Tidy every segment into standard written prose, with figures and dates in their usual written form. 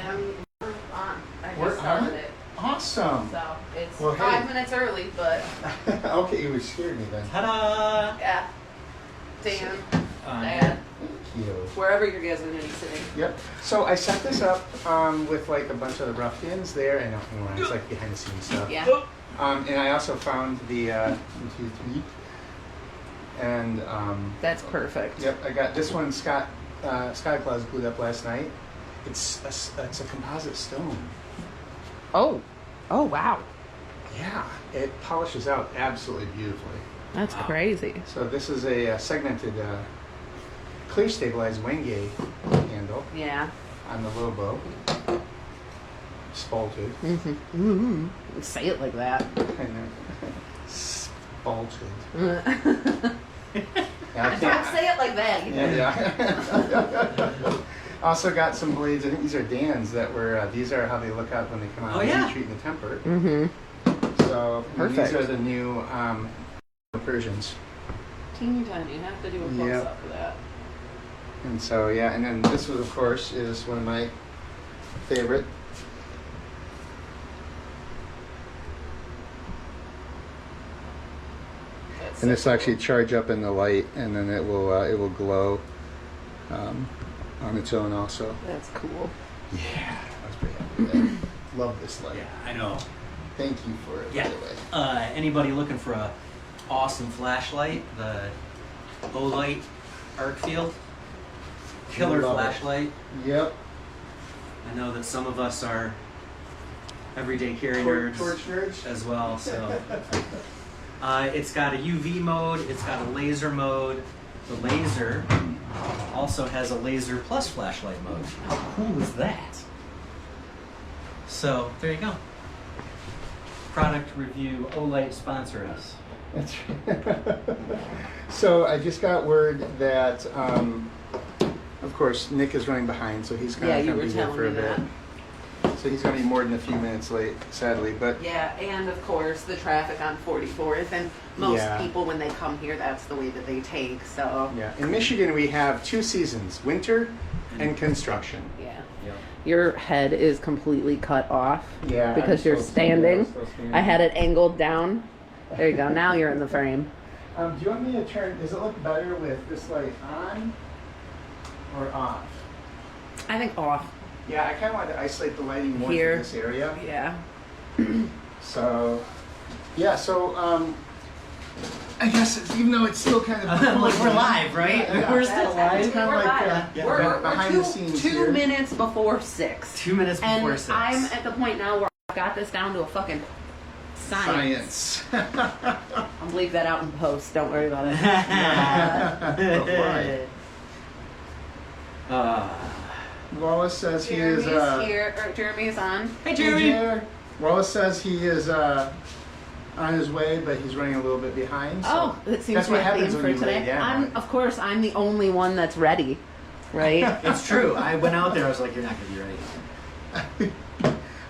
And we're on. I We're just started on? it. Awesome. So it's Well, 5 minutes early, but Okay, you scared me then. Ta-da! yeah. Dan, Dad, Thank you. wherever your guys are going to be sitting. Yep. So I set this up with like a bunch of the ruffians there, and it's like behind the scenes stuff. Yeah. And I also found the 1, 2, 3, and That's perfect. yep, I got this one. Sky Claus glued up last night. It's a composite stone. Oh wow. Yeah, it polishes out absolutely beautifully. That's crazy. So this is a segmented, clear stabilized Wenge handle Yeah. on the Lobo. Spalted. Mm-hmm. Say it like that. Spalted. Don't say it like that. Yeah. Also got some blades. I think these are Dan's that were. These are how they look out when they come out. Oh, yeah. Treating the temper. Mm-hmm. So Perfect. these are the new Persians. Teeny tiny. You have to do a close Yep. up for that. And so yeah, and then this was of course is one of my favorite. And this will actually charge up in the light, and then it will glow on its own also. That's cool. Yeah, I was pretty happy with that. Love this light. Yeah, I know. Thank you for it, Yeah. by the way. Anybody looking for a awesome flashlight? The Olight arc field, killer Love it. flashlight. Yep. I know that some of us are everyday carry Torch nerds nerds. as well. So it's got a UV mode. It's got a laser mode. The laser also has a laser plus flashlight mode. How cool is that? So there you go. Product review. Olight sponsor us. That's right. So I just got word that, of course, Nick is running behind, so he's Yeah, going you to were be here telling for a me bit. So he's going to be more than a few minutes late, sadly. But Yeah, and of course the traffic on 44th, and most Yeah. people when they come here, that's the way that they take. So yeah, in Michigan we have 2 seasons: winter and construction. yeah. Yep. Your head is completely cut off Yeah, because I'm you're still standing. still standing. I had it angled down. There you go. Now you're in the frame. Do you want me to turn? Does it look better with this light on or off? I think off. Yeah, I kind of want to isolate the lighting more Here. in this area. Yeah. So, yeah. So, I guess even though it's still kind of Like we're live, right? Yeah, We're that's still happening. live. Kinda We're like, live. yeah, We're behind two, the scenes 2 here. minutes before 6. 2 minutes before And 6. I'm at the point now where I've got this down to a fucking science. I'll leave that out in post. Don't worry about it. Wallace says he is. Jeremy's here. Or Jeremy's on. Hey, Jeremy. Wallace says he is on his way, but he's running a little bit behind. So Oh, that seems that's to what be a happens theme when for you lay today. down. Of course, I'm the only one that's ready, right? It's true. I went out there. I was like, "You're not gonna be ready."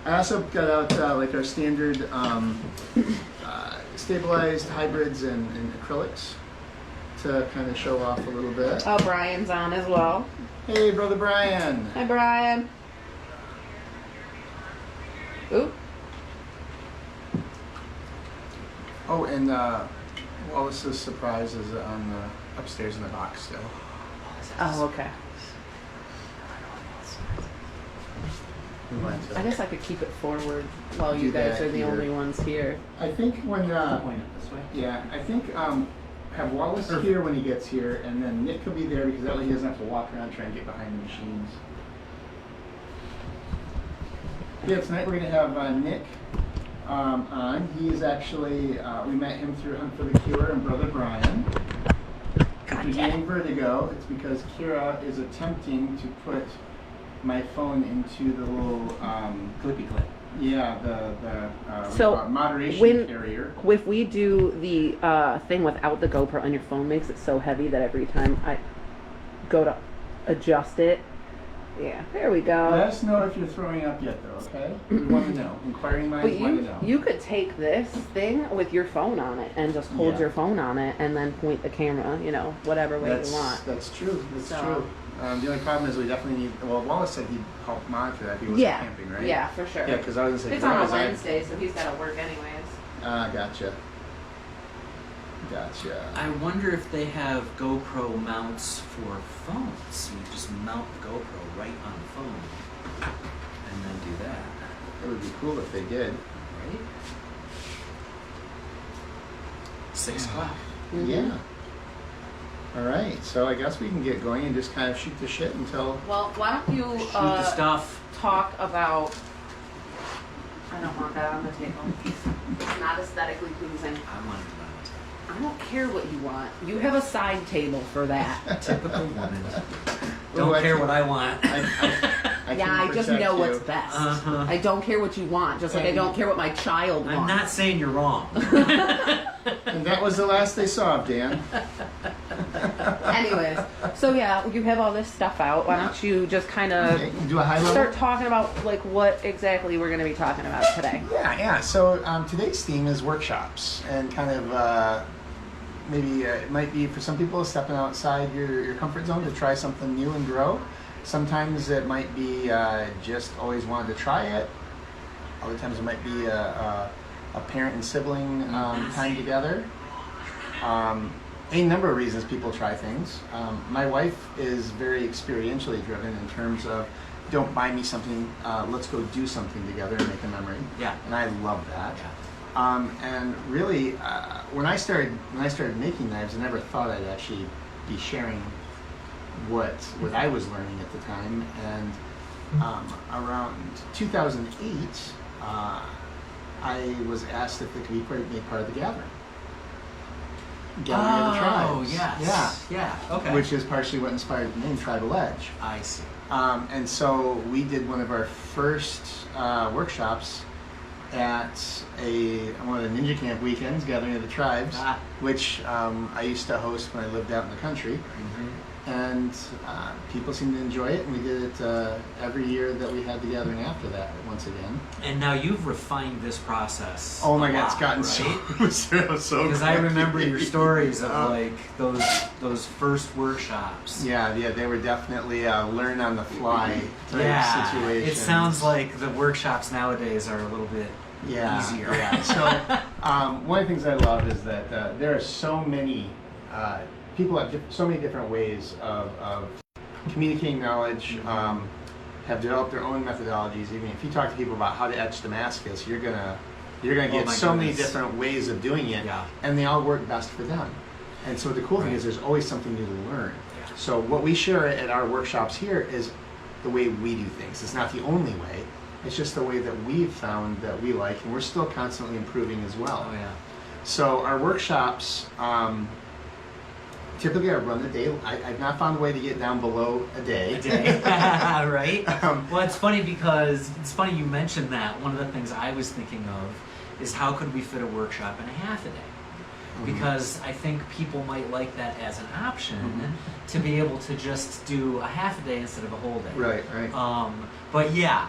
I also got out like our standard stabilized hybrids and acrylics to kind of show off a little bit. Oh, Brian's on as well. Hey, brother Brian. Hi, Brian. Ooh. Oh, and Wallace's surprise is on the upstairs in the box still. Oh, okay. We went to- I guess I could keep it forward while Do you guys that are the here. only ones here. I think when Point it this way. yeah, I think have Wallace here when he gets here, and then Nick could be there because that way he doesn't have to walk around trying to get behind the machines. Yeah, tonight we're gonna have Nick on. He is actually we met him through Hunt for the Cure and Brother Brian. If you're getting vertigo, it's because Kira is attempting to put my phone into the little Clippy clip. yeah the So, moderation carrier. If we do the thing without the GoPro and your phone makes it so heavy that every time I go to adjust it, yeah, there we go. Let us know if you're throwing up yet, though. Okay, we want to know. Inquiring But minds want to know. you could take this thing with your phone on it and just hold Yeah. your phone on it and then point the camera, whatever way you want. That's true. That's So, true. The only problem is we definitely need. Well, Wallace said he'd help monitor that if he wasn't Yeah. camping, right? Yeah, for sure. Yeah, because I was gonna say It's on a Grandma's Wednesday, so he's got to work anyways. Gotcha. I wonder if they have GoPro mounts for phones. You just mount the GoPro right on the phone and then do that. It would be cool if they did. Right? 6 o'clock. Mm-hmm. Yeah. All right, so I guess we can get going and just kind of shoot the shit until. Well, why don't you Shoot the stuff. talk about... I don't want that on the table. It's not aesthetically pleasing. I want it on the table. I don't care what you want. You have a side table for that. Typical woman. Ooh, Don't I care can- what I want. I just protect know you. what's best. Uh-huh. I don't care what you want, just like I don't care what my child wants. I'm not saying you're wrong. And that was the last they saw of Dan. Anyways, so yeah, you have all this stuff out. Why don't you just kind of Okay, do a high level. start talking about like what exactly we're going to be talking about today? Yeah. So today's theme is workshops, and kind of maybe it might be for some people stepping outside your comfort zone to try something new and grow. Sometimes it might be just always wanted to try it. Other times it might be a parent and sibling time together. A number of reasons people try things. My wife is very experientially driven in terms of, don't buy me something, let's go do something together and make a memory. Yeah. And I love that. Yeah. And really, when I started making knives, I never thought I'd actually be sharing what I was learning at the time. And around 2008, I was asked if it could be made part of the gathering. Gathering of the Tribes. Oh, yes. Yeah. Okay. Which is partially what inspired the name Tribal Edge. I see. And so we did one of our first workshops at one of the Ninja Camp weekends, Gathering of the Tribes, which I used to host when I lived out in the country. Mm-hmm. And people seemed to enjoy it, and we did it every year that we had the gathering after that, once again. And now you've refined this process. Oh my a God, lot, it's gotten right? so Because I good. remember your stories of like those first workshops. Yeah, they were definitely learn on the fly type situations. It sounds like the workshops nowadays are a little bit easier. Yeah. So one of the things I love is that there are so many people have so many different ways of communicating knowledge. Have developed their own methodologies. Even if you talk to people about how to etch Damascus, you're gonna get so many different ways of doing it, and they all work best for them. And so the cool thing is there's always something new to learn. Yeah. So what we share at our workshops here is the way we do things. It's not the only way. It's just the way that we've found that we like, and we're still constantly improving as well. Oh yeah. So our workshops, typically I run a day. I've not found a way to get down below a day. Right? Well, it's funny because it's funny you mentioned that. One of the things I was thinking of is how could we fit a workshop in a half a day? Because I think people might like that as an option to be able to just do a half a day instead of a whole day. Right. But yeah,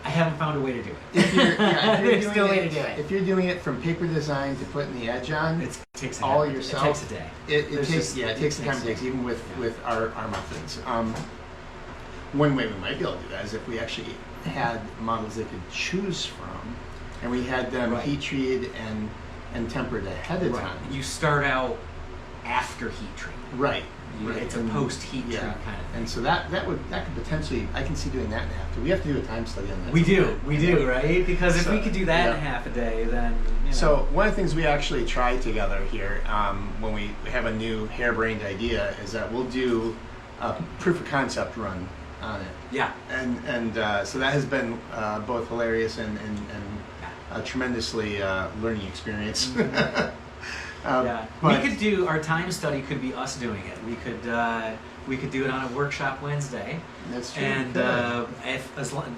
I haven't found a way to do it. If you're, There's doing no way it, to do it. if you're doing it from paper design to putting the edge on, It takes all a yourself. It takes a day. It takes the time it takes, even with our methods. One way we might be able to do that is if we actually had models they could choose from, and we had them heat treated and tempered ahead of time. You start out after heat treat. Right. It's a post heat treat kind of thing. And so that could potentially, I can see doing that in half. We have to do a time study on that. We do, right? Because if we could do that in half a day, then So one of the things we actually try together here when we have a new harebrained idea is that we'll do a proof of concept run on it. Yeah. And so that has been both hilarious and a tremendously learning experience. But we could do our time study. Could be us doing it. We could do it on a workshop Wednesday. That's true. And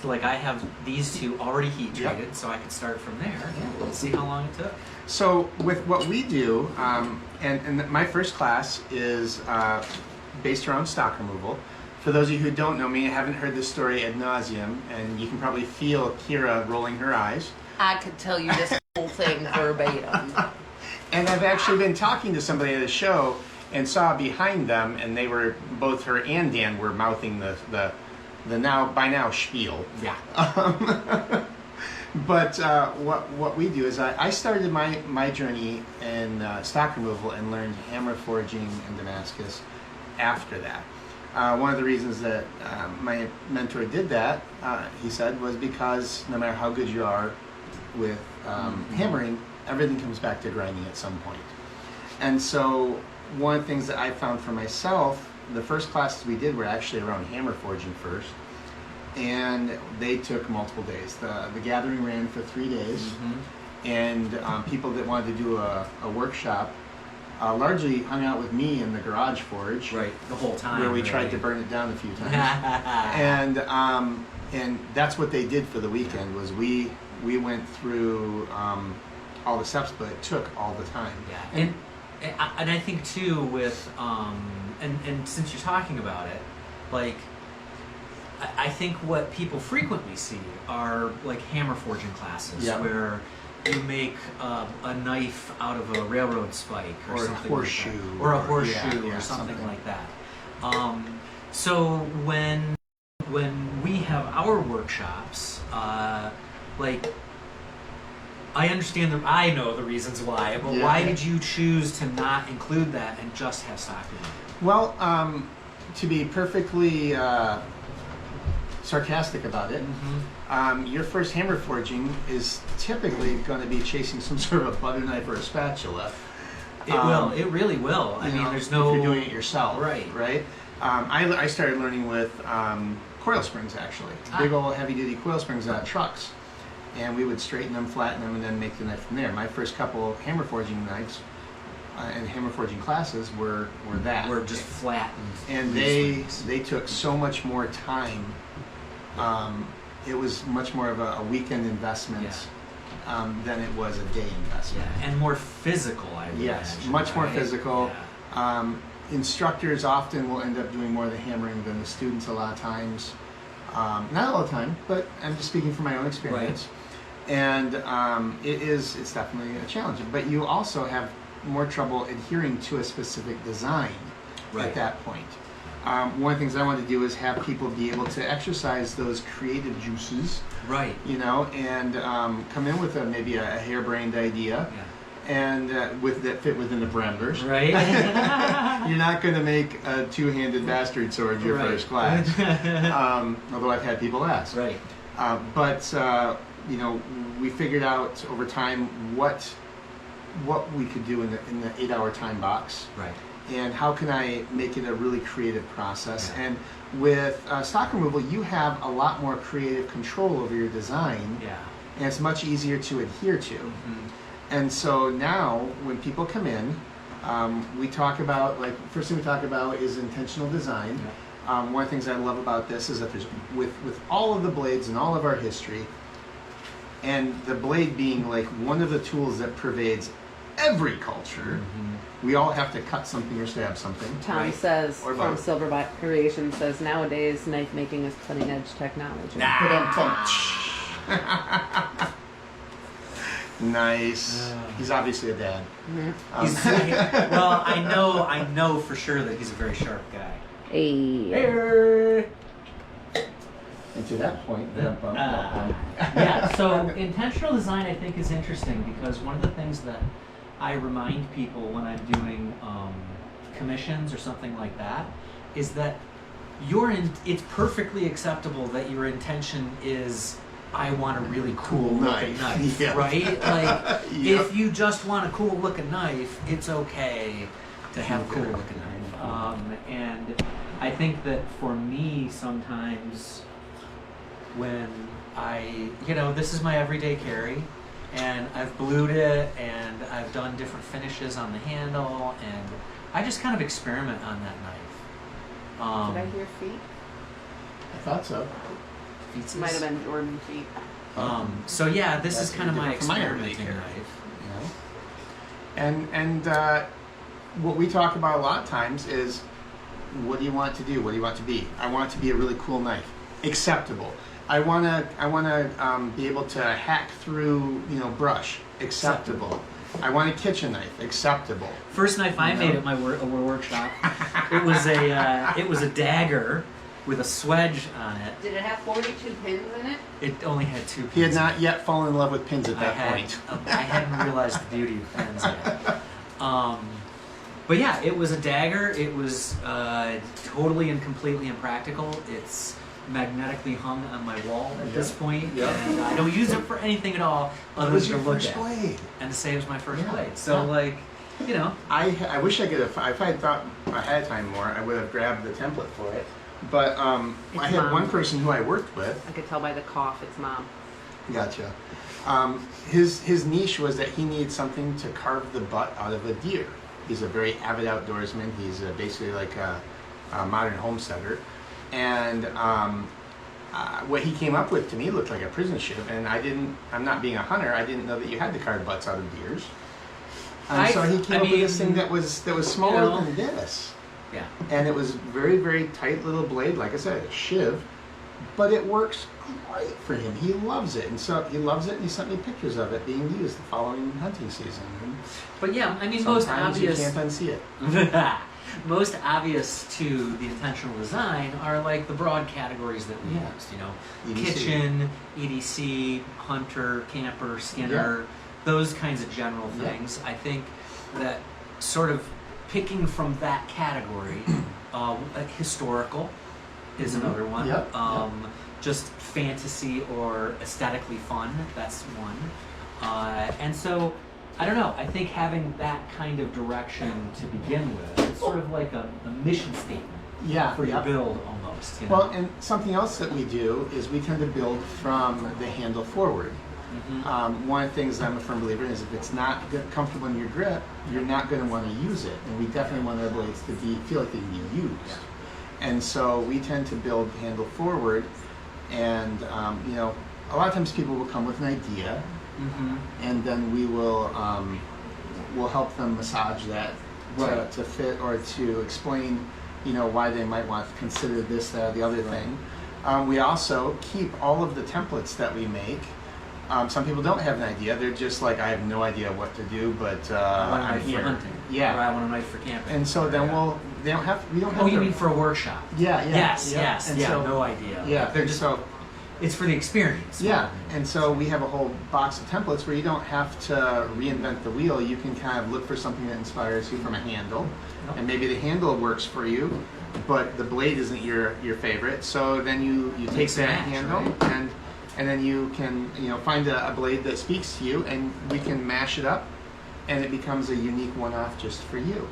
like I have these two already heat treated, so I could start from there and see how long it took. So with what we do, and my first class is based around stock removal. For those of you who don't know me, I haven't heard this story ad nauseum, and you can probably feel Kira rolling her eyes. I could tell you this whole thing verbatim. And I've actually been talking to somebody at a show, and saw behind them, and they were, both her and Dan were mouthing the now spiel. Yeah. But what we do is I started my journey in stock removal and learned hammer forging in Damascus after that. One of the reasons that my mentor did that, he said, was because no matter how good you are with hammering, everything comes back to grinding at some point. And so one of the things that I found for myself, the first classes we did were actually around hammer forging first. And they took multiple days. The gathering ran for 3 days, and people that wanted to do a workshop largely hung out with me in the garage forge, Right, the whole time. where we really. tried to burn it down a few times. And that's what they did for the weekend. Was we went through all the steps, but it took all the time. Yeah, and I think too with and since you're talking about it, like. I think what people frequently see are like hammer forging classes where you make a knife out of a railroad spike or something a horseshoe, like that. Or a horseshoe or something like that. So when we have our workshops, like I understand I know the reasons why, but why did you choose to not include that and just have stock removal? Well, to be perfectly sarcastic about it, your first hammer forging is typically going to be chasing some sort of a butter knife or a spatula. It will. It really will. I mean, there's no. If you're doing it yourself, Right. Right. I started learning with coil springs, actually, big old heavy-duty coil springs on trucks, and we would straighten them, flatten them, and then make the knife from there. My first couple hammer forging knives and hammer forging classes were that. We're just flattened. And they took so much more time. It was much more of a weekend investment than it was a day investment. Yeah, and more physical, I would imagine, much more right? physical. Yeah. Instructors often will end up doing more of the hammering than the students a lot of times. Not all the time, but I'm just speaking from my own experience. Right. And it's definitely a challenge. But you also have more trouble adhering to a specific design at that point. One of the things I want to do is have people be able to exercise those creative juices, right? You know, and come in with maybe a harebrained idea, and that fit within the parameters. Right. You're not going to make a two-handed bastard sword your first class, although I've had people ask. Right. But you know, we figured out over time what we could do in the 8-hour time box. Right. And how can I make it a really creative process? And with stock removal, you have a lot more creative control over your design, and it's much easier to adhere to. And so now, when people come in, we talk about, like, first thing we talk about is intentional design. One of the things I love about this is that there's, with all of the blades and all of our history, and the blade being like one of the tools that pervades every culture, we all have to cut something or stab something. Tom says, Or from both. Silver Creation, says, nowadays knife making is cutting edge technology. Nice. He's obviously a dad. Well, I know for sure that he's a very sharp guy. Hey. And to that point, Yeah, so intentional design I think is interesting because one of the things that I remind people when I'm doing commissions or something like that is that it's perfectly acceptable that your intention is I want a really cool looking knife, right? Like if you just want a cool looking knife, it's okay to have a cool looking knife. And I think that for me sometimes when this is my everyday carry, and I've blued it, and I've done different finishes on the handle, and I just kind of experiment on that knife. Did I hear feet? I thought so. Feetses? Might have been Jordan feet. So yeah, this is kind of my from my experimenting everyday knife. You know? And what we talk about a lot of times is, what do you want it to do? What do you want it to be? I want it to be a really cool knife, acceptable. I want to be able to hack through, brush, acceptable. I want a kitchen knife, acceptable. First knife I made at my workshop, it was a dagger with a swedge on it. Did it have 42 pins in it? It only had 2 pins. He had not yet fallen in love with pins at that point. I hadn't realized the beauty of pins yet. But yeah, it was a dagger. It was totally and completely impractical. It's magnetically hung on my wall at this point, and I don't use it for anything at all other than to look at blade. and to say it was my first blade. So like, you know, I wish I could have. If I had thought ahead of time more, I would have grabbed the template for it. But I had Mom. one person who I worked with. I could tell by the cough it's Mom. Gotcha. His niche was that he needed something to carve the butt out of a deer. He's a very avid outdoorsman. He's basically like a modern homesteader. And what he came up with to me looked like a prison ship. And I'm not being a hunter, I didn't know that you had to carve butts out of deers. And so he came up with this thing that was smaller than this. yeah. And it was very, very tight little blade, like I said, a shiv. But it works great for him. He loves it. And so he loves it, and he sent me pictures of it being used the following hunting season. And But yeah, I mean, most sometimes obvious. you can't unsee it. Most obvious to the intentional design are like the broad categories that we used. You know, EDC. kitchen, EDC, hunter, camper, skinner, those kinds of general things. I think that sort of picking from that category, historical is another one. Just fantasy or aesthetically fun, that's one. And so, I don't know, I think having that kind of direction to begin with, it's sort of like a mission statement for your build almost. You know? Well, and something else that we do is we tend to build from the handle forward. One of the things I'm a firm believer in is if it's not comfortable in your grip, you're not going to want to use it. And we definitely want our blades to feel like they can be used. And so we tend to build handle forward. And you know, a lot of times people will come with an idea, and then we will we'll help them massage that to fit or to explain, you know, why they might want to consider this, that, or the other thing. We also keep all of the templates that we make. Some people don't have an idea; they're just like, I have no idea what to do, but I want a I'm knife here. for hunting. Yeah, Or I want a knife for camping. and so then we don't have Oh, you to- mean for a workshop? Yes, And so, no idea. They're just, so. it's for the experience. Yeah, and so we have a whole box of templates where you don't have to reinvent the wheel. You can kind of look for something that inspires you from a handle, and maybe the handle works for you, but the blade isn't your favorite. So then you take that handle and then you can find a blade that speaks to you, and we can mash it up, and it becomes a unique one-off just for you.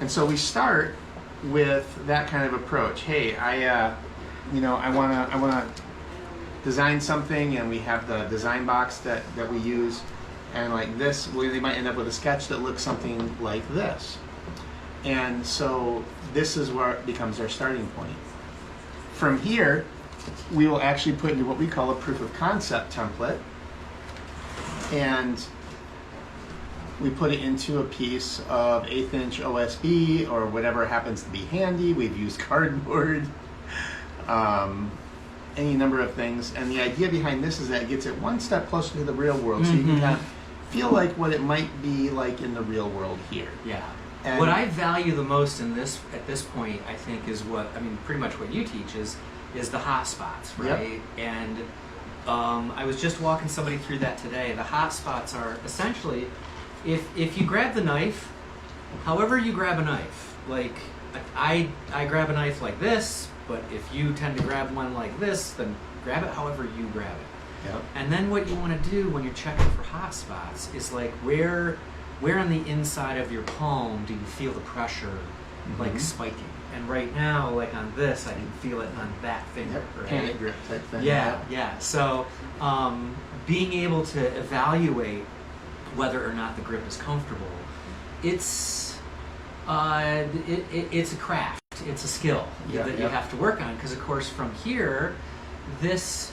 And so we start with that kind of approach. Hey, I want to design something, and we have the design box that we use, and like this, they might end up with a sketch that looks something like this. And so this is where it becomes our starting point. From here, we will actually put into what we call a proof of concept template, and we put it into a piece of 1/8 inch OSB or whatever happens to be handy. We've used cardboard. Any number of things, and the idea behind this is that it gets it one step closer to the real world, so you can kind of feel like what it might be like in the real world here. Yeah. And what I value the most at this point, I think, is pretty much what you teach is the hot spots, right? And I was just walking somebody through that today. The hot spots are essentially, if you grab the knife, however you grab a knife, like I grab a knife like this, but if you tend to grab one like this, then grab it however you grab it. Yep. And then what you want to do when you're checking for hot spots is like where on the inside of your palm do you feel the pressure like spiking? And right now, like on this, I can feel it on that finger. Right? Panic grip type thing. Yeah. So being able to evaluate whether or not the grip is comfortable, it's a craft. It's a skill that you have to work on, because of course from here, this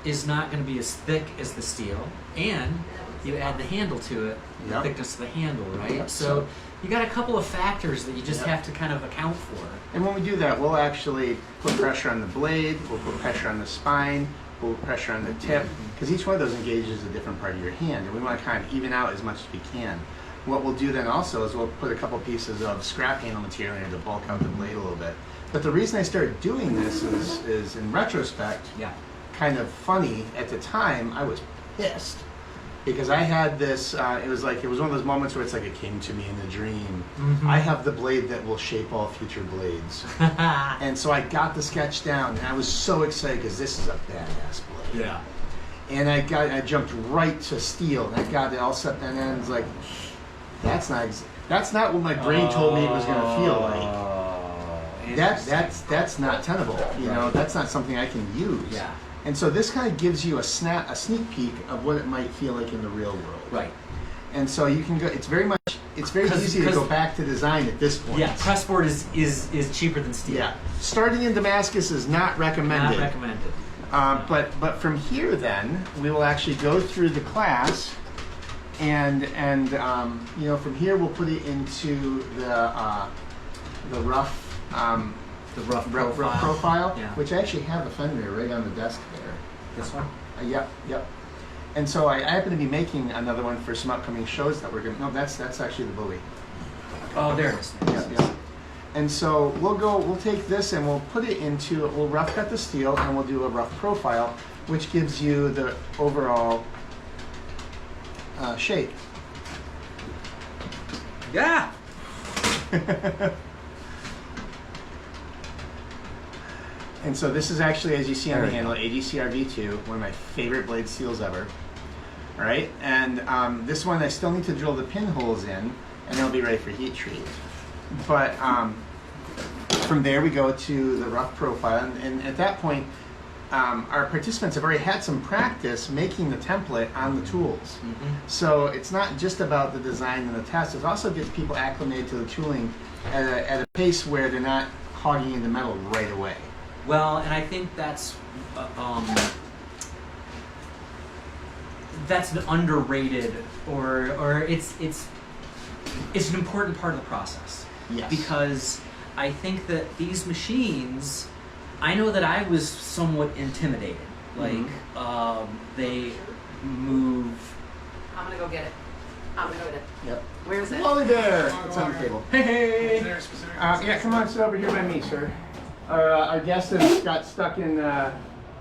is not going to be as thick as the steel, and you add the handle to it, the thickness of the handle, right? Yep. So you got a couple of factors that you just have to kind of account for. And when we do that, we'll actually put pressure on the blade, we'll put pressure on the spine, equal pressure on the tip, because each one of those engages a different part of your hand, and we want to kind of even out as much as we can. What we'll do then also is we'll put a couple pieces of scrap handle material in here to bulk out the blade a little bit. But the reason I started doing this is in retrospect, kind of funny. At the time, I was pissed because I had this. It was one of those moments where it's like it came to me in a dream. I have the blade that will shape all future blades, and so I got the sketch down, and I was so excited because this is a badass blade. Yeah. And I jumped right to steel, and I got it all set, and then it's like, that's not what my brain told me it was going to feel like. That's not tenable, you know. That's not something I can use. Yeah. And so this kind of gives you a sneak peek of what it might feel like in the real world. Right. And so you can go. It's very easy to go back to design at this point. Yeah. Pressboard is cheaper than steel. Yeah. Starting in Damascus is not recommended. Not recommended. But from here then we will actually go through the class, and you know, from here we'll put it into the rough. The rough profile, Yeah. which I actually have a fender right on the desk there. This one? Yep. And so I happen to be making another one for some upcoming shows that we're going to... No, that's actually the Bowie. Oh, there it is. Yeah. And so we'll take this and we'll put it into... We'll rough cut the steel and we'll do a rough profile, which gives you the overall shape. Yeah! And so this is actually, as you see on the handle, ADCR V2, one of my favorite blade steels ever. All right, and this one I still need to drill the pinholes in, and it'll be ready for heat treat. But from there we go to the rough profile, and at that point, our participants have already had some practice making the template on the tools. So it's not just about the design and the test, it also gets people acclimated to the tooling at a pace where they're not hogging into metal right away. Well, and I think that's an underrated, or it's an important part of the process. Yes. Because I think that these machines, I know that I was somewhat intimidated. Like they move. I'm gonna go get it. Yep. Where is it? Wally there. It's on the table. Hey. Yeah, come on, sit over here by me, sir. Our guest has got stuck in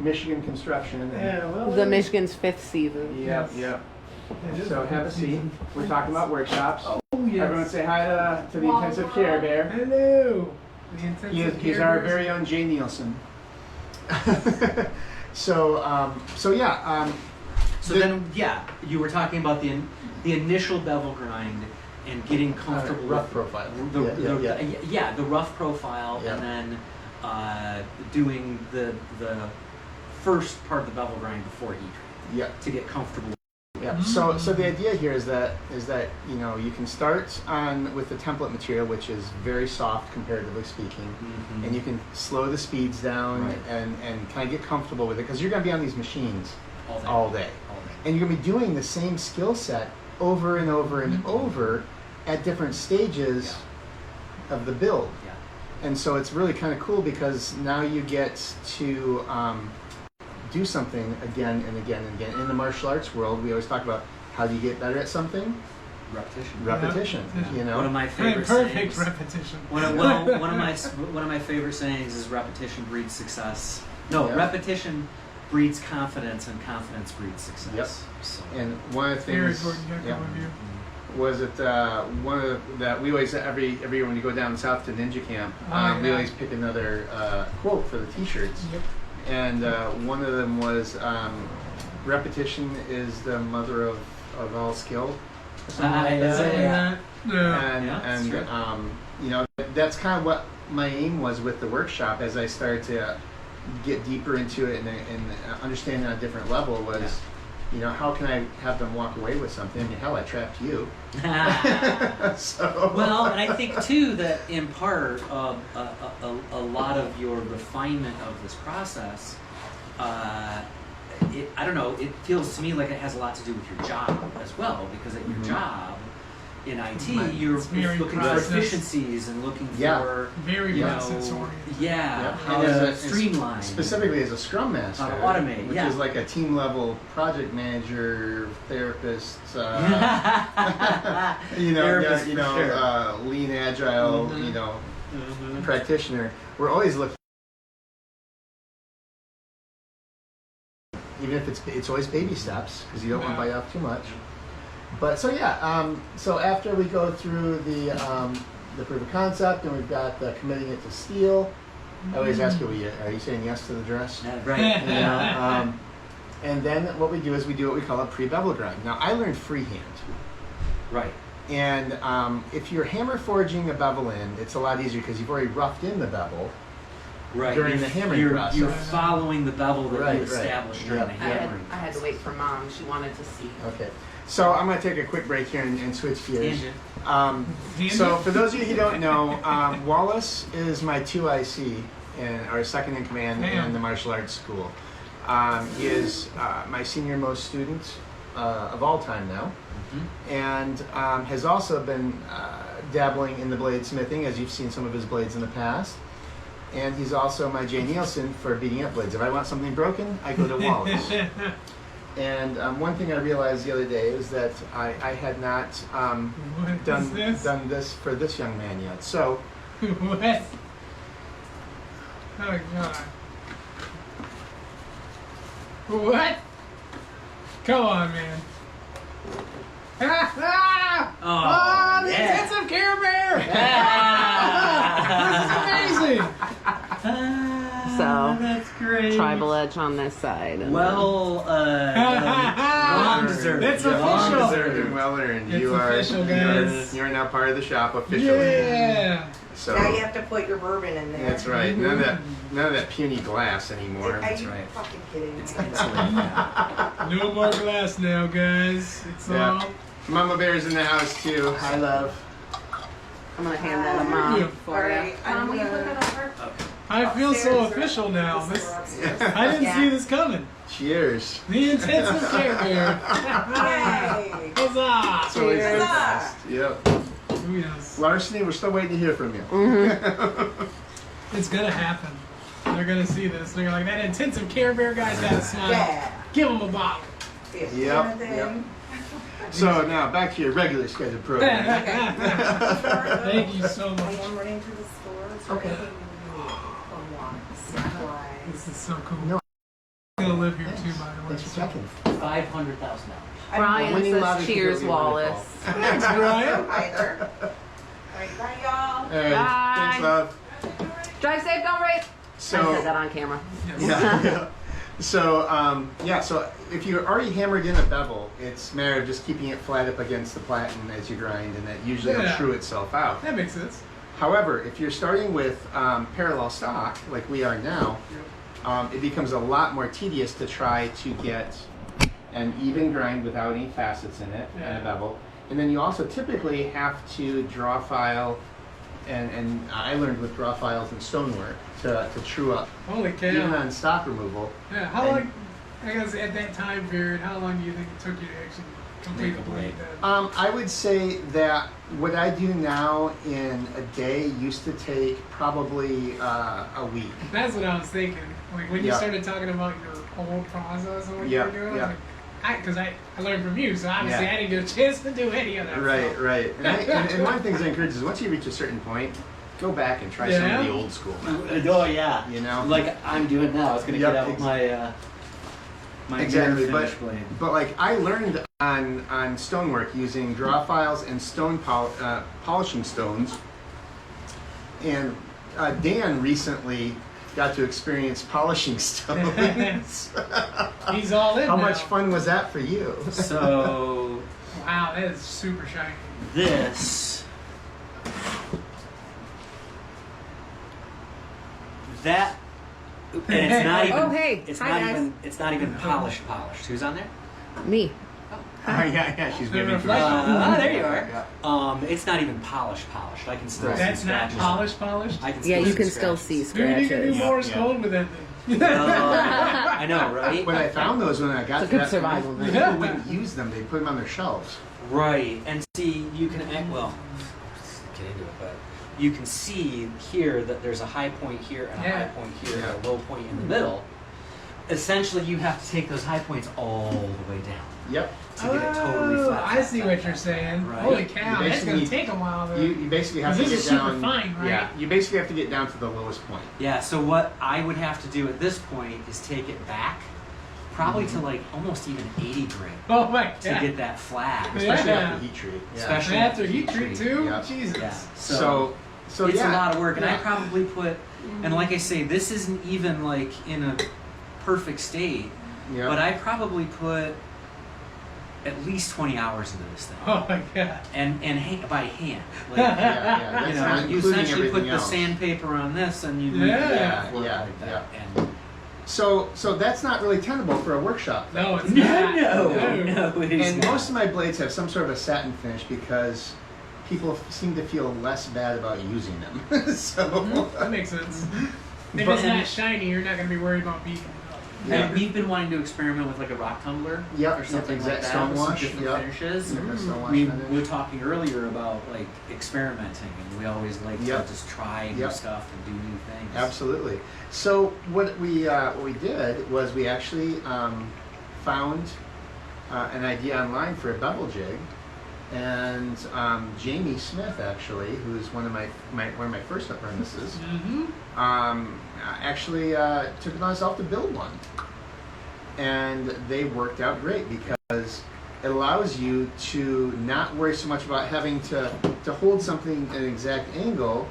Michigan construction. The Michigan's 5th season. Yep. So have a seat. We're talking about workshops. Oh, yes. Everyone say hi to the intensive care bear. Hello. The intensive He's care our bear. very own Jay Nielsen. So Then you were talking about the initial bevel grind and getting comfortable rough with profile. the rough profile, Yeah. and then doing the first part of the bevel grind before heat Yeah. to get comfortable. Yeah. So the idea here is that you know, you can start on with the template material, which is very soft comparatively speaking, and you can slow the speeds down and kind of get comfortable with it, because you're going to be on these machines all day. And you're going to be doing the same skill set over and over and over at different stages of the build. Yeah. And so it's really kind of cool, because now you get to do something again and again and again. In the martial arts world, we always talk about how do you get better at something? Repetition. You know, One of my favorite Perfect sayings. repetition. One of my favorite sayings is repetition breeds success. No, Yeah. repetition breeds confidence, and confidence breeds success. Yep. So. And one of the Very things Gordon Gekko review. was it one of that we always every year when you go down south to Ninja Camp, we always pick another quote for the T-shirts. Yep. And one of them was, repetition is the mother of all skill. Or something like that. Yeah. And true. you know, that's kind of what my aim was with the workshop as I started to get deeper into it and understand on a different level was, you know, how can I have them walk away with something? I mean, hell, I trapped you. So. Well, and I think too that in part a lot of your refinement of this process, I don't know, it feels to me like it has a lot to do with your job as well, because at your job, in IT, Right. you're It's very looking for process- efficiencies and looking Yeah. for Very you know, process-oriented. yeah, how And to as a- streamline. Specifically as a Scrum Master, How to automate, which yeah. is like a team level project manager, therapist, Therapist, for sure. lean agile, Mhm. practitioner. We're always looking. Even if it's always baby steps because you don't want to bite off too much. But so so after we go through the proof of concept and we've got the committing it to steel, I always ask you, are you saying yes to the dress? Yeah, right. You know, and then what we do is we do what we call a pre-bevel grind. Now I learned freehand, Right. and if you're hammer forging a bevel in, it's a lot easier because you've already roughed in the bevel. Right. During the hammering process. You're following the bevel that Right, you right. established during the I had, hammering. I had to wait for Mom. She wanted to see. Okay, so I'm going to take a quick break here and switch gears. Tangent. So for those of you who don't know, Wallace is my 2IC or second in command in the martial arts school. He is my senior most student of all time now, and has also been dabbling in the bladesmithing, as you've seen some of his blades in the past. And he's also my Jay Nielsen for beating up blades. If I want something broken, I go to Wallace. And one thing I realized the other day is that I had not done this for this young man yet. So What? Oh god. What? Come on, man. Oh, the yeah. intensive Care Bear! This is amazing! So, that's great. Tribal edge on this side. And Well, long deserved. It's Long official. deserved and well earned. It's You are official, guys. you are now part of the shop officially. Yeah! So Now you have to put your bourbon in there. that's right. None of that puny glass anymore. Are you right. fucking kidding me? No more glass now, guys. It's Yeah. all. Mama Bear's in the house too. Hi, love. I'm going to hand that to Mom Yeah. for you. Alright, I'm Mom, will you put gonna- that over? I feel so official now. This, I didn't see this coming. Cheers. The intensive Care Bear. Yay! Huzzah! It's always the Cheers. best. Yep. Oh, yes. Larceny, we're still waiting to hear from you. It's gonna happen. They're gonna see this. They're like, that intensive Care Bear guy's got a smile. Yeah. Give him a bottle. Yep, Jonathan. So now back to your regular scheduled program. Thank you so I much. am running to the store. Okay. This is so cool. No. I'm gonna live here too, by the way. Thanks for checking. $500,000. Brian Winning says lottery cheers, ticket would be wonderful. Wallace. Thanks, Brian. Either. Alright, bye y'all. All right. Bye. Thanks, love. Drive safe, don't race. I So said that on camera. yeah. So if you're already hammered in a bevel, it's a matter of just keeping it flat up against the platen as you grind, and that usually will Yeah. true itself out. That makes sense. However, if you're starting with parallel stock, like we are now, it becomes a lot more tedious to try to get an even grind without any facets in it and a bevel. And then you also typically have to draw file, and I learned with draw files and stonework to true up, Holy even cow. on stock removal. Yeah, how long, I guess at that time period, how long do you think it took you to actually complete Make the a blade. blade? I would say that what I do now in a day used to take probably a week. That's what I was thinking. Like when you Yeah. started talking about your whole process and what Yeah, you were doing, yeah. I was like, because I learned from you, so obviously Yeah. I didn't get a chance to do any of that Right, stuff. right. And one of the things I encourage is once you reach a certain point, go back and try some Yeah. of the old school methods. Oh yeah, You know? like I'm doing now. I was gonna Yep, get out with my Exactly, mirror finish blade. but like I learned on stonework using draw files and stone polishing stones, and Dan recently got to experience polishing stones. He's all in How now. much fun was that for you? So Wow, that is super shiny. this, that, and it's not even. Oh, hey. It's Hi, not guys. even. It's not even polished. Who's on there? Me. yeah, she's The waving for reflection. us. there you are. Yeah. It's not even polished. I can still Right. see That's not scratches. polished. I can Yeah, still you see can still scratches. see Dude, you can do scratches. Yeah, Morse yeah. code with that thing. I know, right? When I found those when I got It's a to good that survival point, knife. people wouldn't use them. They put them on their shelves. Right, and see, you can well, get into it, but you can see here that there's a high point here and a Yeah. high point here Yeah. and a low point in the middle. Essentially, you have to take those high points all the way down Yep. to get it totally flat. I see what you're saying. Right. Holy You cow, that's basically- gonna take a while. Though. You basically have to This get is super down. fine, right? Yeah. You basically have to get down to the lowest point. Yeah. So what I would have to do at this point is take it back, probably Mm-hmm. to like almost even 80 grit Oh my to god. get that flag. Especially Yeah. after heat treat. Yeah. Especially And after heat treat too? Yeah. Jesus. Yeah. So It's yeah. a lot of work, and I Yeah. probably put, and like I say, this isn't even like in a perfect state, Yeah. but I probably put at least 20 hours into this thing, Oh my god. and by hand. Like, yeah, that's you not know, you including essentially put everything the else. sandpaper on this, and you move Yeah. it back and forth Yeah, like that. And So that's not really tenable for a workshop. No, it's no, not. no, it is And not. most of my blades have some sort of a satin finish because people seem to feel less bad about using them. So, That makes sense. If But- it's not shiny, you're not gonna be worried about beating it up. Yeah. And we've been wanting to experiment with like a rock tumbler Yep, or something yep, like exact that with some stonewash, different yep. finishes. Yep, a stonewash We finish. were talking earlier about like experimenting, and we always like Yep. to just try new Yep. stuff and do new things. Absolutely. So what we did was we actually found an idea online for a bevel jig, and Jamie Smith actually, who's one of my first apprentices, actually took it on himself to build one, and they worked out great because it allows you to not worry so much about having to hold something at an exact angle,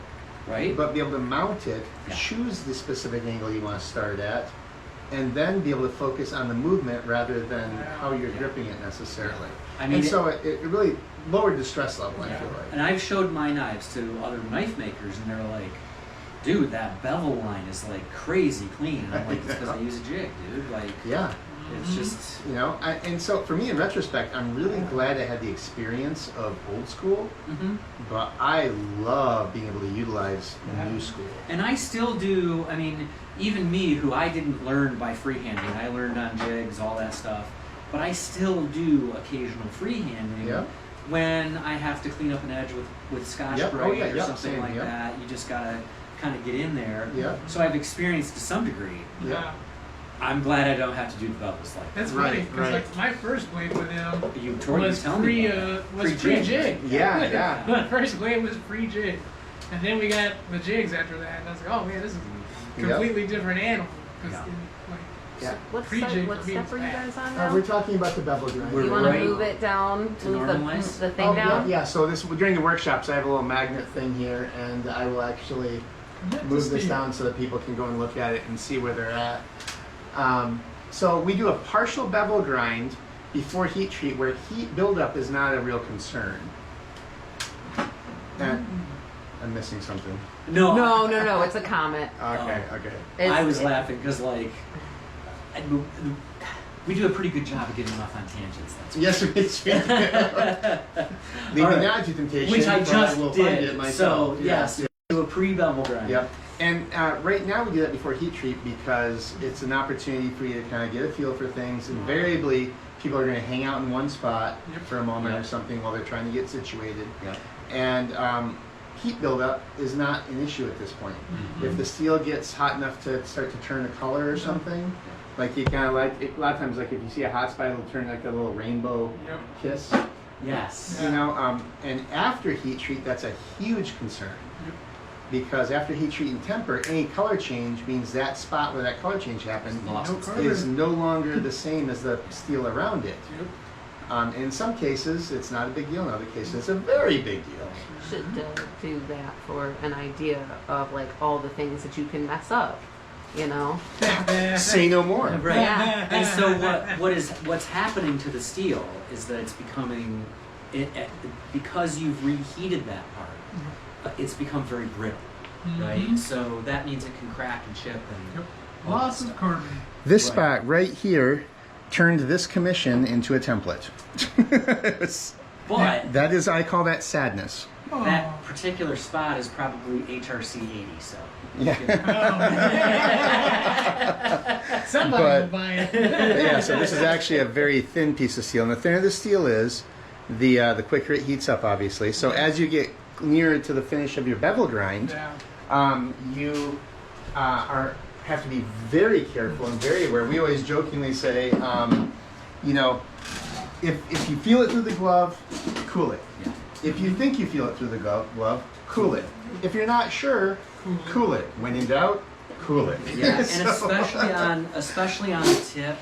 Right? but be able to mount it, Yeah. choose the specific angle you want to start at, and then be able to focus on the movement rather than how you're gripping it necessarily. I mean, and so it really lowered the stress level, I feel like. and I've showed my knives to other knife makers, and they're like, "Dude, that bevel line is like crazy clean." And I'm like, "It's because I use a jig, dude. Like, Yeah. it's just." You know, and so for me, in retrospect, I'm really glad I had the experience of old school, Mhm. but I love being able to utilize Yeah. new school. And I still do, I mean, even me, who I didn't learn by freehanding, I learned on jigs, all that stuff, but I still do occasional freehanding Yeah. when I have to clean up an edge with Scotch Yep. Brite Oh, yeah, or yep, something same, like yep. that. You just gotta kind of get in there. Yeah. So I've experienced to some degree. Yeah. I'm glad I don't have to do the bevels like that. That's Right, funny, because right. like my first blade with him You Tori was was telling me about that. free jig. Yeah, yeah. My first blade was free jig. And then we got the jigs after that. And I was like, oh man, this is a completely different animal. 'Cause Yeah. like, Yeah. What Pre-jig step, what means step are you bad. guys on now? We're talking about the bevel grind. We're You want to right move it down, to move normalize? the thing Oh, down? yeah. So this during the workshops, I have a little magnet thing here, and I will actually move this down so that people can go and look at it and see where they're at. So we do a partial bevel grind before heat treat, where heat buildup is not a real concern. And I'm missing something. No, No, it's a comment. Okay, okay. I was It's- laughing because like we do a pretty good job of getting off on tangents. That's Yes, it's Leave All right. me not to temptation, which I but just will find did. it myself. So yes, do a pre-bevel grind. Yep. And right now we do that before heat treat because it's an opportunity for you to kind of get a feel for things. Invariably, people are going to hang out in one spot for a moment Yep. or something while they're trying to get situated. Yep. And heat buildup is not an issue at this point. If the steel gets hot enough to start to turn a color or something, like you kind of like, a lot of times like if you see a hot spot, it'll turn like a little rainbow Yep. kiss. Yes. You know, and after heat treat, that's a huge concern. Yep. Because after heat treat and temper, any color change means that spot where that color change happened Lost No its color. is no longer the same as the steel around it. Yep. In some cases, it's not a big deal. In other cases, it's a very big deal. Should do that for an idea of like all the things that you can mess up, you know? Say no more. Right. Yeah. And so what's happening to the steel is that it's becoming because you've reheated that part, it's become very brittle, right? So that means it can crack and chip and Yep. Loss of carbon. This Right. spot right here turned this commission into a template. But That is, I call that sadness. that particular spot is probably HRC 80, so. Yeah. Somebody But- will buy it. Yeah, so this is actually a very thin piece of steel. And the thinner the steel is, the quicker it heats up, obviously. So as you get nearer to the finish of your bevel grind, Yeah. you have to be very careful and very aware. We always jokingly say, you know, if you feel it through the glove, cool it. Yeah. If you think you feel it through the glove, cool it. If you're not sure, cool it. When in doubt, cool it. Yeah, and So- especially on the tip,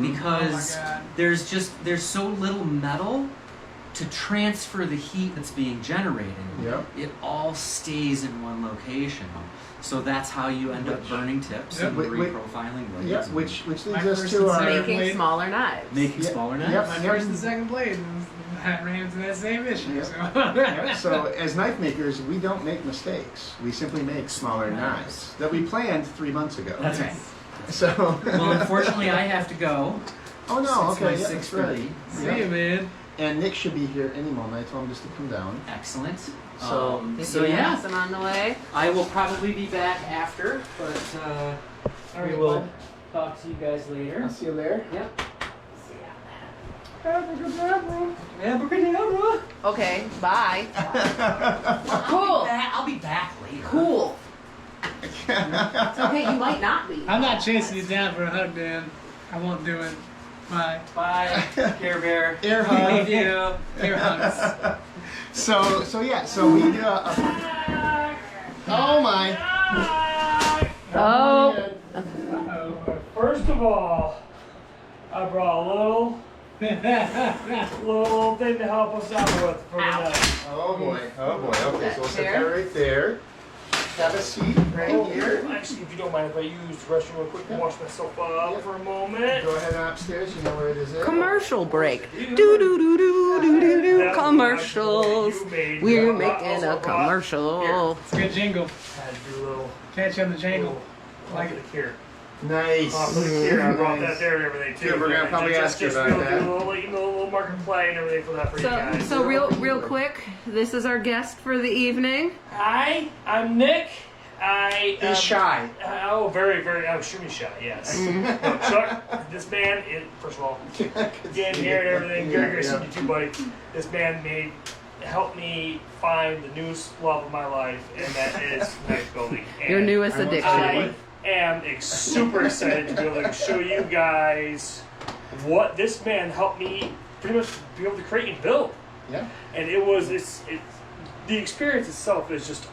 because Oh my God. there's so little metal to transfer the heat that's being generated. Yep. It all stays in one location. So that's how you end up burning tips Yep. and Wait, reprofiling blades. Yeah, and which leads My us first to and our second Making blade. smaller knives. making Yep. smaller Yep. knives. My first and second blade ran into that same issue. Yep. So. Yeah, so as knife makers, we don't make mistakes. We simply make smaller knives that we planned 3 months ago. That's right. So. Well, unfortunately, I have to go. Oh no! It's Okay, my yeah, that's 6:30. right. See Yeah. you, man. And Nick should be here any moment. I told him just to come down. Excellent. So- So yeah, Awesome on the way. I will probably be back after, but we right, will bud. talk to you guys later. I'll see you there. Yep. Abracadabra. Abracadabra. Okay, bye. Cool. I'll be back later. Cool. It's okay, you might not be. I'm not chasing you down for a hug, Dan. I won't do it. Bye. Bye, Care Bear. Air Love hug. you. Air hugs. So yeah. So we do Oh my. Oh. First of all, I brought a little thing to help us out with for the night. Oh boy. Oh boy. Okay. So we'll set that Chair? right there. Have a seat right here. Actually, if you don't mind if I use the restroom real quick and wash myself up for a moment. Go ahead on upstairs. You know where it is. Commercial break. Do do do do do do do. Commercials. We're making a commercial. It's a good jingle. Had to do a little. Catch you on the jangle. Like it here. Nice. For the here, I brought that there and everything too. Yeah, we're gonna probably ask you about that. Do a little market play and everything for that for you guys. So real quick, this is our guest for the evening. Hi, I'm Nick. He's shy. Oh, very, very. I'm extremely shy. Yes. No, Chuck, this man. First of all, getting here and everything. Gary, see you too, buddy. This man helped me find the newest love of my life, and that is knife building. And Your newest I want addiction. I am super excited to be able to show you guys what this man helped me pretty much be able to create and build. Yeah. And the experience itself is just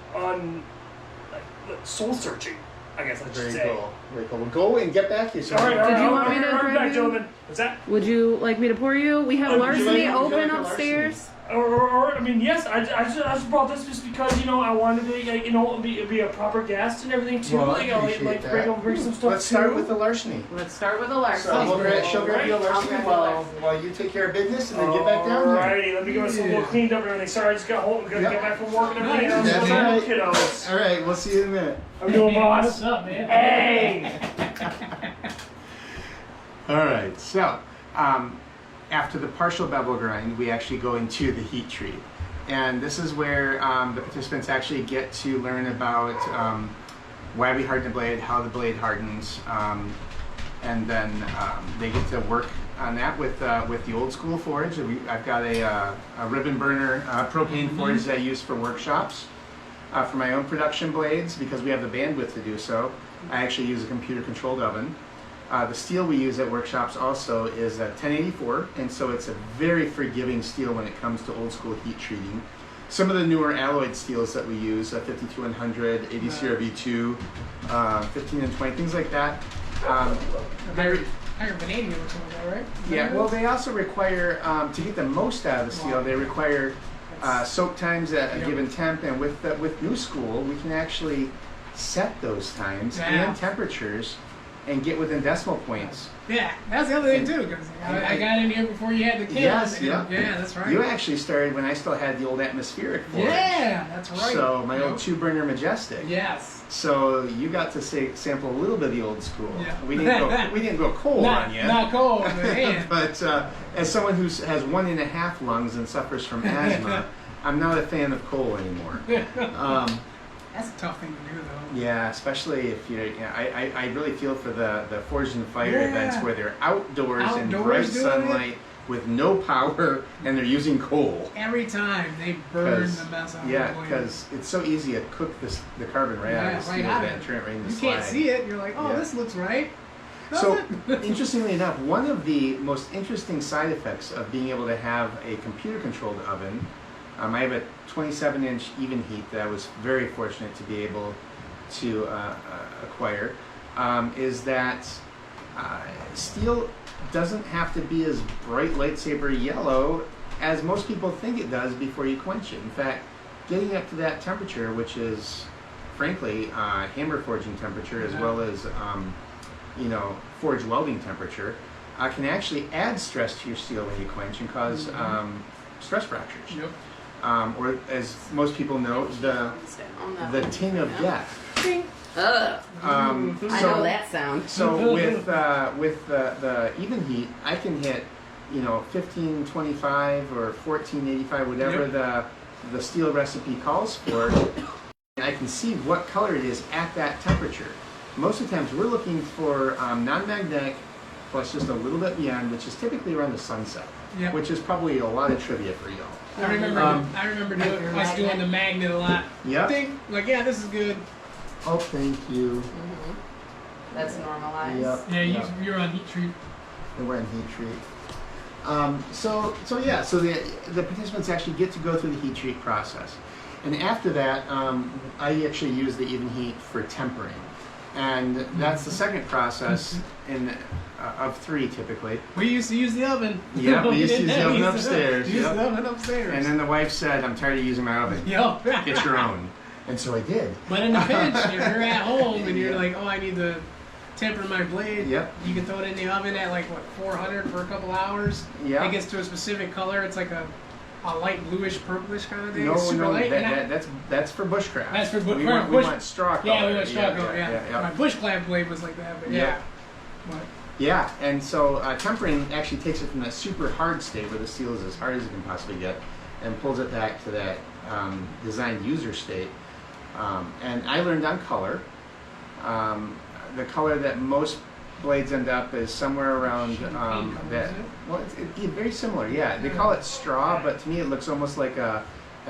soul searching, I guess I should Very say. cool. Very cool. Well, go and get back here. All right, all Did right, you all want right, me to all right, grab back, you? gentlemen. What's that? Would you like me to pour you? We have Would you larceny like- would you open like a upstairs. Or I mean, yes, I just brought this just because I wanted to be a proper guest and everything too. Well, I I'd appreciate like to that. bring some stuff. Let's start too. with the larceny. Let's start with the larceny. So she'll grab you a larceny while you take care of business and then get back down here. Alrighty, let me get myself a little cleaned up and everything. Sorry, I just got home, get back from work and everything else. That's What's all up, right. kiddos? All right, we'll see you in a minute. How we doing, boss? What's up, man? Hey! All right, so after the partial bevel grind, we actually go into the heat treat. And this is where the participants actually get to learn about why we harden the blade, how the blade hardens, and then they get to work on that with the old school forge. I've got a ribbon burner propane forge that I use for workshops. For my own production blades, because we have the bandwidth to do so, I actually use a computer-controlled oven. The steel we use at workshops also is a 1084, and so it's a very forgiving steel when it comes to old school heat treating. Some of the newer alloyed steels that we use, 5100, 80 CRV2, 15 and 20, things like that. Very, Higher vanadium or something, is that right? yeah, well, they also require, to get the most out of the steel, they require soak times at a given temp, and with new school, we can actually set those times and temperatures and get within decimal points. Yeah, that's the other thing too, because I got in here before you had the kids. Yes, and- yeah. Yeah, that's right. You actually started when I still had the old atmospheric forge. Yeah, that's right. So my Yep. old 2-burner Majestic. Yes. So you got to sample a little bit of the old school. Yeah. We didn't go cold on you. Not cold, but man. But as someone who has 1.5 lungs and suffers from asthma, I'm not a fan of coal anymore. That's a tough thing to do, though. Yeah, especially if you're. I really feel for the Forged and Fire events where they're outdoors in bright doing sunlight with no power and they're using coal. Every time they burn the mess out of the blade. because it's so easy to cook the carbon right out of the steel out of and it. turn it right into You slag. can't see it. You're like, oh, Yeah. this looks right. So, Does it? interestingly enough, one of the most interesting side effects of being able to have a computer-controlled oven, I have a 27-inch even heat that I was very fortunate to be able to acquire, is that steel doesn't have to be as bright lightsaber yellow as most people think it does before you quench it. In fact, getting up to that temperature, which is, frankly, hammer forging temperature as well as forge welding temperature, can actually add stress to your steel when you quench and cause stress fractures. Yep. Or as most people know, the tin of death. Ugh. I So- know that sound. So with the even heat, I can hit 1525 or 1485, whatever the steel recipe calls for. And I can see what color it is at that temperature. Most of the times we're looking for non-magnetic plus just a little bit beyond, which is typically around the sunset, Yep. which is probably a lot of trivia for y'all. I remember us doing the magnet a lot. Yep. Think, like, yeah, this is good. Oh, thank you. That's normalized. Yep. Yeah, you're on heat treat. And we're in heat treat. So the participants actually get to go through the heat treat process. And after that, I actually use the even heat for tempering. And that's the second process of 3 typically. We used to use the oven. Yeah, we used to use the oven upstairs. Use Yep. the oven upstairs. And then the wife said, I'm tired of using my oven. Yep. Get your own. And so I did. But in the pinch, if you're at home and you're like, oh, I need to temper my blade, Yep. you can throw it in the oven at like, 400 for a couple hours. Yeah. It gets to a specific color. It's like a light bluish, purplish kind of thing. No, It's super light. that's for bushcraft. That's for we want straw color. Yeah, we want straw color, yeah. My bushcraft blade was like that, but yeah. But, Yeah, and so tempering actually takes it from that super hard state where the steel is as hard as it can possibly get and pulls it back to that designed user state. And I learned on color. The color that most blades end up is somewhere around that. Well, it's very similar. Yeah, they call it straw, but to me it looks almost like a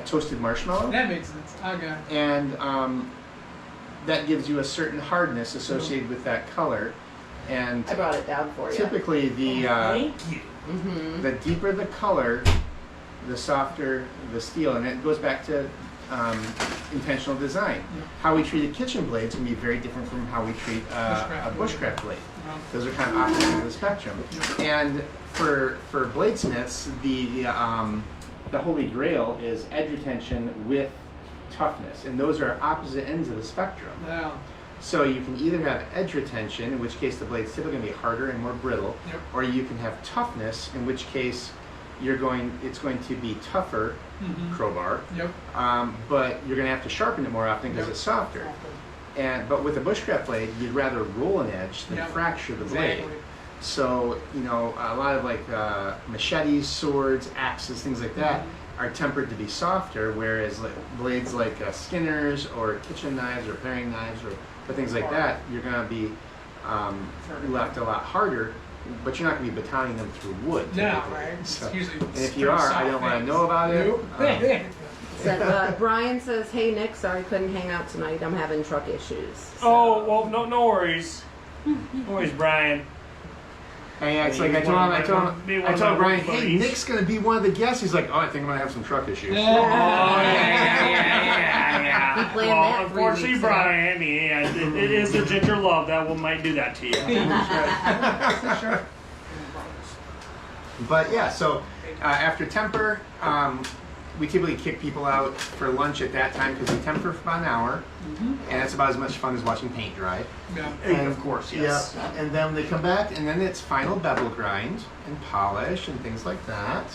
toasted marshmallow. that makes sense. Okay. And that gives you a certain hardness associated with that color. And I brought it down for you. typically Thank you. the deeper the color, the softer the steel, and it goes back to intentional design. How we treat a kitchen blade is going to be very different from how we treat a bushcraft blade. Those are kind of opposites of the spectrum. And for bladesmiths, the holy grail is edge retention with toughness, and those are opposite ends of the spectrum. Yeah. So you can either have edge retention, in which case the blade's typically going to be harder and more brittle, Yep. or you can have toughness, in which case it's going to be tougher, crowbar, Yep. but you're going to have to sharpen it more often because it's softer. But with a bushcraft blade, you'd rather roll an edge than Yep. fracture the blade. Exactly. So a lot of like machetes, swords, axes, things like that are tempered to be softer, whereas blades like Skinners or kitchen knives or paring knives or things like that, you're going to be left a lot harder, but you're not going to be batoning them through wood. No, typically. right? So, It's usually and if you are, I don't want to know about it. So, Brian says, "Hey Nick, sorry couldn't hang out tonight. I'm having truck issues." So. Oh, well, no worries. No worries, Brian. Hey, it's like I told Brian, hey, buddies. Nick's going to be one of the guests. He's like, oh, I think I'm going to have some truck issues. Oh, yeah. He planned Well, that 3 unfortunately, weeks ago. Brian, it is the ginger love that might do that to you. But yeah, so after temper, we typically kick people out for lunch at that time because we temper for about an hour, and it's about as much fun as watching paint dry. Yeah. And of course, yes. Yeah, and then they come back, and then it's final bevel grind and polish and things like that.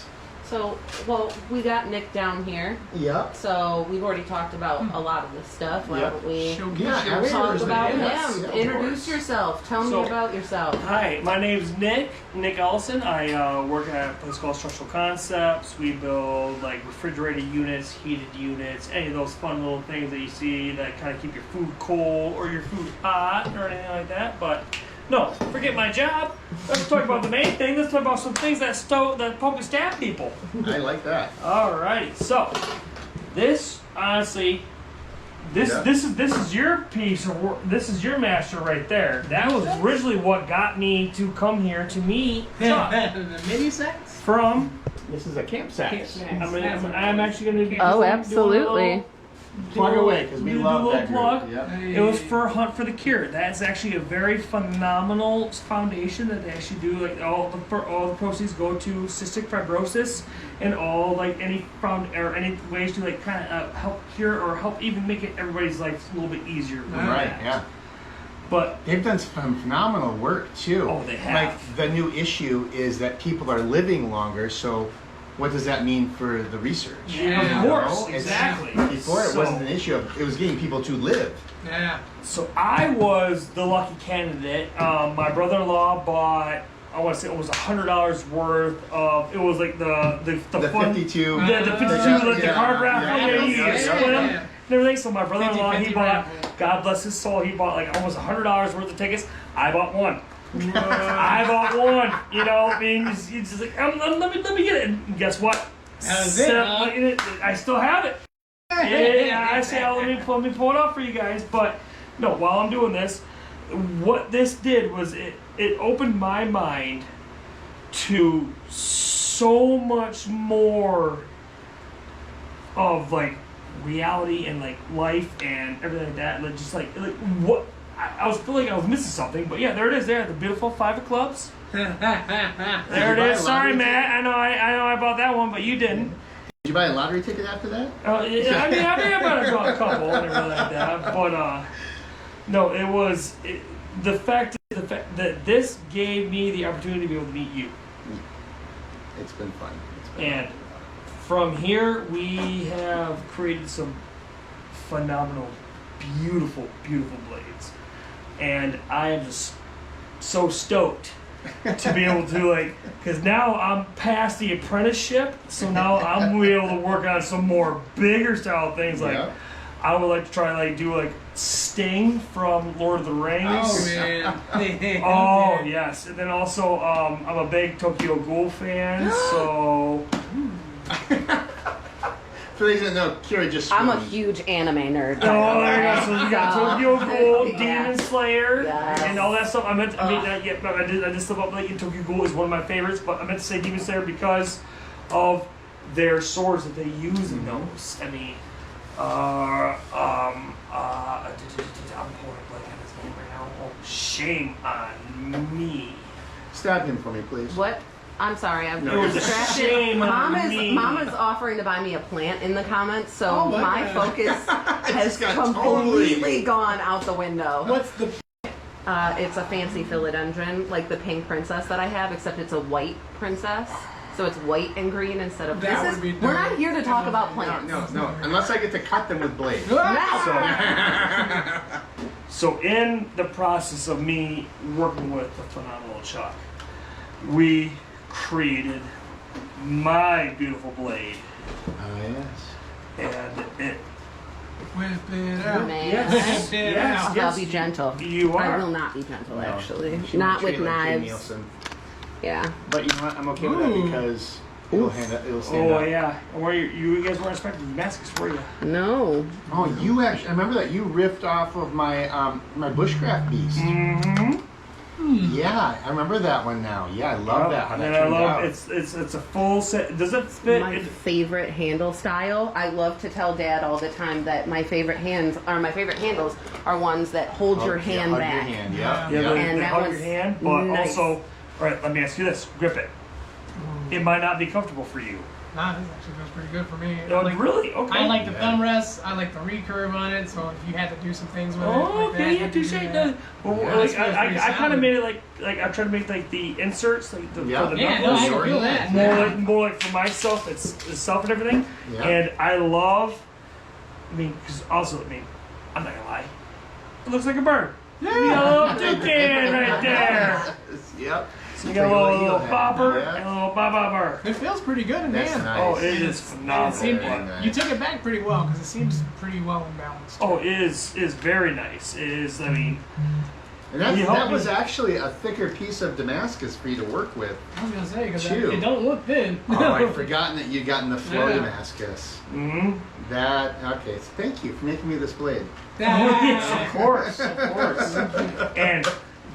So, well, we got Nick down here. Yep. So we've already talked about a lot of this stuff. Why Yep. don't we Yeah, talk about yes, him? of Introduce course. yourself. Tell So- me about yourself. Hi, my name's Nick Ellison. I work at a place called Structural Concepts. We build like refrigerated units, heated units, any of those fun little things that you see that kind of keep your food cold or your food hot or anything like that. But no, forget my job. Let's talk about the main thing. Let's talk about some things that probably stab people. I like that. Alrighty, so this honestly, this is your piece of work. This is your master right there. That was originally what got me to come here to meet Chuck The mini sets? from. This is a campsite. I'm actually going to be. Oh, doing absolutely. Plug away, because we love little that plug. group. Yep. It was for Hunt for the Cure. That's actually a very phenomenal foundation that they actually do. Like all the proceeds go to cystic fibrosis, and all like any ways to like kind of help cure or help even make it everybody's life a little bit easier. with Right, that. yeah. But They've done some phenomenal work too. Oh, they have. Like the new issue is that people are living longer, so what does that mean for the research? Yeah. of You course, know, it's- exactly. Before it So- wasn't an issue of, it was getting people to live. Yeah. So I was the lucky candidate. My brother-in-law bought, I want to say it was $100 worth of. It was like the The fun, 52. the 52, like the Yeah, car graph, yeah, you yeah, split yeah, them yeah. and everything. So my brother-in-law, 50-50 he bought. raffle. God bless his soul, he bought like almost $100 worth of tickets. I bought one. I bought one. You know, I mean, it's just like let me get it. And guess what? That was it, huh? I still have it. Yeah, I say, let me pull it up for you guys. But no, while I'm doing this, what this did was it opened my mind to so much more of like reality and like life and everything like that. Like just like what I was feeling like I was missing something. But yeah, there it is. There, the beautiful 5 of clubs. There it buy is. a Sorry, lottery Matt. I know I bought that one, but you didn't. Did you buy a lottery ticket after that? Yeah, I mean, I might have drawn a couple and everything like that, but no, it was the fact that this gave me the opportunity to be able to meet you, It's been fun. and from here we have created some phenomenal, beautiful blades, and I am just so stoked to be able to like, because now I'm past the apprenticeship, so now I'm gonna be able to work on some more bigger style things. Like Yeah. I would like to try like do like Sting from Lord of the Rings. Oh, man. Oh yes, and then also I'm a big Tokyo Ghoul fan, so For those that know, Kira just I'm a screamed. huge anime nerd. oh there you go. So you got Tokyo Ghoul, Yeah. Demon Slayer, Yes. and all that stuff. I mean, yeah, but I did slip up. Like Tokyo Ghoul is one of my favorites, but I meant to say Demon Slayer because of their swords that they use in those. I mean, I'm pulling a blank on his name right now. Oh, shame on me. Stab him for me, please. What? I'm sorry, I'm No, it's a distracted. shame on me. Mama's offering to buy me a plant in the comments, so Oh my my God. focus has just got completely totally- gone out the window. What's the It's a fancy philodendron, like the pink princess that I have, except it's a white princess. So it's white and green instead of That this. would be We're not dope. here to talk about No, plants. no, unless I get to cut them with blades. So in the process of me working with the phenomenal Chuck, we created my beautiful blade, Oh, yes. and it. Whip it out. Man. Yes, Whip it yes, out. I'll be gentle. You I are. will not be gentle, No. actually. She Not would with treat like Jim knives. Nielsen. Yeah. But you know what? I'm okay with that Ooh. because it'll stand Oh up. yeah. Where you guys weren't expecting masks, were you? No. Oh, you actually, I remember that you riffed off of my my bushcraft beast. Mm-hmm. Yeah, I remember that one now. Yeah, I love that. How that And I turned love out. it's a full set. Does it fit? My favorite handle style. I love to tell Dad all the time that my favorite handles are ones that hold your hand hug back. Your hand, yeah. Yeah, yeah. And they that hug your was hand, but nice. also, all right. Let me ask you this: grip it. It might not be comfortable for you. Nah, this actually feels pretty good for me. Oh, really? Okay. I like the Yeah. thumb rest. I like the recurve on it. So if you had to do some things with it, Oh, like okay, that, yeah, you could touche. do No, that. well, Yeah, like, this feels pretty I kind of solid. made it like I tried to make like the inserts like the, Yeah. for the Yeah, no, knuckles. I can feel that. More like for myself, it's self and everything. Yeah. And I love. I mean, because also, I mean, I'm not gonna lie. It looks like a bird. Yeah. You got a little toucan right there. Yep. So you got a little eagle head. bopper Yeah. and a little bobber. It feels pretty good in That's hand. nice. Oh, it is It phenomenal. seemed, Very nice. You took it back pretty well because it seems pretty well balanced. Oh, it is very nice. It is. I mean, And that, You helped that was me. actually a thicker piece of Damascus for you to work with. I was gonna say because Chew. it don't look thin. Oh, I'd forgotten that you'd gotten the flow Yeah. Damascus. mm-hmm. That, okay, so thank you for making me this blade. Oh, yes, of course, of course. And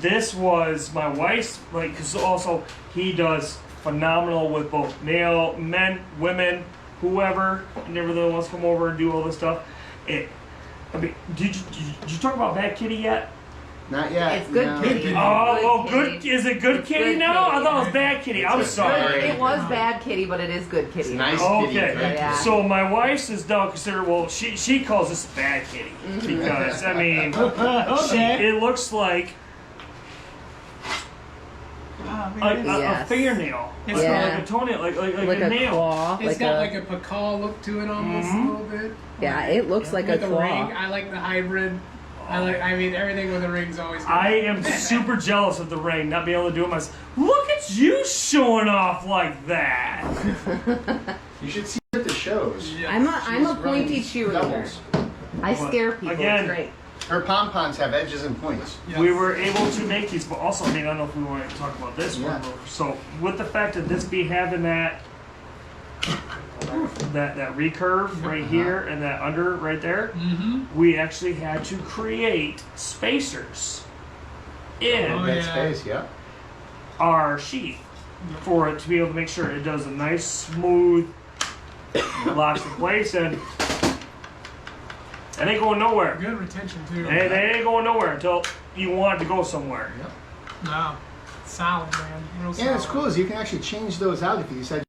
this was my wife's, like, because also he does phenomenal with both men, women, whoever, and everyone wants to come over and do all this stuff. I mean, did you talk about Bad Kitty yet? Not yet. It's good no. kitty. Oh, Good good. Kitty. Is it good It's kitty good now? kitty, I thought it was yeah. Bad Kitty. I'm It's a sorry. very- It was bad kitty, but it is good kitty. It's nice Okay. kitty. Thank Yeah. you. So my wife says no, consider well she calls this bad kitty because I mean Okay. it looks like Oh, a, man, a Yes. fingernail, It's like, got- like a toenail, like Like a a nail. claw. it's got like a pecan look to it almost Mhm. a little bit. yeah, it looks like a With the claw. ring, I like the hybrid. I mean, everything with the ring's always good. I am super jealous of the ring, not being able to do it myself. Look at you showing off like that. You should see her at the shows. Yeah. I'm a She's pointy running cheerleader. doubles. I scare people. Again- It's great. Her pom-poms have edges and points. Yes. We were able to make these, but also I mean I don't know if we want to talk about this one. Yeah. So with the fact that this be having that recurve right here and that under right there, Mm-hmm. we actually had to create spacers in Oh, That yeah. space, yeah. our sheath for it to be able to make sure it does a nice smooth locks in place and it ain't going nowhere. Good retention too. It ain't going nowhere until you want it to go somewhere. No, solid man. Real And it's solid. cool is you can actually change those out if you decide.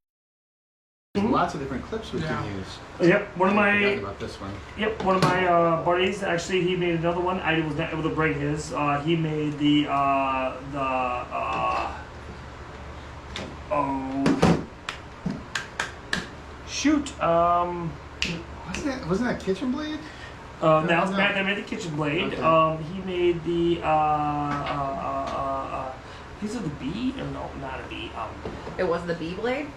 There's lots of different clips we Yeah. can use. Yep, one of I my forgot about this one. One of my buddies actually he made another one. I was not able to bring his. He made the shoot. Wasn't that Kitchen Blade? Now it's No. Matt that made the kitchen blade. Okay. He made the piece of the bee. Or no, not a bee. It was the bee blade.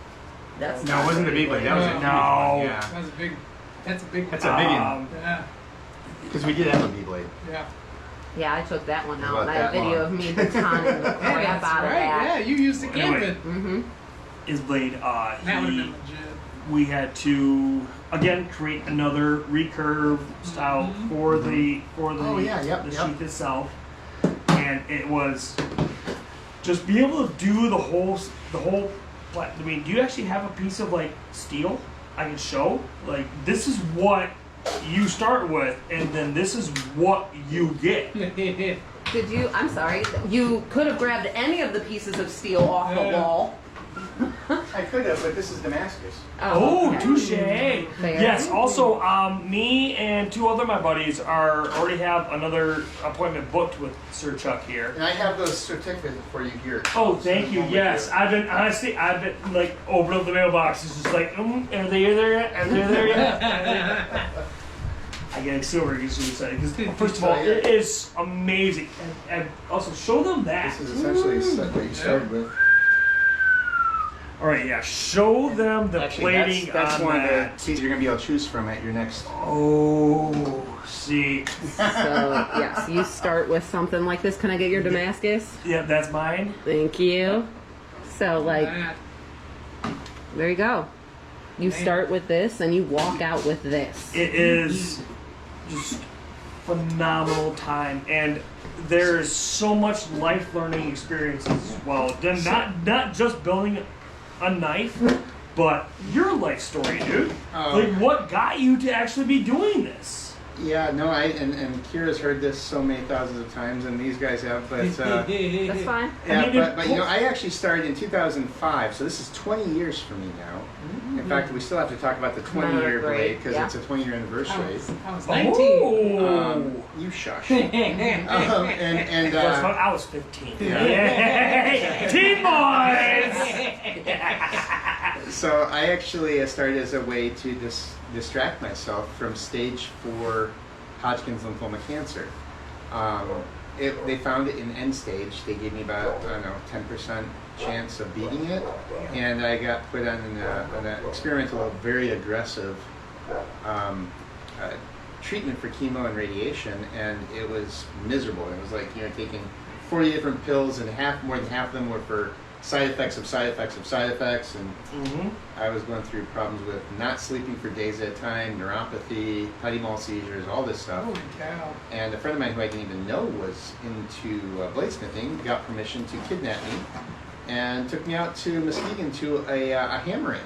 That's No, it wasn't the big blade. That was a huge No. one. Yeah. That's a big. That's a big. That's a big one. Yeah. Because we did have a B-blade. Yeah. Yeah, I took that one out. About And I have that video long. of me batoning the Yeah, crap that's out of right. that. Yeah, you used the Anyway. Canvas. Mm-hmm. His blade. That would have been legit. We had to again create another recurve style for the Oh, yeah, yep, the yep. sheath itself, and it was just be able to do the whole. I mean, do you actually have a piece of like steel I can show? Like this is what you start with, and then this is what you get. Did you? I'm sorry. You could have grabbed any of the pieces of steel off the Yeah. wall. I could have, but this is Damascus. Oh, okay. touche! Fair. Yes. Also, me and two other my buddies already have another appointment booked with Sir Chuck here. And I have those certificates for you here. Oh, thank you. Home with Yes, I've been like opening up the mailbox. It's just like, are they there yet? Are they there yet? I get silver gets you excited because first of all, it is amazing, and also show them that. This is essentially what you started with. All right, yeah, show them the Actually, plating that's on one of that. the seeds you're going to be able to choose from at your next. Oh, see, So yes, you start with something like this. Can I get your Damascus? yeah, that's mine. Thank you. So like, That. there you go. You start with this and you walk out with this. It is just phenomenal time, and there's so much life learning experiences as well. Then not just building a knife, but your life story, dude. Oh. Like what got you to actually be doing this? Yeah, no, and Kira's heard this so many thousands of times, and these guys have, but That's fine. yeah, but you know, I actually started in 2005, so this is 20 years for me now. In fact, we still have to talk about the 20-year blade because Yeah. it's a 20-year anniversary. I was 19. Oh. You shush. And First one, I was 15. Yeah. Teen boys! so I actually started as a way to distract myself from stage 4 Hodgkin's lymphoma cancer. They found it in end stage. They gave me about, I don't know, 10% chance of beating it. And I got put on an experimental, very aggressive treatment for chemo and radiation, and it was miserable. It was like, you know, taking 40 different pills, and more than half of them were for side effects of side effects of side effects, and I was going through problems with not sleeping for days at a time, neuropathy, petit mal seizures, all this stuff. Holy cow. And a friend of mine who I didn't even know was into bladesmithing got permission to kidnap me and took me out to Muskegon to a hammering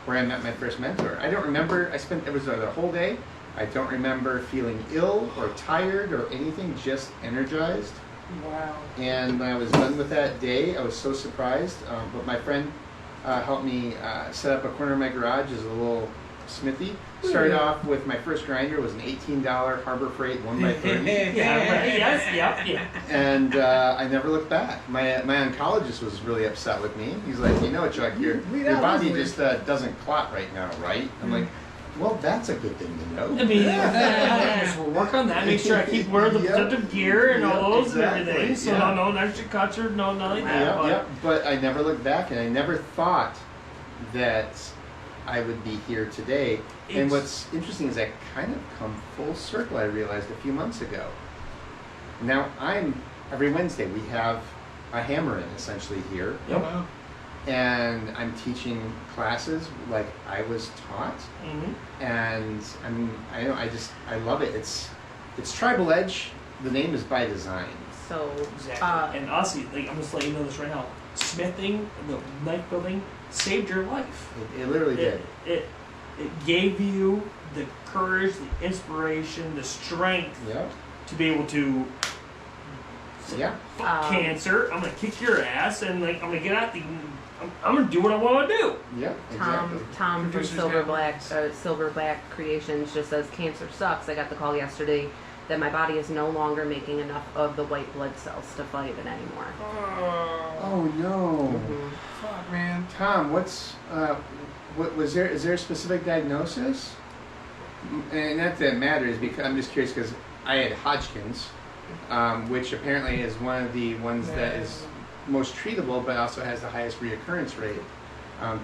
where I met my first mentor. I don't remember, it was the whole day. I don't remember feeling ill or tired or anything, just energized. Wow. And when I was done with that day, I was so surprised. But my friend helped me set up a corner of my garage as a little smithy. Started off with my first grinder was an $18 Harbor Freight 1x30. Yeah. And I never looked back. My oncologist was really upset with me. He's like, you know, Chuck, your body just doesn't clot right now, right? I'm like, well, that's a good thing to know. I mean, just work on that. Make sure I keep wearing the protective gear and all those and everything. So no extra cuts or no nothing like that. Yep. But I never looked back, and I never thought that I would be here today. And what's interesting is I kind of come full circle, I realized a few months ago. Now every Wednesday we have a hammer-in essentially here. Yep. Wow. And I'm teaching classes like I was taught. And I love it. It's Tribal Edge. The name is by design. So, Exactly. And honestly, like, I'm just letting you know this right now. Smithing, the knife building, saved your life. It literally did. It gave you the courage, the inspiration, the strength Yep. to be able to say, Yeah. fuck cancer. I'm gonna kick your ass, and like I'm gonna get out the. I'm gonna do what I want to do. Yeah. Exactly. Tom from Producers Silverback Creations just says cancer sucks. I got the call yesterday that my body is no longer making enough of the white blood cells to fight it anymore. Oh no. Fuck, man. Tom, is there a specific diagnosis? And not that it matters, because I'm just curious because I had Hodgkin's, which apparently is one of the ones that is most treatable, but also has the highest reoccurrence rate.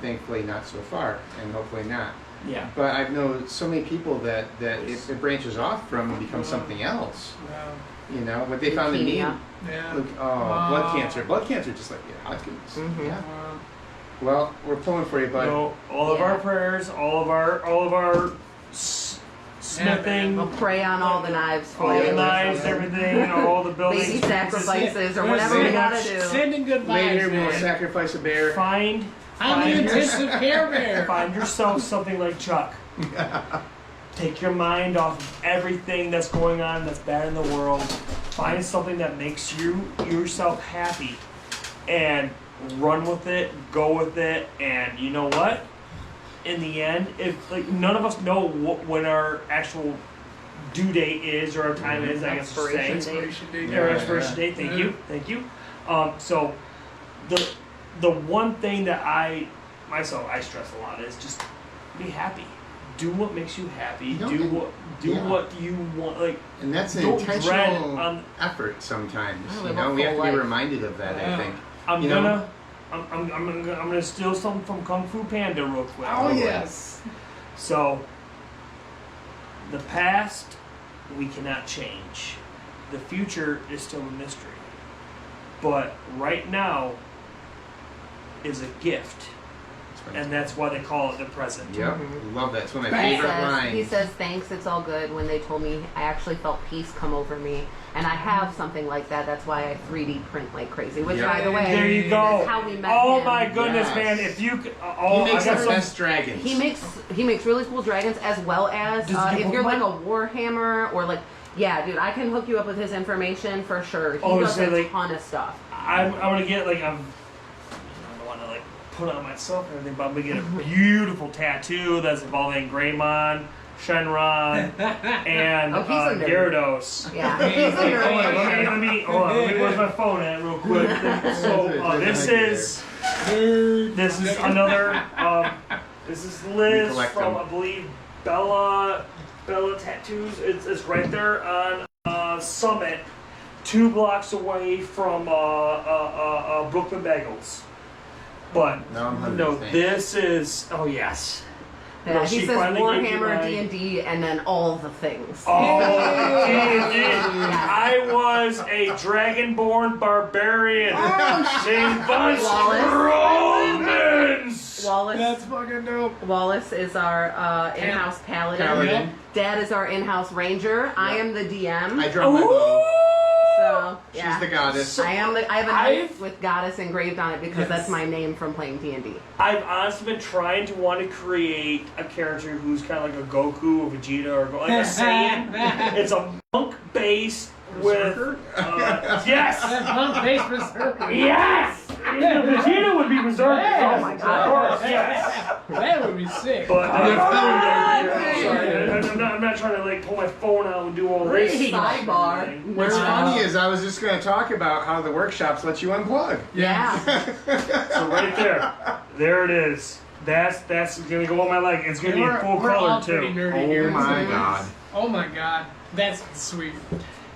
Thankfully, not so far, and hopefully not. Yeah. But I've known so many people that it branches off from and becomes something else. Wow. You know what they found in me. Leukemia. Yeah. Look, blood cancer. Blood cancer, just like Hodgkin's. Yeah. Wow. Well, we're pulling for you, bud. So all of our prayers, all of our smithing, We'll pray on all the knives all for the you. knives, everything, all the buildings. Baby sacrifices or Let's whatever see. we gotta do. Sending good vibes, Later, we'll man. sacrifice a bear. Find I'm the intensive care bear. Find yourself something like Chuck. Take your mind off of everything that's going on that's bad in the world. Find something that makes yourself happy, and run with it. Go with it, and you know what? In the end, if like none of us know when our actual due date is or our time is, I guess to say. Expiration date. Their expiration date. Thank you. So the one thing that I stress a lot is just be happy. Do what makes you happy. No, Do yeah. what you want. Like, And that's an don't intentional dread effort sometimes. Oh, You we have know, a we have to full be life. reminded of that, I think. I'm You gonna know? I'm gonna steal something from Kung Fu Panda real quick. Oh, yes. So the past we cannot change. The future is still a mystery. But right now is a gift. and that's why they call it the present. Yep, love that. It's one of my He favorite says, lines. he says, thanks, it's all good. When they told me, I actually felt peace come over me. And I have something like that. That's why I 3D print like crazy. Which, Yeah. by the way, There you go. is how we met Oh him. my goodness, Yes. man! If you could, He makes I got the some. best dragons. He makes really cool dragons, as well as Does he do if you're like a Pokemon? Warhammer or like, yeah, dude, I can hook you up with his information for sure. He Oh, does so, a like, ton of stuff. I'm gonna get like I don't want to like put it on myself and everything, but I'm gonna get a beautiful tattoo that's involving Greymon, Shenron, and Oh, he's a nerd. Gyarados. Yeah, he's a nerd. Let me where's my phone at real quick? So this is another this is Liz collect from them. I believe Bella Tattoos. It's right there on Summit, 2 blocks away from Brooklyn Bagels. But Now I'm hungry, no, thanks. this is yes. Yeah, No, he she says finally gave me Warhammer, my- D&D, and then all the things. Oh, I was a dragonborn barbarian named Von Stromans. Wallace, That's fucking dope. Wallace is our in-house paladin. Paladin. Dad is our in-house ranger. I am the DM. I draw my bow. So yeah, She's the goddess. I have a knife I've- with goddess engraved on it because Yes. that's my name from playing D&D. I've honestly been trying to want to create a character who's kind of like a Goku or Vegeta or like a Saiyan. It's a monk based with yes, Punk face berserker. yes. Vegeta would be berserker. Yeah. Oh my god! Of course, yes. That would be sick. But Yeah. sorry, I'm not trying to like pull my phone out and do all this. Sidebar. What's funny is I was just going to talk about how the workshops let you unplug. Yeah. So right there it is. That's gonna go on my leg. It's gonna be in full We're all color pretty too. nerdy Oh here. my god. Oh my god. That's sweet.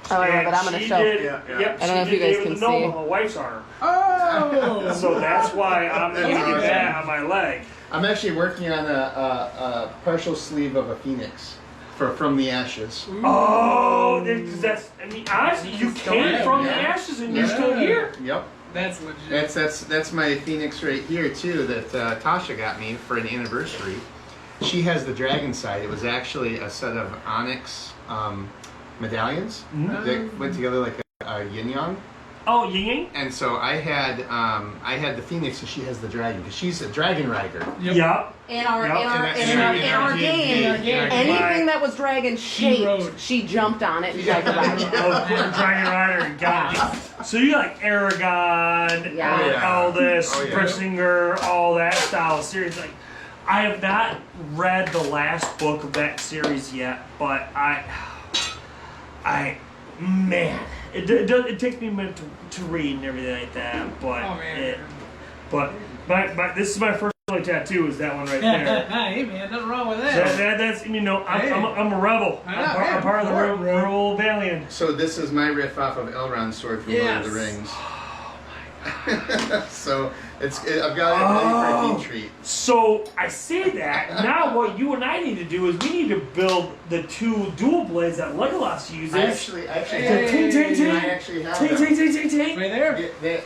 Oh, yeah, And but I'm gonna she show. did- Yeah, yeah. Yep, I don't know she if you did guys David can the see. Noble, my wife's arm. Oh! So that's why I'm gonna get that on my leg. I'm actually working on a partial sleeve of a phoenix from the ashes. Oh, that's. I mean, honestly, you came from the ashes and you're still here. Yep. That's legit. That's my phoenix right here too that Tasha got me for an anniversary. She has the dragon side. It was actually a set of onyx medallions that went together like a yin yang. Oh, Ying Ying? And so I had the phoenix, and she has the dragon because she's a dragon rider. Yep. In our Yep. in our game, anything that was dragon She rode. shaped, she jumped on it and tried to ride it. Oh, Dragon Rider, got it. So you like Aragon, Yeah. Oh, yeah. Eldest, Oh, yeah. Brissinger, all that style of series. Like, I have not read the last book of that series yet, but man, it takes me a minute to read and everything like that. But Oh, man. but this is my first really tattoo. Is that one right there? Hey man, nothing wrong with So that. that's I'm a rebel. I'm part of the rural Valiant. So this is my riff off of Elrond's sword from Lord of the Rings. So I've got it ready for a deep treat. So I say that now. What you and I need to do is we need to build the 2 dual blades that Legolas uses. I actually Hey. Ting, ting, ting. I actually have Ting, them. ting, ting, ting, ting. Right there.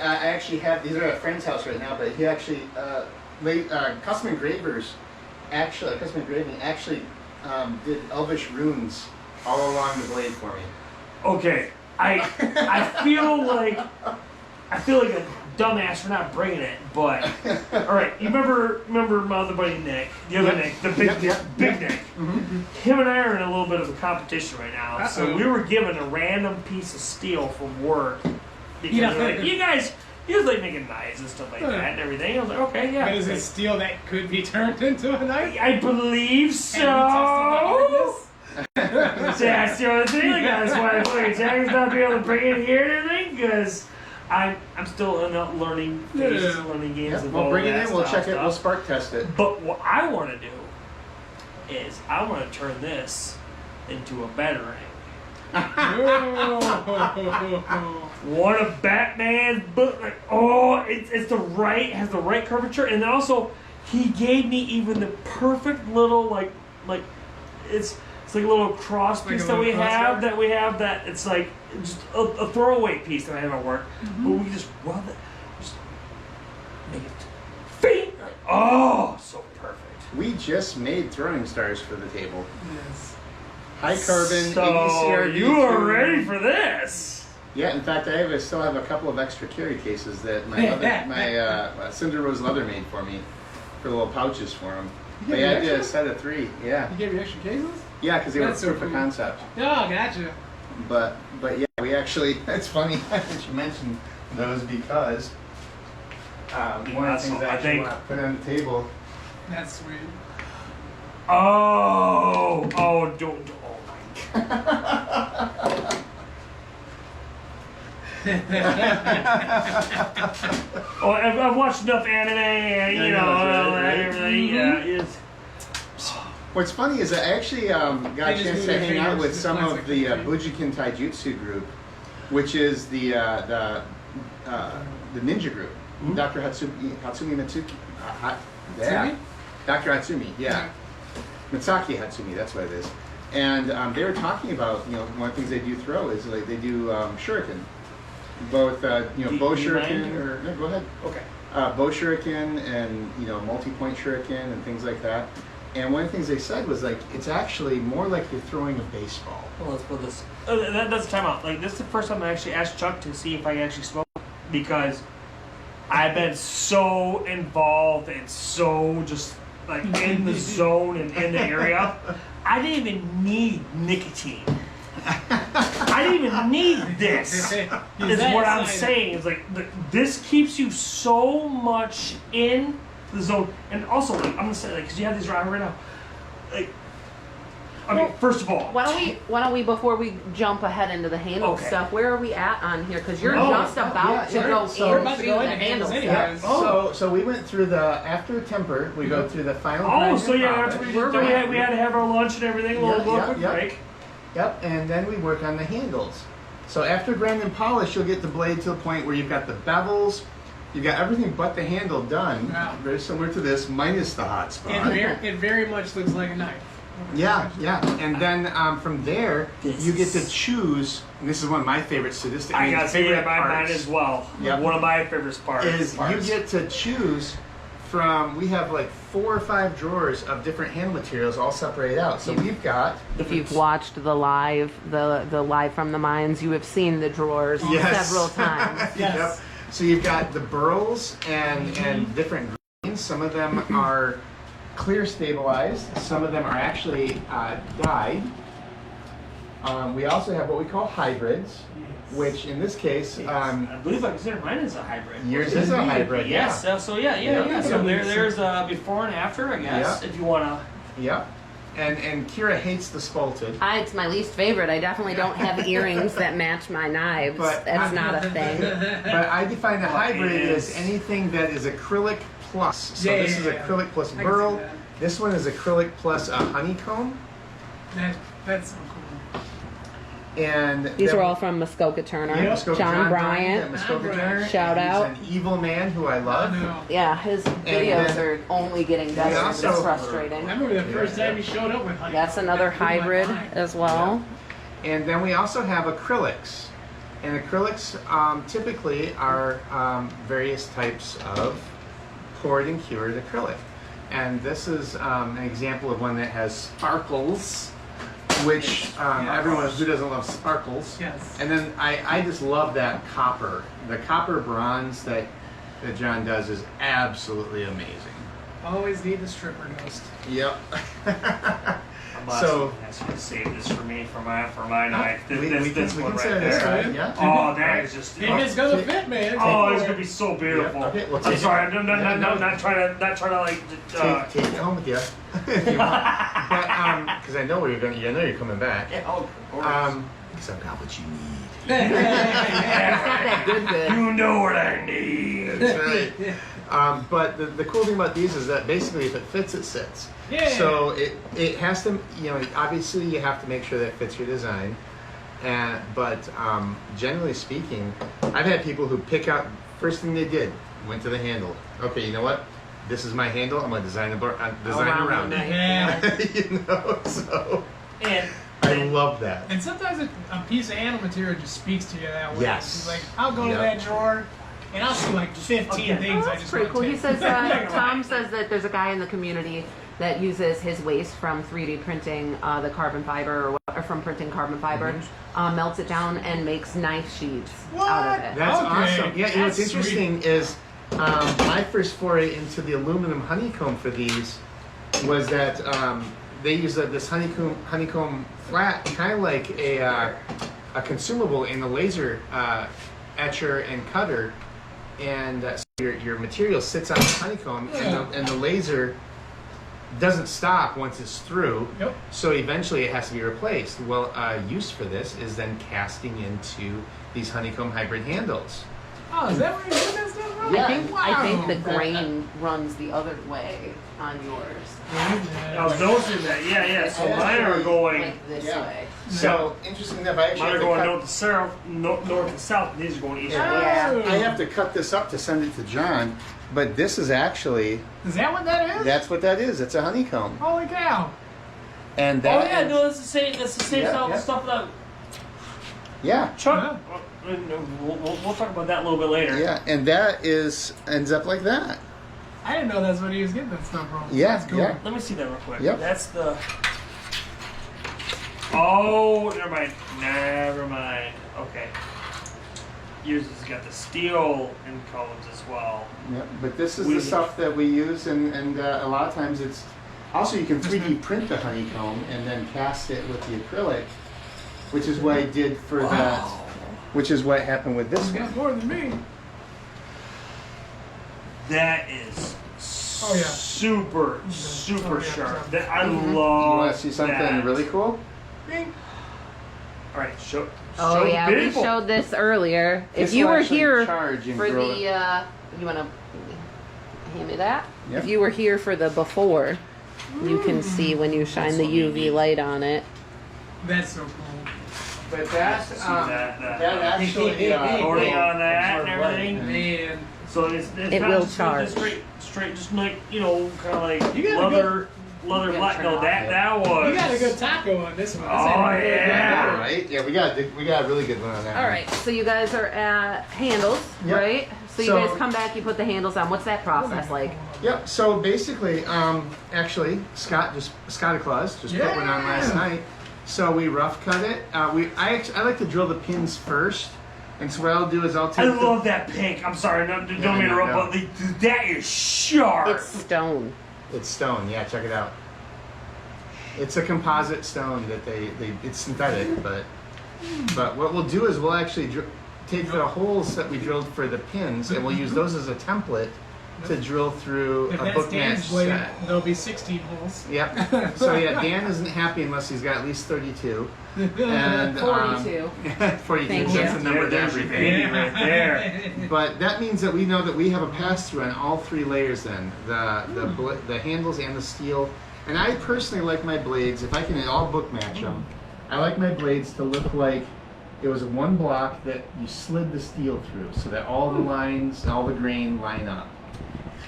I actually have these are at a friend's house right now, but he actually custom engraving actually did elvish runes all along the blade for me. Okay, I feel like a dumbass for not bringing it, but all right. You remember my other buddy Nick, the other Nick, the big Nick. Mm-hmm. Him and I are in a little bit of a competition right now. So Uh-oh. we were given a random piece of steel from work because Yeah. they're like, you guys like making knives and stuff like that and everything. I was like, okay, yeah. But is it steel that could be turned into a knife? I believe so. Yeah, so the thing, like, that's why I fucking Jack's not being able to bring it here and everything, because I'm still in a learning phase, Yeah. learning games. Yeah, and we'll all bring it that in, we'll style check it, we'll stuff. spark test it. But what I want to do is I want to turn this into a batarang. One of Batman's book, like, it's the right, has the right curvature, and then also he gave me even the perfect little like it's like a little cross Like piece a that little we have that it's like just a throwaway piece that I have at work, but we just run it, just make it faint. Like, oh, just made throwing stars for the table. Yes. High carbon, So ABCR. you are ready for this? Yeah, in fact, I still have a couple of extra carry cases that my Cinder Rose Leather made for me, for little pouches for them. You But gave yeah, me I did a extra? set of 3. Yeah, You gave me extra cases? yeah, because they were That's so proof of cool. concept. Oh, gotcha. But yeah, we actually. It's funny that you mentioned those because one of the things I actually want to put on the table. That's sweet. Oh, don't. Oh my God. Oh, I've watched enough anime, and you Yeah, know, right? everything. Yeah, it's. What's funny is I actually got a They just chance move to their hang out fingers with to some flex of like the crazy. Bujikin Taijutsu group, which is the ninja group. Dr. Hatsumi Mitsuki. Hatsumi? Dr. Hatsumi, yeah. Matsaki Hatsumi, that's what it is. And they were talking about, one of the things they do throw is like they do shuriken. Both, bow Do you shuriken, mind? or, no, go ahead. Okay. Bow shuriken and, multi-point shuriken and things like that. And one of the things they said was like, it's actually more like you're throwing a baseball. Well, let's put this. That's a timeout. Like, this is the first time I actually asked Chuck to see if I can actually smoke, because I've been so involved and so just like in the zone and in the area. I didn't even need nicotine. I didn't even need this. Is what I'm saying. It's like this keeps you so much in the zone, and also like I'm gonna say like because you have these around right now, like. I mean, first of all, Why don't we before we jump ahead into the handle Okay. stuff? Where are we at on here? Because you're Oh, just about to go so- We're into about to go the into handle handles stuff. anyways. So we went through after temper, we go through the final. oh, grind so and yeah, polish. after we had to have our lunch and everything. We'll Yeah, go yeah, quick yeah. break. Yep, and then we work on the handles. So after grind and polish, you'll get the blade to the point where you've got the bevels, you've got everything but the handle done. Wow. Very similar to this, minus the hot spot. It very much looks like a knife. Yeah, and then from there, This you get to is- choose, and this is one of my favorite sadistic I gotta say favorite that mine parts, as well. Yep. One of my favorite parts. is you get to choose from, we have like 4 or 5 drawers of different handle materials all separated out. So we've got, If you've watched the live from the mines, you have seen the drawers Yes. several times. Yes. Yep. So you've got the burls and different grains. Some of them are clear stabilized. Some of them are actually dyed. We also have what we call hybrids, which in this case, I believe I consider mine as a hybrid. yours is a hybrid. Yes. So yeah. Yeah. So there's before and after, I guess, Yeah. if you wanna. Yep. And Kira hates the spalted. It's my least favorite. I definitely don't have earrings that match my knives. But- That's not a thing. But I define a hybrid it as is. anything that is acrylic plus. So Yeah, this yeah, is yeah. acrylic plus I can see burl. that. This one is acrylic plus honeycomb. That's so cool. And These then- are all from Muskoka Turner. Yeah, Muskoka John Bryant. Bryant. Muskoka John Turner. Shout He's out. an evil man who I love. No. Yeah, his videos are only getting better. also- It's I frustrating. remember the first time you showed up with honey. That's another That blew my hybrid mind. as well. And then we also have acrylics. And acrylics typically are various types of poured and cured acrylic. And this is an example of one that has sparkles, which everyone who doesn't love sparkles. Yes. And then I just love that copper. The copper bronze that John does is absolutely amazing. Always need the stripper ghost. Yep. I'm So- actually gonna save this for me for my knife. we This can one set right it there. aside, yeah. Oh, that is just. If it's gonna fit, man. Oh, it's gonna be so beautiful. Yeah, okay, we'll I'm take it. sorry, I'm not trying to like. Take it home with you if you want. But because I know where you're going. I know you're coming back. oh, of course. Because I've got what you need. It's not that good. You know what I need. That's right. But the cool thing about these is that basically if it fits, it sits. Yeah. So it has to, obviously you have to make sure that it fits your design. But generally speaking, I've had people who pick out, first thing they did, went to the handle. Okay, you know what? This is my handle. I'm going to design around it. Yeah. So And I love that. And sometimes a piece of animal material just speaks to you that way. Yes. It's like, I'll go to Yep. that drawer and I'll see like 15 Okay. things I That's just pretty want cool. to He take. says, Tom says that there's a guy in the community that uses his waste from 3D printing the carbon fiber or from printing carbon fiber, melts it down and makes knife sheaths out of it. That's Okay, awesome. Yeah, you know what's that's interesting is my first foray into the aluminum honeycomb for these was that they use this honeycomb flat, kind of like a consumable in the laser etcher and cutter, and so your material sits on the honeycomb, and the laser doesn't stop once it's through. Yep. So eventually it has to be replaced. Well, use for this is then casting into these honeycomb hybrid handles. Oh, is that where you're doing that stuff from? I think the grain runs the other way on yours, I was noticing that. Yeah. So mine are going. like this Yeah. way. So interesting enough, I actually Mine are have to going cut- north to south, north to south. And these are going east and west. Yeah. I have to cut this up to send it to John, but this is actually, Is that what that is? that's what that is. It's a honeycomb. Holy cow. And Oh that yeah, is- no, that's the same. That's the same Yeah, style yeah. stuff that yeah, Chuck. We'll talk about that a little bit later. yeah, and that ends up like that. I didn't know that's what he was getting that stuff from. Yeah, That's cool. yeah. Let me see that real quick. Yep. That's the. Oh, never mind. Never mind. Okay. Yours has got the steel encodes as well. Yeah, but this is We- the stuff that we use, and a lot of times it's also you can 3D print the honeycomb and then cast it with the acrylic, which is what I did for that. Which is what happened with this You one. got more than me. That is Oh, yeah. super Oh, yeah. sharp. That, I You love. want to see something that. really cool? Bing. All right, show. Oh show yeah, the we people. showed this earlier. If This you will were actually here charge and for grow the, it. you wanna hand me that? Yep. If you were here for the before, you can see when you shine the UV light on it. That's so cool. But that, See that that actually coating on that and everything. Man. So it's It not will just charge. straight, just like kind of like You got a leather Yeah, black. turn No, off. that was. You got a good taco on this one. This Oh, ain't a good yeah. taco. right? Yeah, we got a really good one on that. All right, so you guys are at handles, Yep. right? So you So- guys come back, you put the handles on. What's that process like? Yep. So basically, actually, Scott Claus just put one on last night. So we rough cut it. I like to drill the pins first, and so what I'll do is I'll I take. love that pink. I'm sorry, don't Yeah, mean to interrupt, no. but that is sharp. It's stone. It's stone. Yeah, check it out. It's a composite stone that it's synthetic, but what we'll do is we'll actually take the holes that we drilled for the pins, and we'll use those as a template to drill through If a that's book match Dan's blade, set. there'll be 16 holes. Yep. So yeah, Dan isn't happy unless he's got at least 32. And 42. 42. Thank That's you. the number to There's your everything. baby right there. But that means that we know that we have a pass through on all three layers. Then the handles and the steel. And I personally like my blades. If I can all book match them, I like my blades to look like it was one block that you slid the steel through, so that all the lines, all the grain line up.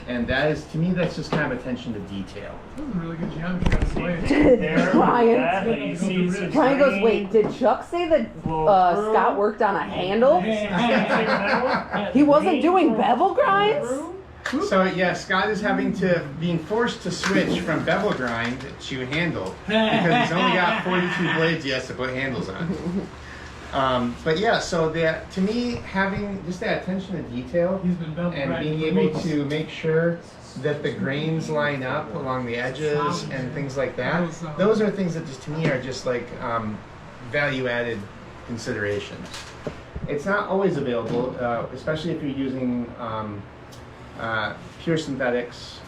And that is, to me, that's just kind of attention to detail. That was a really good geometry on his blade. There, Ryan. that, you see some Ryan goes, green wait, did Chuck say that flow through. Scott worked on a handle? Yeah, He wasn't green doing flow bevel grinds? through. So yeah, Scott is being forced to switch from bevel grind to handle because he's only got 42 blades he has to put handles on. But yeah, so that to me, having just that attention to detail He's been bevel and grinding being for able weeks. to make sure that the grains line up along the edges and things like that, those are things that just to me are just like value added considerations. It's not always available, especially if you're using pure synthetics.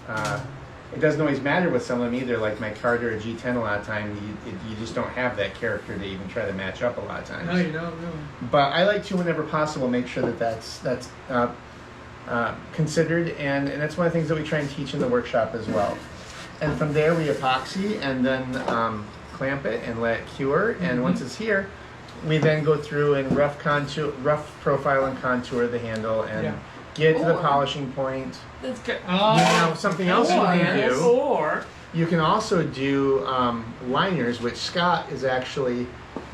It doesn't always matter with some of them either, like my Carter or G10 a lot of times, you just don't have that character to even try to match up a lot of times. No, you don't really. But I like to, whenever possible, make sure that that's considered, and that's one of the things that we try and teach in the workshop as well. And from there, we epoxy and then clamp it and let it cure, and once it's here, we then go through and rough profile and contour the handle and get to the polishing point. That's good. Now, something else you can do, Or you can also do liners, which Scott is actually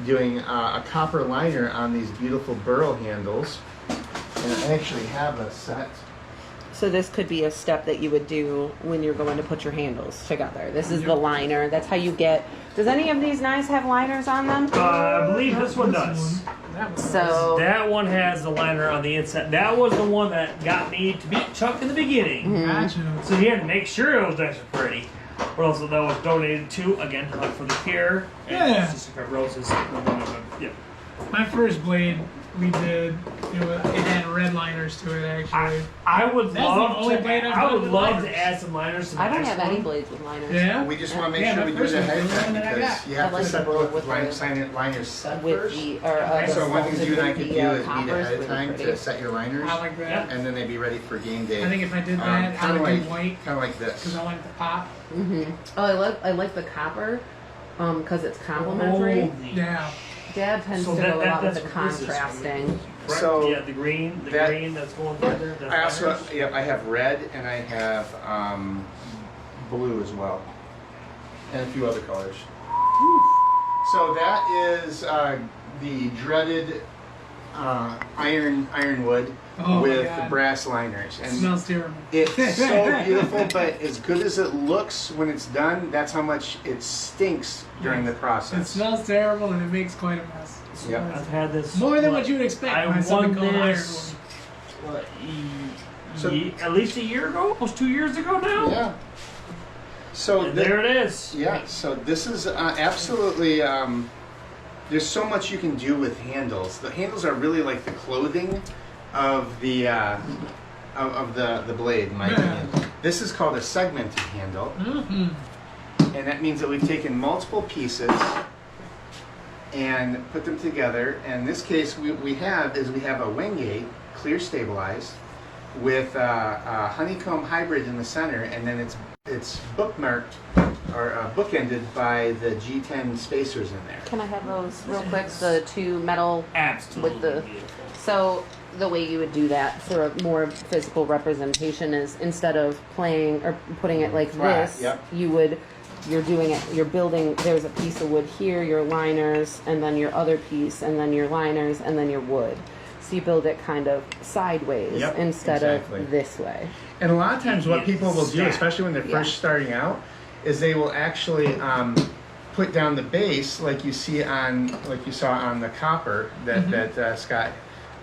doing a copper liner on these beautiful burl handles. And I actually have a set So this could be a step that you would do when you're going to put your handles together. This is the liner. That's how you get. Does any of these knives have liners on them? I believe this one does. That one. So That one has the liner on the inside. That was the one that got me to beat Chuck in the beginning. Gotcha. So he had to make sure those knives were pretty. But also that was donated to, again, for the cure and Yeah. cystic fibrosis. Yep. My first blade we did, it had red liners to it actually. I would That's the love only to. blade I've I done would with love liners. to add some liners to the I don't next have one. any blades with liners. Yeah. We just want to make Yeah, sure my we do it first ahead of one's the time one that I because got. you I have like to the set blue both with liners set With first. the So one thing you and I could do is meet copper ahead of really time pretty. to set your liners, I like that. and then they'd be ready for game day. I think if I did that, I Kinda would do white kind of like this. because I like the pop. Oh, I like the copper, because it's complementary. Holy Yeah. Dad tends So to that- go a lot with that's the what this is. contrasting. Right? So yeah, the green that's going together. That's I also, liners. yeah, I have red and I have blue as well, and a few other colors. So that is the dreaded ironwood Oh my with God. brass liners, It and smells terrible. it's so beautiful. But as good as it looks when it's done, that's how much it stinks during the It process. smells terrible and it makes quite a mess. Yep. I've had this More than what you would expect I by something won called this ironwood. So- at least a year ago, almost 2 years ago now. Yeah. So And there it is. Yeah, so this is absolutely, there's so much you can do with handles. The handles are really like the clothing of the blade, in my Yeah. opinion. This is called a segmented handle, Mm-hmm. and that means that we've taken multiple pieces and put them together. And in this case, we have a Wingate, clear stabilized, with a honeycomb hybrid in the center, and then it's bookmarked or bookended by the G10 spacers in there. Can I have those real quick? The two metal. Absolutely. With the- beautiful. So the way you would do that for a more physical representation is instead of playing or putting it like Flat, this, yep. you're building, there's a piece of wood here, your liners, and then your other piece, and then your liners, and then your wood. So you build it kind of sideways Yep, instead exactly. of this way. And a lot of times what people will do, Stack. especially when they're Yeah. first starting out, is they will actually put down the base like you saw on the copper that Scott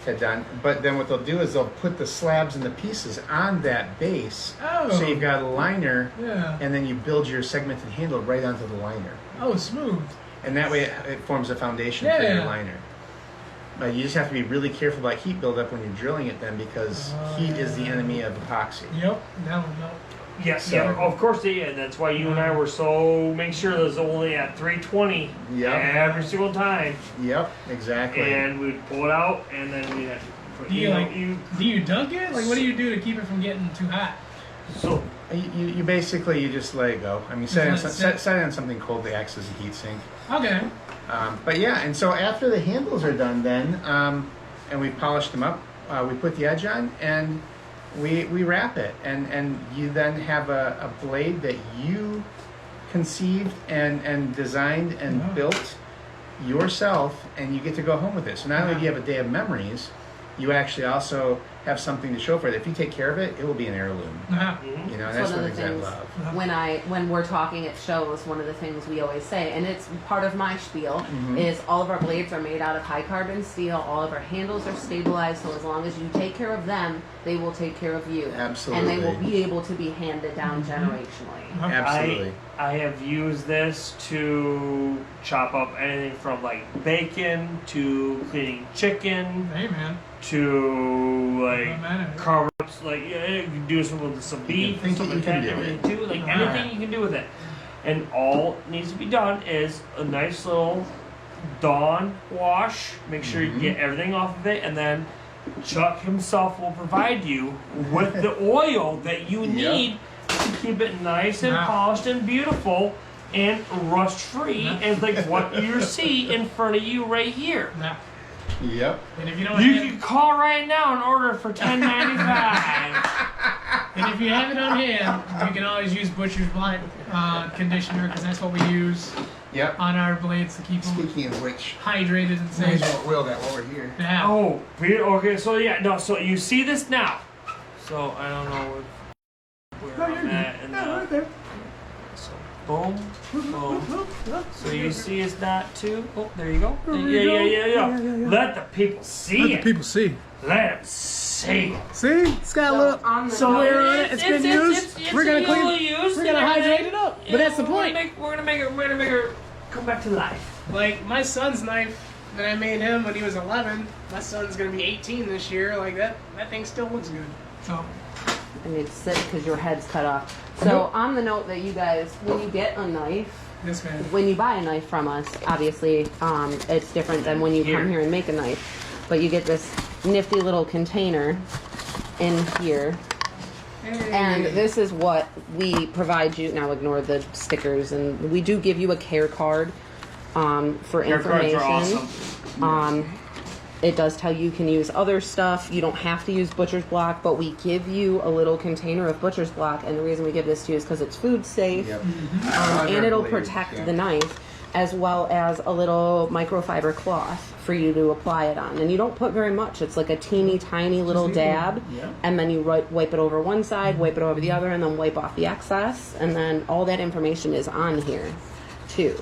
had done. But then what they'll do is they'll put the slabs and the pieces on that base. Oh. So you've got a liner, Yeah. and then you build your segmented handle right onto the liner. Oh, smooth. And that way it forms a foundation for Yeah. your liner. But you just have to be really careful about heat buildup when you're drilling it then, because heat is the enemy of epoxy. Yep. That one, no. Yes, yeah, of course they did. That's why you and I were so make sure it was only at 320 Yep. every single time, Yep, exactly. and we'd pull it out, and then we'd have to put Do you dunk it? Like, what do you do to keep it from getting too hot? So You basically you just let it go. I mean, set it, Just on, let it set, sit. set it on something cold that acts as a heat sink. Okay. But yeah, and so after the handles are done, then and we polished them up, we put the edge on and we wrap it, and you then have a blade that you conceived and designed and Wow. built yourself, and you get to go home with it. So not only do you have a day of memories, you actually also have something to show for it. If you take care of it, it will be an heirloom. Uh-huh. You know, and It's that's one one of thing the I things love. when we're talking at shows, one of the things we always say, and it's part of my spiel, Mm-hmm. is all of our blades are made out of high carbon steel. All of our handles are stabilized, so as long as you take care of them, they will take care of you. Absolutely. And they will be able to be handed down generationally. Absolutely. I have used this to chop up anything from like bacon to cleaning chicken Hey, man. to like Doesn't matter. carve up, like you can do some with some beef, think stuff you like can that, do everything too. Like Alright. anything you can do with it, and all needs to be done is a nice little Dawn wash. Make sure you get everything off of it, and then Chuck himself will provide you with the oil that you need to keep it nice and Wow. polished and beautiful and rust free, and like what you see in front of you right here. Nah. Yep. And if you don't You have, can call right now and order for $10.95. and if you have it on hand, you can always use Butcher's Blind conditioner because that's what we use Yep. on our blades to keep them Speaking of which, hydrated and may as safe. well oil that while we're here. Yeah. okay, so yeah, no, so you see this now. So I don't know where I'm at. And, right there. so boom, boom. So you see it's not too. Oh, there you go. There you Yeah, go. yeah, yeah, yeah, Yeah. Let the people see Let it. the people see. Let them see it. See? It's got a little on the somewhere note- on it. It's been used. It's We're gonna a clean. little used We're gonna and hydrate everything. it up. Yeah, But that's the we're point. We're gonna make her come back to life. Like my son's knife that I made him when he was 11. My son's gonna be 18 this year. Like that thing still looks good. So I need to sit because your head's cut off. So on the note that you guys, when you get a knife, this man. when you buy a knife from us, obviously it's different than when you come here and make a knife. But you get this nifty little container in here. And this is what we provide you. Now ignore the stickers, and we do give you a care card for Care cards information. are awesome. It does tell you can use other stuff. You don't have to use butcher's block, but we give you a little container of butcher's block, and the reason we give this to you is because it's food safe, Yep. and it'll protect the knife, as well as a little microfiber cloth for you to apply it on. And you don't put very much. It's like a teeny tiny little dab, Yeah. and then you wipe it over one side, wipe it over the other, and then wipe off the excess, and then all that information is on here too.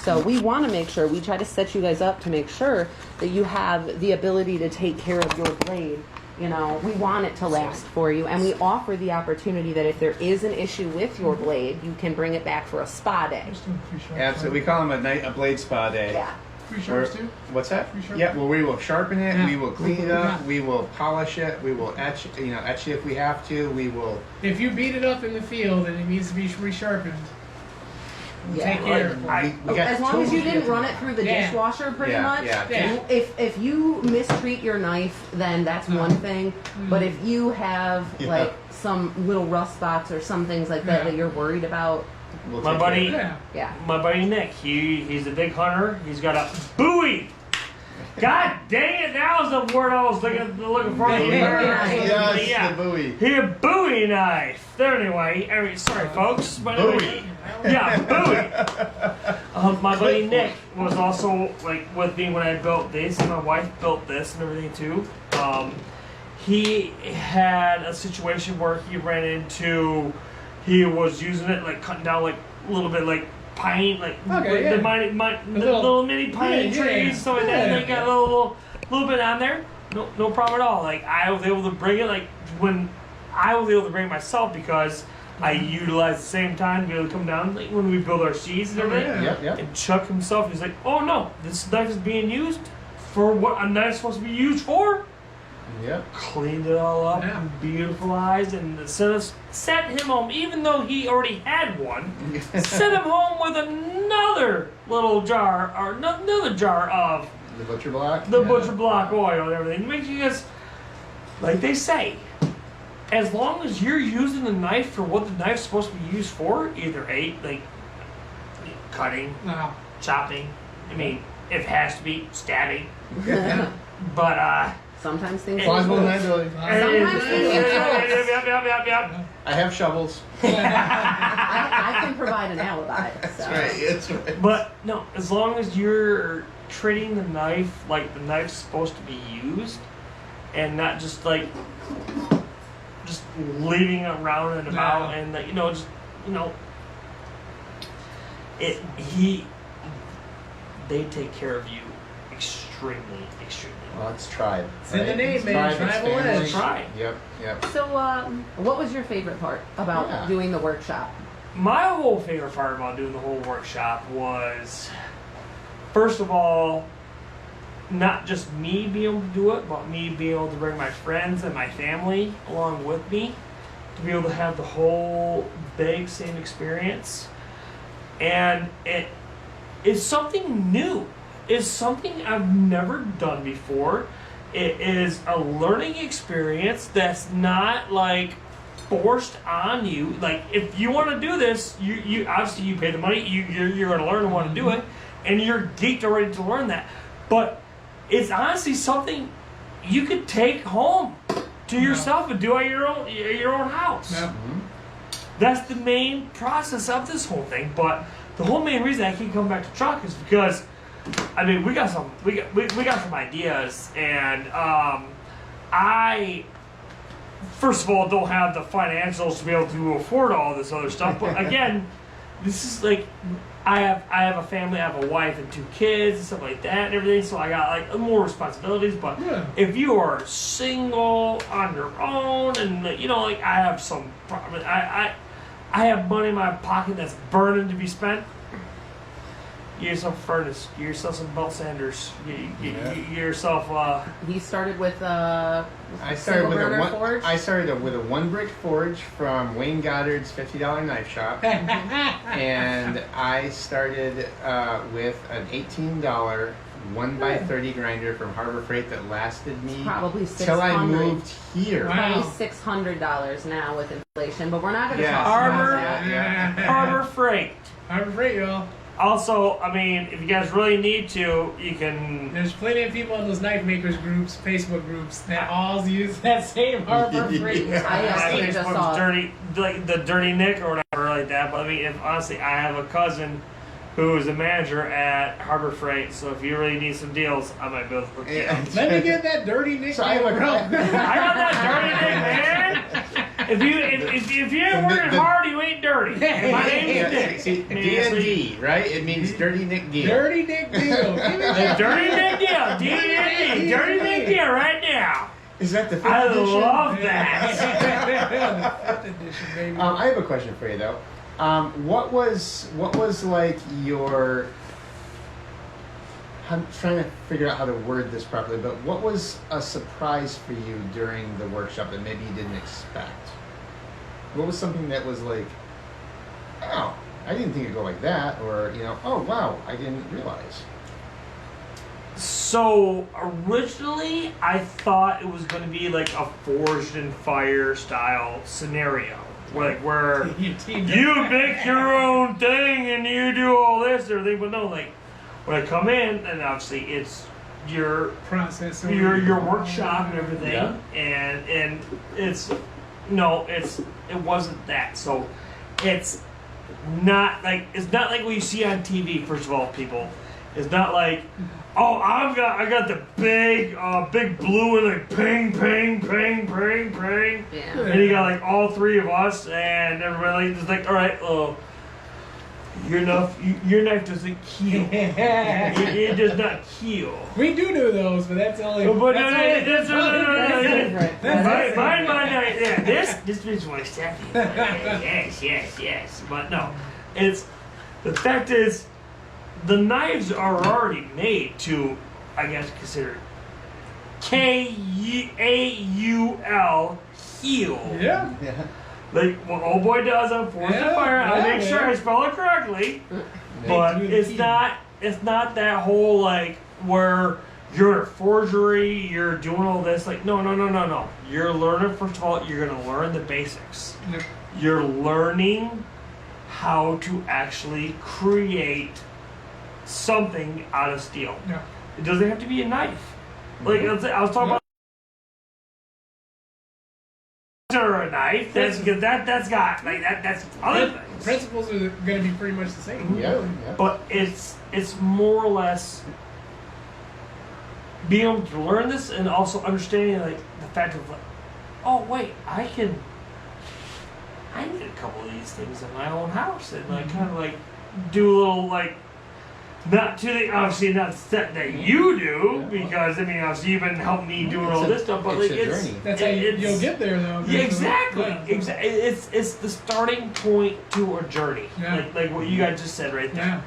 So we want to make sure, we try to set you guys up to make sure that you have the ability to take care of your blade. You know, we want it to last for you, and we offer the opportunity that if there is an issue with your blade, you can bring it back for a spa day. Absolutely. We call them a blade spa day. Yeah. Free sharps too. What's that? Free sharp? Yeah, well, we will sharpen it, Yeah. we will clean it up, Yeah. we will polish it, we will etch it if we have to, we will. If you beat it up in the field and it needs to be resharpened, we'll Yeah. take care of it. We got As long as tools you to didn't get run to it through the Yeah. dishwasher pretty Yeah, much. yeah. Yeah. If you mistreat your knife, then that's one thing. But if you have Yeah. like some little rust spots or some things like that Yeah. that you're worried about, We'll My take buddy- care of it. Yeah. yeah. My buddy Nick, he's a big hunter. He's got a Bowie. God dang it! That was the word I was looking for. Yes, Yeah. the Bowie. He a Bowie knife. There anyway. Sorry, folks. But Bowie. Yeah, Bowie. My buddy Nick was also like with me when I built this, and my wife built this and everything too. He had a situation where he ran into. He was using it like cutting down like a little bit like pine, like Okay, the, yeah. the little mini pine Yeah, trees, yeah. stuff like that. And they got a little bit on there. No problem at all. Like I was able to bring it. Like when I was able to bring it myself because I utilized the same time to be able to come down like when we build our seeds and everything. Yeah. Yep. And Chuck himself, he's like, "Oh no, this knife is being used for what a knife's supposed to be used for." Yep. Cleaned it all up, Yeah. and beautifulized, and sent him home. Even though he already had one, sent him home with another little jar or another jar of The butcher block. the butcher block oil and everything. It makes you guys, like they say, as long as you're using the knife for what the knife's supposed to be used for, either like cutting, No. chopping. I mean, if it has to be stabbing, but Sometimes things. Plausible Yep. deniability. Sometimes Yep. I have shovels. I can provide an alibi. So. That's right. That's right. But no, as long as you're treating the knife like the knife's supposed to be used, and not just like just leaving it around and about, Yeah. and just they take care of you extremely. Well, it's tribe. It's in the name, man. Tribe, it's Tribal family. edge. Tribe. Yep. So, what was your favorite part about Yeah. doing the workshop? My whole favorite part about doing the whole workshop was, first of all, not just me being able to do it, but me being able to bring my friends and my family along with me to be able to have the whole big same experience. And it is something new. It's something I've never done before. It is a learning experience that's not like forced on you. Like if you want to do this, you obviously you pay the money. You're going to learn and want to do it, and you're geeked already to learn that. But it's honestly something you could take home to yourself and do at your own house. Yeah. That's the main process of this whole thing. But the whole main reason I keep coming back to truck is because, I mean, we got some ideas, and first of all, don't have the financials to be able to afford all this other stuff. But again, this is like, I have a family, I have a wife and 2 kids and stuff like that and everything. So I got like more responsibilities. But if you are single on your own, and you know, like I have some problem, I have money in my pocket that's burning to be spent. Get yourself a furnace. Get yourself some belt sanders. Get yourself. He started with I started with burner forge. I started with a 1-brick forge from Wayne Goddard's $50 knife shop, and I started with an $18 1x30 grinder from Harbor Freight that lasted me Probably till I $600. moved here. Wow. Probably $600 now with inflation, but we're not going to Yeah. talk about Harbor, that. Harbor Freight. I'm afraid, y'all. Also, I mean, if you guys really need to, you can. There's plenty of people in those knife makers groups, Facebook groups, that all use that same Harbor Freight. Yeah. I I actually think just it's saw dirty, like the Dirty Nick or whatever like that. But I mean, if honestly, I have a cousin who is a manager at Harbor Freight, so if you really need some deals, I might be able to hook you up. Let me get that dirty Nick. So I have a- bro. I got that dirty Nick, man. If you ain't working hard, you ain't dirty. And my name is Nick. See, D&D, right? It means Dirty Nick Deal. Dirty Nick deal. Give me The that. Dirty Nick deal, D&D, Dirty Nick deal, right now. Is that the 5th I edition? love that. Fifth edition, baby. I have a question for you though. What was like your? I'm trying to figure out how to word this properly, but what was a surprise for you during the workshop that maybe you didn't expect? What was something that was like, oh, I didn't think it'd go like that, or you know, oh wow, I didn't realize. So originally, I thought it was going to be like a Forged in Fire style scenario, where You teamed up. you make your own thing and you do all this and everything. But no, like when I come in, and obviously it's your process. your workshop and everything, Yeah. and it wasn't that. So it's not like what you see on TV. First of all, people, it's not like, oh, I got the big blue and like ping ping ping ping ping, Yeah. and you got like all 3 of us and everybody just like, all right, your knife doesn't heal. It does not heal. We do those, but that's only. But that's different. Mine, yeah. This bitch my staffy. Yes. But no, it's the fact is, the knives are already made to, I guess, consider KAUL heal. Yeah. Yeah. Like what old boy does on Forged in Yeah, Fire. I yeah, make sure man. I spell it correctly. But do the it's key. not that whole like where you're a forgery, you're doing all this. Like no. You're learning, first of all, you're gonna learn the basics. Yep. You're learning how to actually create something out of steel. Yeah. It doesn't have to be a knife. Like I was talking about or a knife. That's got like that's other things. Principles are going to be pretty much the same. Yeah. But it's more or less being able to learn this and also understanding like the fact of like, oh wait, I need a couple of these things in my own house and like kind of like do a little like not to the obviously not the step that you do because I mean obviously you've been helping me doing all this stuff, but it's like a it's journey. That's how you'll get there, though. yeah, exactly. Yeah. Exactly. It's the starting point to a journey. Yeah. Like what you guys just said right there. Yeah.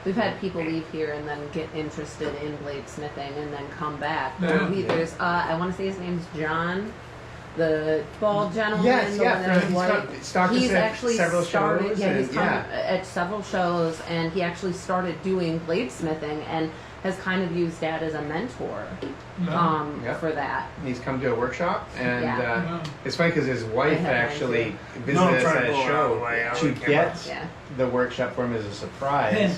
We've had people leave here and then get interested in bladesmithing and then come back. Yeah. There's I want to say his name's John, the bald gentleman, Yes, the yeah, one in he's white. come- stalked us He's at actually several started. shows Yeah, he's and- come yeah. at several shows, and he actually started doing bladesmithing and has kind of used Dad as a mentor Yeah. for that. He's come to a workshop, and Wow. it's funny because his wife I have actually mine visited No, I'm us trying at to a blow it out of show the way. I to really get Yeah. the workshop for him as a surprise.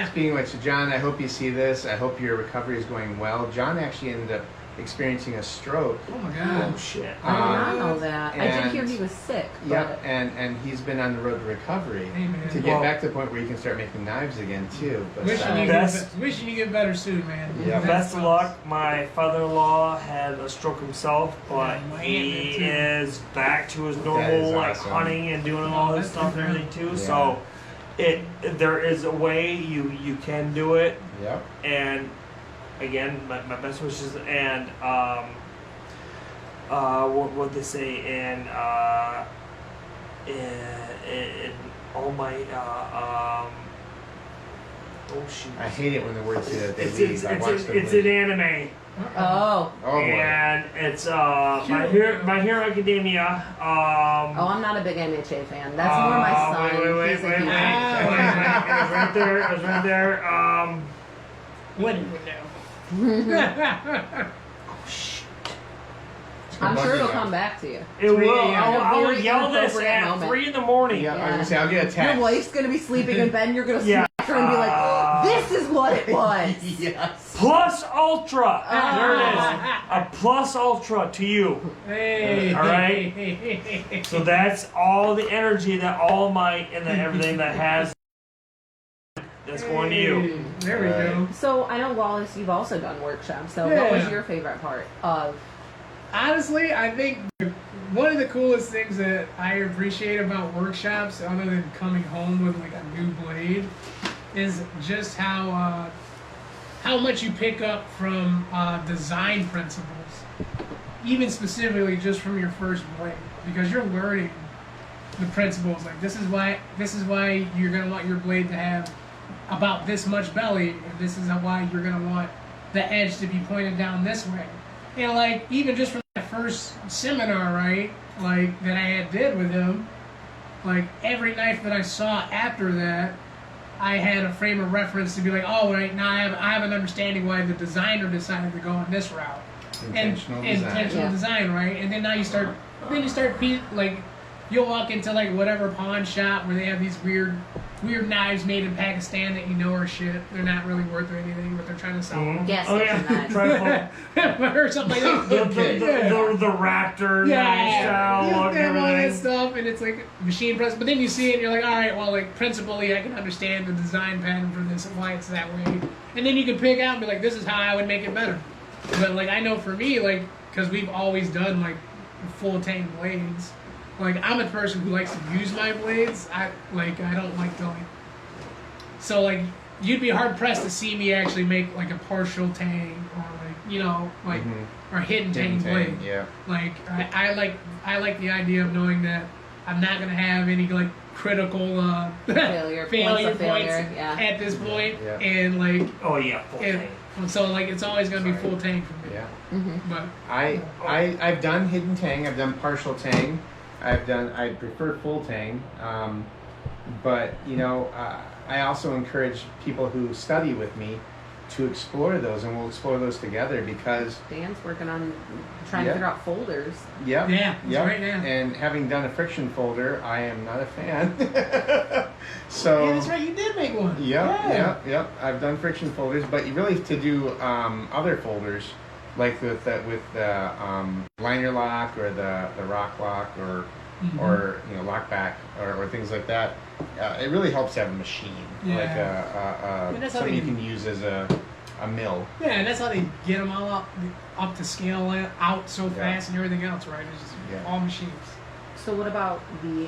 Speaking of which, John, I hope you see this. I hope your recovery is going well. John actually ended up experiencing a stroke. Oh my God. Oh shit. I did not know that. I did and- hear he was sick. Yep, But and he's been on the road to recovery Hey, man. to get Well- back to the point where he can start making knives again too. But Wishing you, Best- wishing you get better soon, man. Yeah. That's Best of what- luck. My father-in-law had a stroke himself, but Yeah, my aunt he did, too. is back to his That normal is like awesome. hunting and doing Oh, all this that's stuff and good. everything too. Yeah. So there is a way you can do it. Yep. And again, my best wishes. And what they say in all my oh shoot. I hate it when the words say that they It's leave. I watch them it's leave. an anime. oh, Oh boy. And it's My Hero Academia. oh, I'm not a big MHA fan. That's more my son. Wait, He's a wait. huge It fan. was right there. It was right there. What do you know? I'm sure it'll Yeah. come back to you. It will. yeah. I will Very yell this inappropriate at moment. 3 in the morning. Yeah, I was gonna say I'll get a text. Your wife's gonna be sleeping in bed and you're gonna Yeah. smack her and be like, oh, this is what it was. Yes. Plus Ultra. There it is. A Plus Ultra to you. Hey. All right. So that's all the energy that all my and then everything that has that's going to you. There we go. So I know, Wallace, you've also done workshops. So what was Yeah. your favorite part of? Honestly, I think one of the coolest things that I appreciate about workshops, other than coming home with like a new blade, is just how much you pick up from design principles. Even specifically just from your first blade, because you're learning the principles. Like this is why you're gonna want your blade to have about this much belly, and this is why you're gonna want the edge to be pointed down this way. And like even just from that first seminar, right? Like that I did with him, like every knife that I saw after that, I had a frame of reference to be like, oh, right now I have an understanding why the designer decided to go on this route. Intentional design. Intentional Yeah. design, right? And then now you start like you'll walk into like whatever pawn shop where they have these weird knives made in Pakistan that you know are shit. They're not really worth anything, but they're trying to sell them. Gas Oh station yeah. knives. Trifle. or something like that. The Raptor style you look have and all that everything. stuff, and it's like machine press. But then you see it, and you're like, all right, well, like principally, I can understand the design pattern for this and why it's that way. And then you can pick out and be like, this is how I would make it better. But like I know for me, like because we've always done like full tang blades. Like I'm a person who likes to use my blades. I don't like to like. So like you'd be hard pressed to see me actually make like a partial tang or like or hidden tang blade. Yeah. Like I like the idea of knowing that I'm not gonna have any like critical Failure, failure points of failure, points yeah. at this point, Yeah. and like Oh yeah, full and, tank. so like it's always gonna be full tang for me. Yeah. But I've done hidden tang. I've done partial tang. I prefer full tang. But I also encourage people who study with me to explore those, and we'll explore those together because Dan's working on trying to Yeah. figure out folders. yep, Yeah, that's yep. right now. And having done a friction folder, I am not a fan. So yeah, that's right. You did make one. Yep. I've done friction folders, but you really to do other folders like with the liner lock or the rock lock or lock back or things like that. It really helps to have a machine Yeah. like mean, that's how something they you do- can use as a mill. Yeah, and that's how they get them all up to scale out so Yeah. fast and everything else, right? It's just Yeah. all machines. So what about the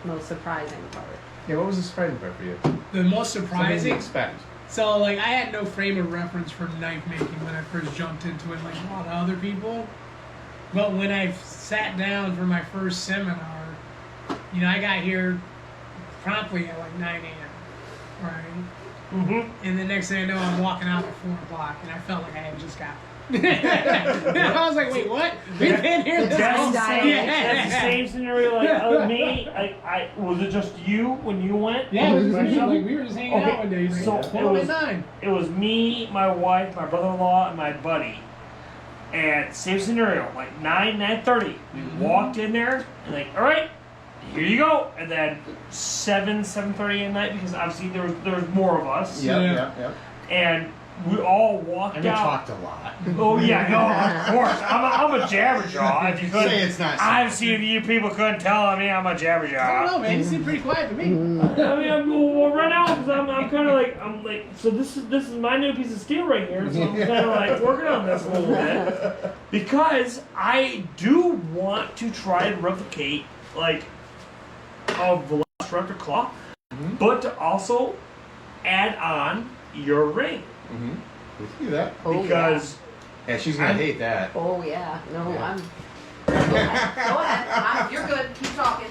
most surprising part? Yeah, what was the surprising part for you? The most Something surprising. you expect. So, like, I had no frame of reference for knife making when I first jumped into it, like a lot of other people. But when I sat down for my first seminar, I got here promptly at like 9 a.m., right? And the next thing I know, I'm walking out at 4 o'clock, and I felt like I had just got I was like, wait, what? We've been here this That's whole the time. same. That's the same scenario. Like me, I was it just you when you went? Yeah, it was just me. Myself? Like, we were just hanging Okay, out one day. He's so like, it "What was- time?" It was me, my wife, my brother-in-law, and my buddy. And same scenario, like 9:30. We walked in there and like, all right, here you go. And then 7:30 at night, because obviously there was more of us. Yep, Yeah. yep, yep. And we all walked And we out. talked a lot. Oh yeah, no, of course. I'm a jabberjaw. If you couldn't, Say it's not. I've seen if you people couldn't tell. I mean, I'm a I don't know, jabberjaw. man. You seem pretty quiet to me. I mean, well, right now, because I'm kind of like, so this is my new piece of steel right here. So I'm kind of like working on this a little bit because I do want to try to replicate like a Velociraptor claw, but to also add on your ring Mm-hmm. We can do that. Oh, because. Yeah, she's gonna hate that. Oh yeah, no, Yeah. I'm. Go ahead. You're good. Keep talking.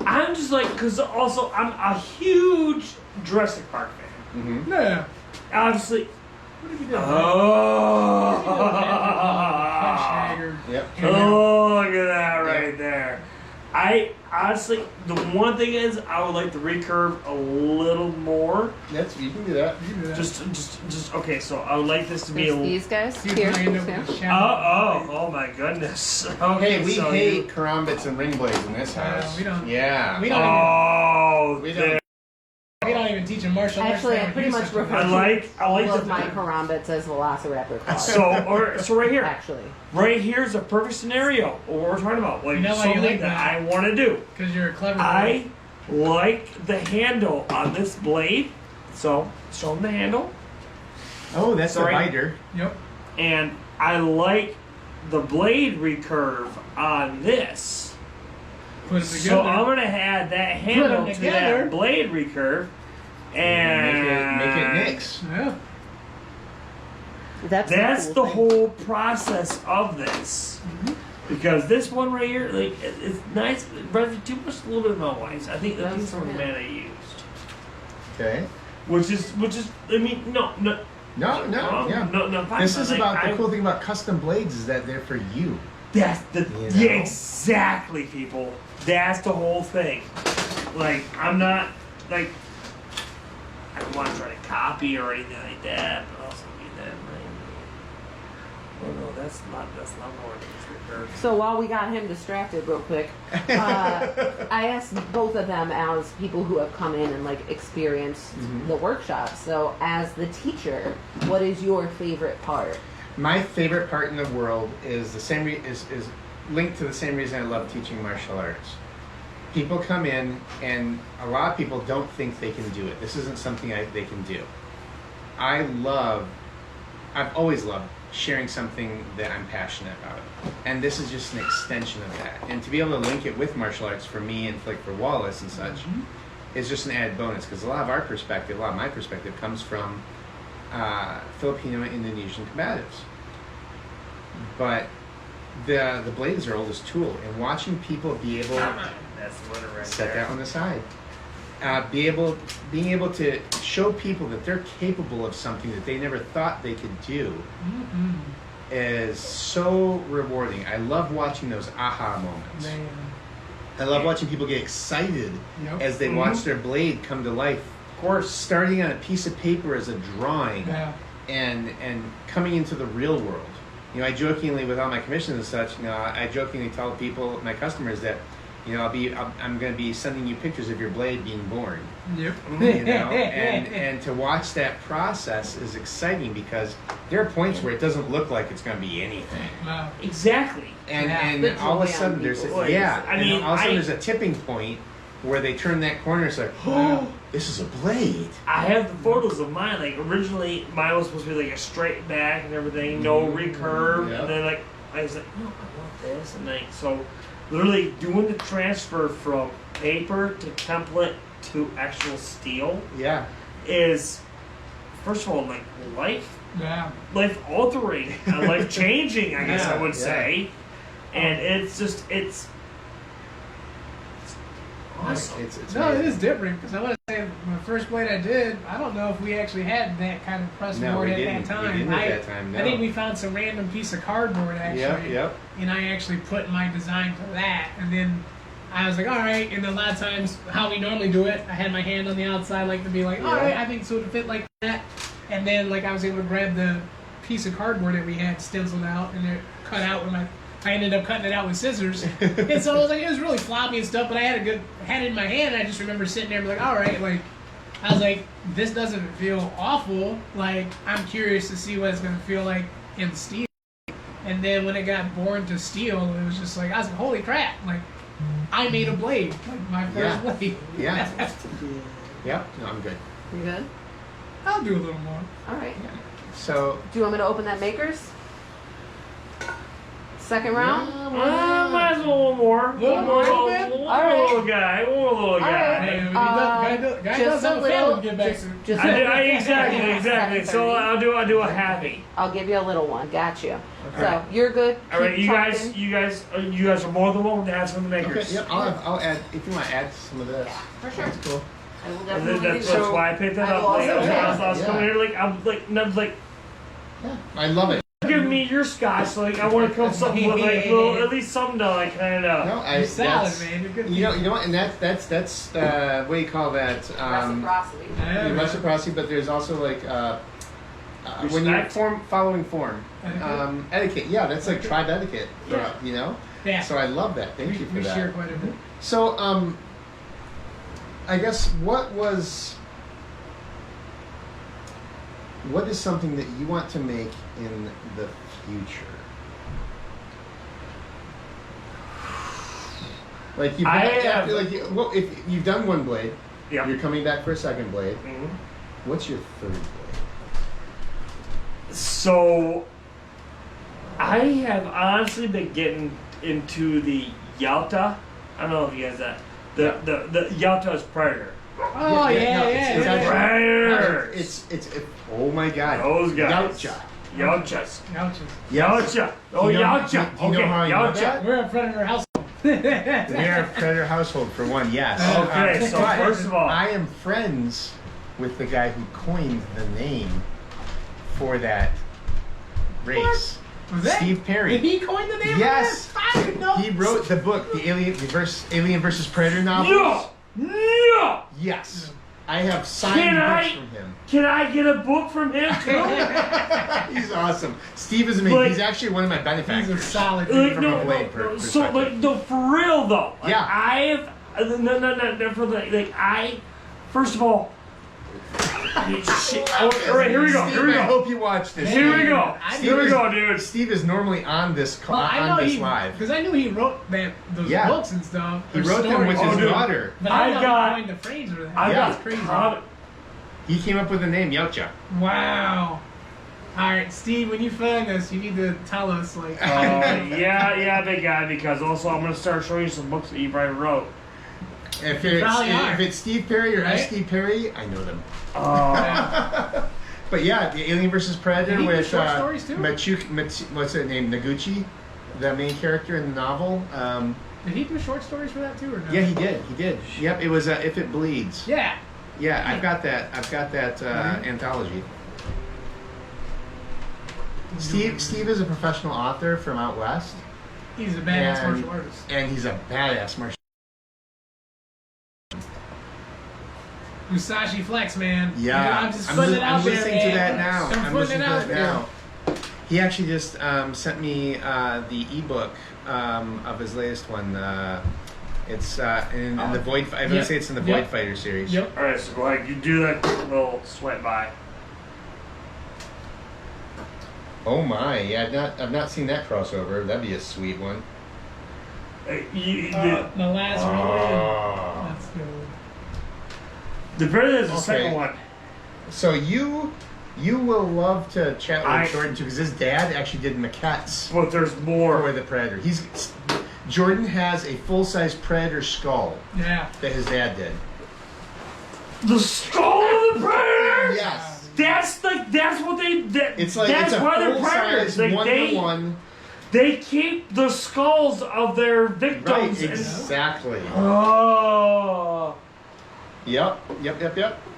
I'm just like, because also I'm a huge Jurassic Park fan. Mm-hmm. Yeah. Obviously. What have you done? Oh. Yep. Oh, look at that right there. I honestly, the one thing is, I would like to recurve a little more. That's you can do that. You can do that. Just okay. So I would like this to be a. These guys See if here. I end up Yeah. with a shower. Oh my goodness. Okay, Hey, we so hate karambits and ring blades in this house. we don't. Yeah. We You, don't. oh, We there. We don't even teach them martial arts. Actually, I down in pretty much Houston. refer I to like all of the my karambits as Velociraptor claws. so right here. Actually, Right here's a perfect scenario of what we're talking about. Like You know why you something like that that? I want to do. Because you're a clever I like the handle on this blade. So show them the handle. Oh, that's Sorry. a biter. boy. Yep. And I like the blade recurve on this. Put it So together. I'm gonna add that handle to together. that blade recurve. And Make it nix. Yeah. that's cool the thing. whole process of this. Because this one right here, like, it's nice, but it's too much, a little bit of my wife's. I think that's That's the right. man I used. Okay. Which is, I mean, no, No, yeah. no. Fine, This but, is like, about the cool thing about custom blades is that they're for you. That's the You know? yeah, exactly, people. That's the whole thing. Like, I'm not like I don't want to try to copy or anything like that, but also get that right. Oh no, that's not more than So while we got him distracted real quick, I asked both of them as people who have come in and like experienced the workshop. So as the teacher, what is your favorite part? My favorite part in the world is the same is linked to the same reason I love teaching martial arts. People come in and a lot of people don't think they can do it. This isn't something they can do. I've always loved sharing something that I'm passionate about. And this is just an extension of that. And to be able to link it with martial arts for me and like for Wallace and such is just an added bonus because a lot of my perspective comes from Filipino and Indonesian combatives. But the blade is their oldest tool, and watching people be able that's the winner right set there. that on the side, being able to show people that they're capable of something that they never thought they could do is so rewarding. I love watching those aha moments. Man. I love watching people get excited Yep. as they watch their blade come to life. Of course, starting on a piece of paper as a drawing Yeah. and coming into the real world. You know, I jokingly, with all my commissions and such, you know, I jokingly tell people, my customers, that, you know, I'm going to be sending you pictures of your blade being born. Yep. You know, and to watch that process is exciting because there are points where it doesn't look like it's going to be anything. Wow. Exactly. And Yeah, and the all of a joy on sudden there's people's faces. and I all of a sudden mean, there's a tipping point where they turn that corner. It's like, oh, this is a blade. I have the photos of mine. Like originally, mine was supposed to be like a straight back and everything, no recurve. Yeah. And then like I was like, no, I want this. And like so, literally doing the transfer from paper to template to actual steel Yeah. is, first of all, like life altering, life changing. I guess I would say. And it's just it's awesome. It's No, it amazing. is different because I want to say my first blade I did. I don't know if we actually had that kind of press No, board we at didn't. that time. We didn't at that time, I think no. we found some random piece of cardboard actually. Yep. And I actually put my design to that, and then I was like, all right. And then a lot of times, how we normally do it, I had my hand on the outside, like to be like, all Yeah. right, I think so to fit like that. And then like I was able to grab the piece of cardboard that we had stenciled out and it cut out with my. I ended up cutting it out with scissors, and so I was like, it was really floppy and stuff. But I had it in my hand. And I just remember sitting there and be like, all right, like I was like, this doesn't feel awful. Like, I'm curious to see what it's gonna feel like in steel. And then when it got born to steel, it was just like, I was like, holy crap! Like, I made a blade, like my first blade. Yeah. Yep. No, I'm good. You good? I'll do a little more. All right. So. Do you want me to open that Makers? Second round? Might as well one more. Little more, One man? little Alright. guy. One little Alright. guy. Hey, guy does just have a a family little. to get back to. Just Exactly. So I'll do a happy. I'll give you a little one. Got you. So you're good. All right, Keep you guys talking. are more than welcome to add some of the makers. Okay. Yep. I'll add if you want to add some of this. Yeah, for sure. That's cool. I will And definitely that's do why I picked that I up. will Like, also I was coming here like Yeah. I love it. give me your scotch. Like I want to come something with like little, at least something to like kind of. No, You're solid, that's- man. You're good. You know what, and that's what do you call that? Reciprocity. Yeah, man. Reciprocity, but there's also like when you're Respect? following form, Etiquette? etiquette. Yeah, that's like tribe etiquette. Yeah. You know. Yeah. So I love that. Thank you for we that. share quite a bit. So I guess what is something that you want to make in the future? Like you've if you've done one blade, Yeah. you're coming back for a second blade. Mhm. What's your third blade? So I have honestly been getting into the Yalta. I don't know if you guys the Yalta's Predator. Oh, yeah. It's actually- Predator. It's oh my god. Those guys. Yautja. Yalchas. Ouches. Yalcha. Oh, You know- Yalcha. do you know Okay, how I know Yalcha. that? We're a predator household. We're a predator household for one, yes. Okay, so But first of all, I am friends with the guy who coined the name for that race. Was that? Steve Perry. Did he coin the name? Yes. Of that? I didn't know. He wrote the book, the Alien versus Predator novels. no. Yes. I have signed books from him. Can I get a book from him too? He's awesome. Steve is amazing. Like- He's actually one of my He's a solid solid Like, from a blade perspective. so, like, no, for real though. Like, Yeah. I have no. For like, first of all, shit. All right, here we go. Steve, Here we I go. hope you watch this. Here we go. I Here we Steve go, dude. Steve is normally on this Well, I know on this he, live. because I knew he wrote those Yeah. books and stuff. He or wrote them with stories. his dude. daughter. But I I know got- he coined the phrase for that. I Yeah. got That's crazy. He came up with the name Yautja. Wow. All right, Steve. When you find this, you need to tell us. Like, Yeah, big guy. Because also, I'm gonna start showing you some books that you probably wrote. If Probably it's Steve Perry or Right? S.T. Perry, I know them. Uh, But yeah, the Alien versus Predator Did he do with short stories too? what's her name? Noguchi, the main character in the novel. did he do short stories for that too, or no? Yeah, he did. He did. Yep, it was If It Bleeds. Yeah. Yeah, I've got that Mhm. anthology. Steve is a professional author from out west, He's a badass And- martial artist. and he's a badass martial. Musashi Flex, man. Yeah, I'm just putting it out there. listening man. to that now. I'm I'm putting listening it to out that there. now. He actually just sent me the ebook of his latest one. It's in the Void. I'm gonna Yep. say it's in the Yep. Void Fighter series. Yep. all right, so go ahead. You do that quick little sweat by. Oh my! Yeah, I've not seen that crossover. That'd be a sweet one. The last one. Oh. That's good. The Predator is the Okay. second one. So you will love to chat I- with Jordan too, because his dad actually did maquettes But there's for more. the Predator. Jordan has a full-size Predator skull Yeah. that his dad did. The skull of the Predator. Yes. That's what they. It's like that's it's a why they're full-size predators. Like, one-to-one. they keep the skulls of their Right, victims. exactly. Oh. Yep.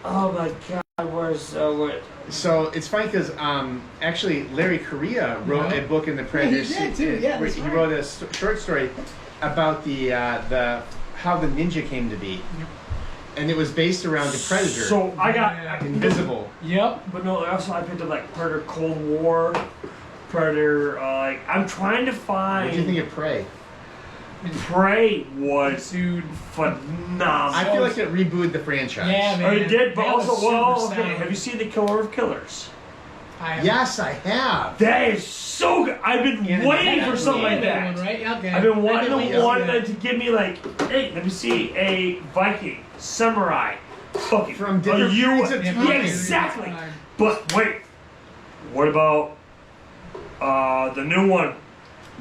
Oh my God. Where's what? So it's funny because actually Larry Correia wrote Yeah. a book in the Predator. he did too, yeah, where that's he right. wrote a short story about the how the ninja came to be, and it was based around the Predator. So I got Yeah. Invisible. Yep. But no, also I picked up like Predator Cold War, Predator. Like I'm trying to What find. do you think of Prey? Prey was Dude. phenomenal. I feel like it rebooted the franchise. Yeah, man. Oh, it did, but That was also, well, super okay. solid. Have you seen The Killer of Killers? Yes, I have. That is so good. I've been Yeah, waiting that for something like One, that. right? Okay. I've been wanting waiting the one see to give me like, hey, let me see a Viking, samurai, fucking From different periods of Yeah, time. Yeah, exactly. But wait, what about the new one,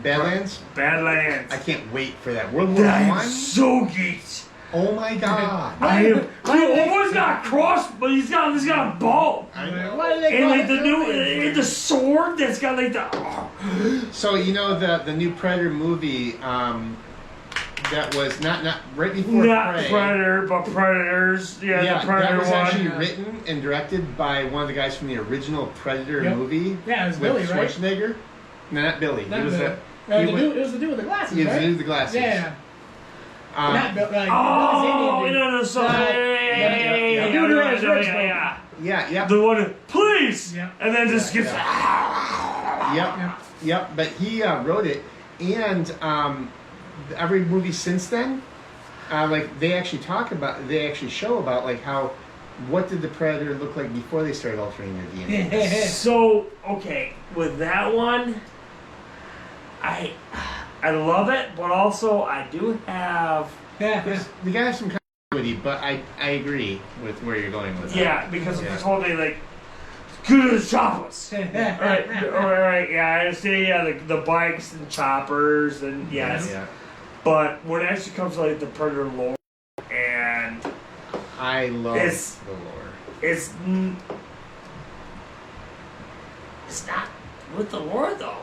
Badlands? Badlands? I can't wait for that. World War That One? is so geeked. Oh my god. I am. Dude, Owen's got a cross, but he's got a bow. I know. Why do they And call like it the new, Badlands? and the sword that's got like the. So you know the new Predator movie that was not right before Not Prey. Predator, but Predators. Yeah, the Predator that was one. actually written and directed by one of the guys from the original Predator Yep. movie. Yeah, it was with Billy, right? Schwarzenegger. No, not Billy. Not He was Billy. the. The he dude, was- it was the dude with the glasses, he was the right? dude with the glasses. Yeah. Not Bill, like, Oh, Billy's Indian dude. no, so Yeah, yeah, the dude who has ribs broken. Yeah. The one, please, Yeah. and then just gets. Yep. But he wrote it, and every movie since then, like they actually show about like how, what did the Predator look like before they started altering their DNA? So okay, with that one, I love it, but also I do have The guy has some continuity, but I agree with where you're going with that. yeah because if you told me like good as choppers. All right, yeah, I understand. Yeah, the bikes and choppers and yes, Yeah. but when it actually comes to like the Predator lore and I love It's- the lore. it's not with the lore though.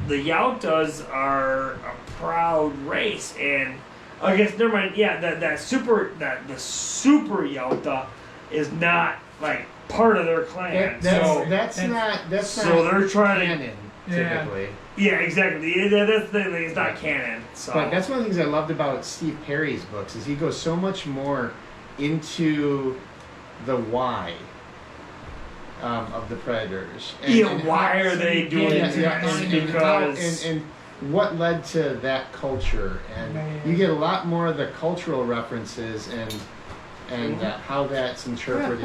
The Yautas are a proud race, and I guess never mind. Yeah, the super Yauta is not like part of their clan. That's so not they're trying to. canon, Yeah. typically. Yeah, exactly. Yeah, that's the thing. It's not canon. So But that's one of the things I loved about Steve Perry's books is he goes so much more into the why of the Predators. why are they doing it? And what led to that culture, and you get a lot more of the cultural references and how that's interpreted.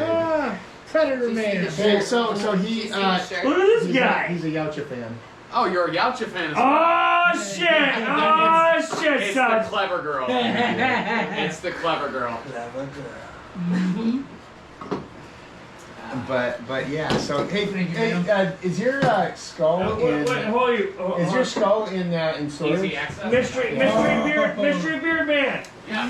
Predator Man. Hey, so he Look at this guy. he's a Yautja fan. Oh, you're a Yautja fan as well. Oh shit! Oh shit, It's son! the clever girl. It's the clever girl. But yeah. So hey, Thank you, is your skull in? Wait, hold you. Is your skull in storage? Easy access. mystery beard man? Yeah.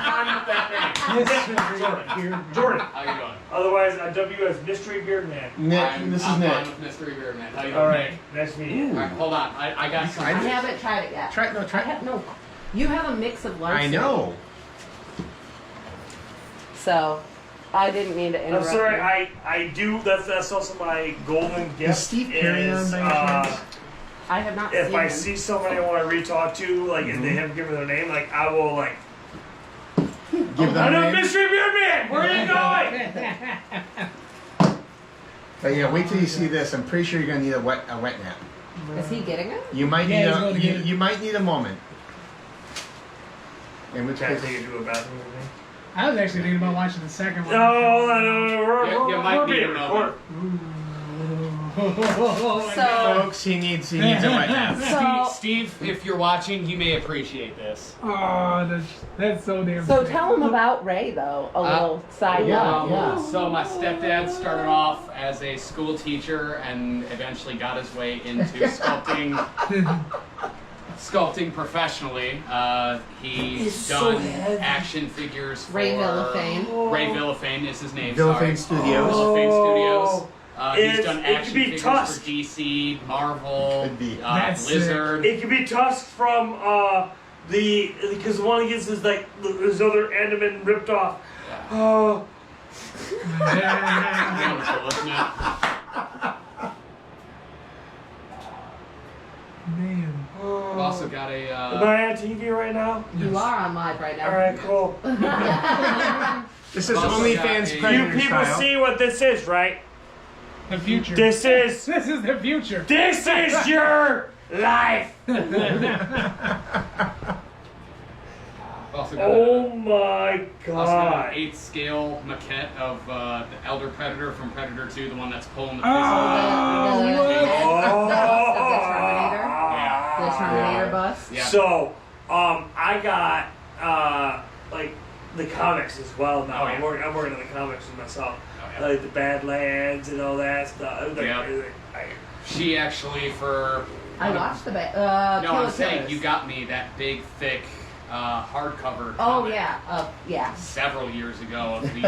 I'm with that name. Jordan. How you doing? Otherwise, I dub you as mystery beard man. Nick, this is I'm Nick. fine with Mystery Beard Man. How you doing? All right, nice to meet you. All right, hold on. I got some. I haven't tried it yet. Try No. You have a mix of lunch. I know. So, I didn't mean to I'm interrupt. sorry. you. I do. That's also my golden gift. Is Steve Perry on is, by any chance? I have not if seen I him. see somebody I want to re-talk to, like if they haven't given their name, like I will like. Give them I a know name. mystery beard man. Where are you going? But yeah, wait till you see this. I'm pretty sure you're gonna need a wet nap. Is he getting it? You might Yeah, he's going to get it. you might need a moment. In which Can I case, take you to a bathroom with me? I was actually thinking about watching the second one. No, hold on, no, You might we're need being a recorded. So, folks, he needs a wet nap. so, Steve, if you're watching, you may appreciate this. Oh, that's so damn so sick. tell him about Ray though. A little side yeah, note. yeah. So my stepdad started off as a school teacher and eventually got his way into sculpting professionally. He's It's so done heavy. action figures for Ray Villafane. Ray Villafane is his name. Villafane sorry. Studios. Villafane Studios. He's done It could action be figures Tusk. for DC, Marvel, Could be. That's sick. Blizzard. It could be Tusk from because the one he gets is like his other end have been ripped off. Oh, Wonderful, isn't it? Man. I've also got a. am I on TV right now? You are on live right now. All right, cool. This is Also OnlyFans got a- You Predator people style. see what this is, right? The future. This is This is the future. this is your life. Also got Oh my also got god. an 8th scale maquette of the Elder Predator from Predator 2, the one that's pulling the The, pistol. the bust of the Terminator. Yeah. The Terminator bust. Yeah. So, I got like the comics as well now. Oh, yeah. I'm working on the comics myself, Oh, yeah. like the Badlands and all that stuff. Like, Yeah. She actually for I watched the no, Kill I'm la saying Killers. you got me that big thick hardcover. Oh comic yeah, several years ago of the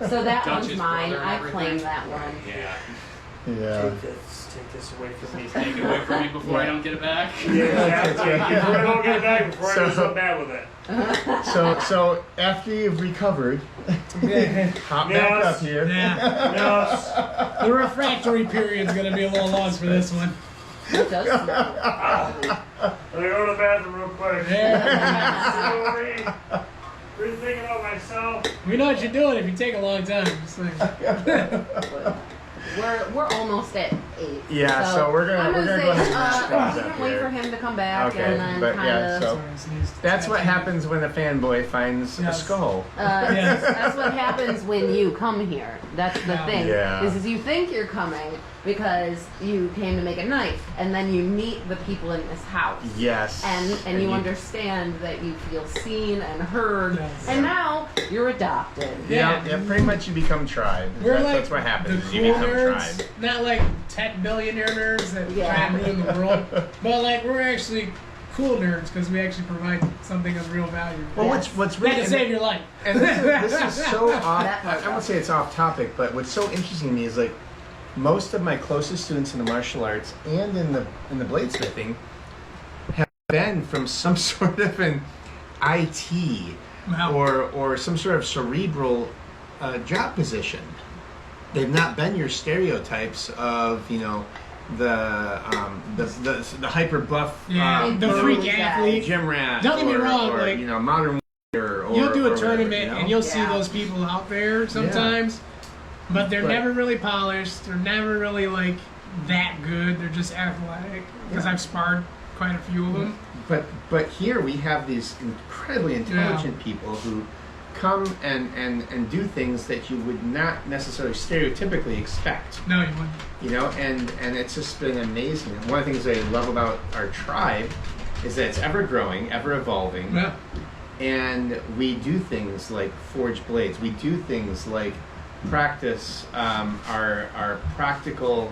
So that Duchess one's mine. brother and I everything. claim that one. yeah. Yeah. Take this away from me. Take it away from me before I don't get it back. Yeah, before I don't get it back, before I do something bad with it. So after you've recovered, hop back Yes. up here. Yeah. Yes. The refractory period's gonna be a little long for this one. It does smell. Let me go to the bathroom real quick. Yeah. Rethinking about myself. We know what you're doing if you take a long time. Just like, We're almost at 8. Yeah, so we're gonna- I'm we're gonna say, go ahead and wrap things we up can wait here. for him to come back Okay, and then but kind yeah, of. so- sorry, I sneezed. That's what happens when a fanboy finds a Yes. skull. Yes. That's what happens when you come here. That's the Yeah. thing. Yeah. Is you think you're coming because you came to make a knife, and then you meet the people in this house. Yes. And you understand that you feel seen and heard, Yes. and now you're adopted. Yeah, Yeah. pretty much you become tribe. We're That's, like that's what happens. the is you cool become nerds, tribe. not like tech billionaire nerds that Yeah. try and ruin the world, but like we're actually cool nerds because we actually provide something of real value. Well, Yes. what's That really can save your life. and this is so off. That I won't say it's off topic, but what's so interesting to me is like most of my closest students in the martial arts and in the bladesmithing have been from some sort of an IT Wow. or some sort of cerebral job position. They've not been your stereotypes of the hyper buff Yeah, the Those freak guys. athlete. gym rat. Don't get me or, wrong, or, like, modern warrior. Or, You'll do or a whatever, tournament and you'll see Yeah. those people out there sometimes, but they're But- never really polished. They're never really like that good. They're just athletic because I've sparred quite a few of them. But here we have these incredibly intelligent people who come and do things that you would not necessarily stereotypically expect. No, you wouldn't. And it's just been amazing. And one of the things I love about our tribe is that it's ever growing, ever evolving. Yeah. And we do things like forge blades. We do things like practice our practical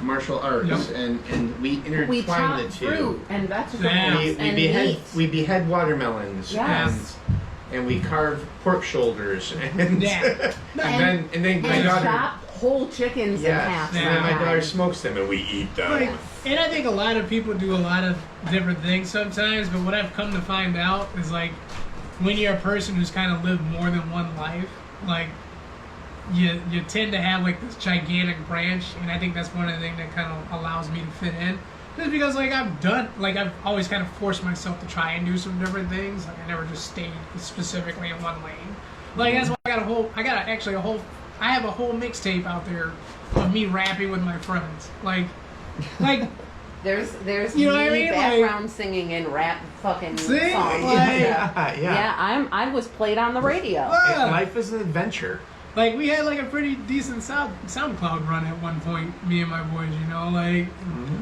martial arts, Yep. and we intertwine We chop the two. fruit and vegetables Yeah. and meat. We behead watermelons Yes. and we carve pork shoulders and Yeah. and then my and daughter chop whole chickens in half. and then my daughter sometimes. smokes them and we eat them. Like, and I think a lot of people do a lot of different things sometimes, but what I've come to find out is like when you're a person who's kind of lived more than one life, like you tend to have like this gigantic branch, and I think that's one of the things that kind of allows me to fit in. Just because like I've always kind of forced myself to try and do some different things. Like I never just stayed specifically in one lane. Like that's why I have a whole mixtape out there of me rapping with my friends. Like There's You know me what I mean? background singing in rap fucking See? songs. Like- Yeah, I was played on the radio. Yeah. Life is an adventure. Like we had like a pretty decent SoundCloud run at one point, me and my boys, like.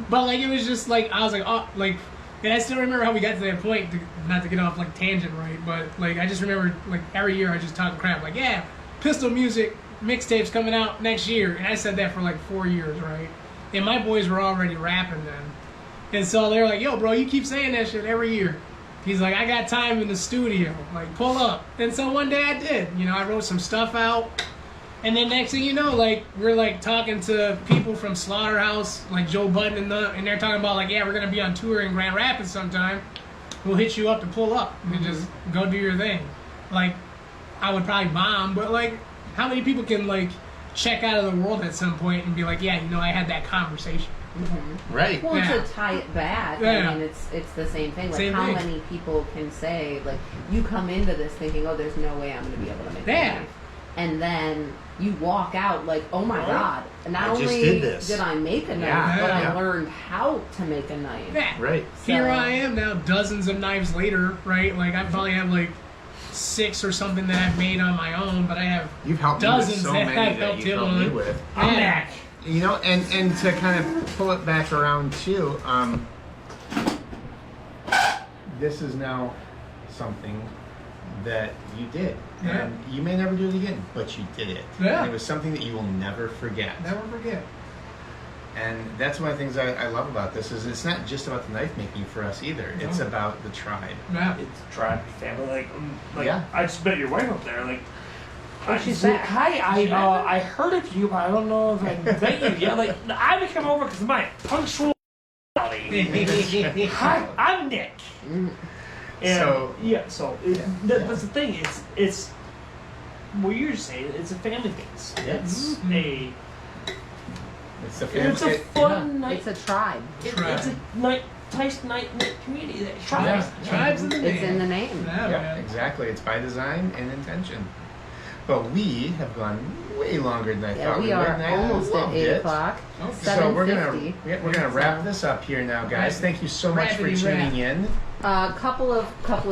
But like it was just like I was like, oh, like, and I still remember how we got to that point. Not to get off like tangent, right? But like I just remember like every year I just talk crap, like yeah, Pistol Music mixtapes coming out next year, and I said that for like 4 years, right? And my boys were already rapping then, and so they were like, yo, bro, you keep saying that shit every year. He's like, I got time in the studio. Like, pull up. And so one day I did. I wrote some stuff out. And then next thing you know, like, we're, like, talking to people from Slaughterhouse, like Joe Budden and they're talking about, like, yeah, we're going to be on tour in Grand Rapids sometime. We'll hit you up to pull up and just go do your thing. Like, I would probably bomb, but, like, how many people can, like, check out of the world at some point and be like, yeah, I had that conversation. Right. Well, Yeah. to tie it back, Yeah. I mean, it's the same thing. Like, Same how thing. many people can say, like, you come into this thinking, oh, there's no way I'm going to be able to make Yeah. a knife. and then you walk out like, oh my God, not I just only did this. did I make a knife, Yeah, but yeah. I learned how to make a knife. Yeah. Right. Here So- I am now, dozens of knives later, right? Like I probably have like 6 or something that I've made on my own, but I have You've helped dozens me with so that many I've that helped you've him helped me on. with. I'm Yeah. back. You know, and to kind of pull it back around too, this is now something that you did. Yeah. And you may never do it again, but you did it. Yeah. And it was something that you will never forget. Never forget. And that's one of the things I love about this is it's not just about the knife making for us either. It's No. about the tribe. Yeah. It's tribe, family. Like Yeah. I just met your wife up there. Like, Oh, she's back. Hi, I heard of you, but I don't know if I met you yet. Like, I would come over because of my punctuality. Hi, I'm Nick. And So- that's the thing. It's what you're saying. It's a family thing. It's a It's a it's a fun night. It's a tribe. It's a nice night community. That tribes. Tribes in the name. It's in the name. Yeah, Yeah, man. exactly. It's by design and intention. But we have gone way longer than I Yeah, thought we would. are And I almost at loved 8 it. o'clock. Okay. So we're gonna 7:50. we're gonna wrap this up here now, guys. Right. Thank you so much for Rappity tuning rap. in. Couple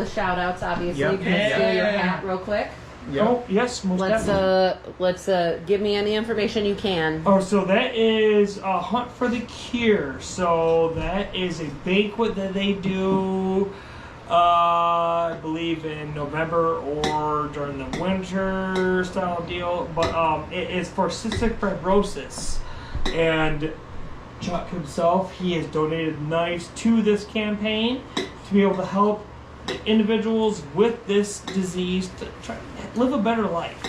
of shout outs, obviously. Yep. Can I steal your Yeah. hat real quick? Yep. Oh yes, most Let's definitely. give me any information you can. Oh, so that is a Hunt for the Cure. So that is a banquet that they do, I believe in November or during the winter style deal. But it is for cystic fibrosis, and Chuck himself, he has donated knives to this campaign to be able to help the individuals with this disease to try to live a better life.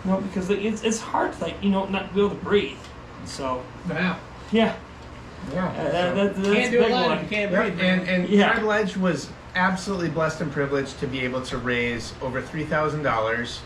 You know, because it's hard to not to be able to breathe. So Wow. yeah, Yeah. that's a Can't do a big lot one. if you can't Yep, breathe. man. and Yeah. Tribal Edge was absolutely blessed and privileged to be able to raise over $3,000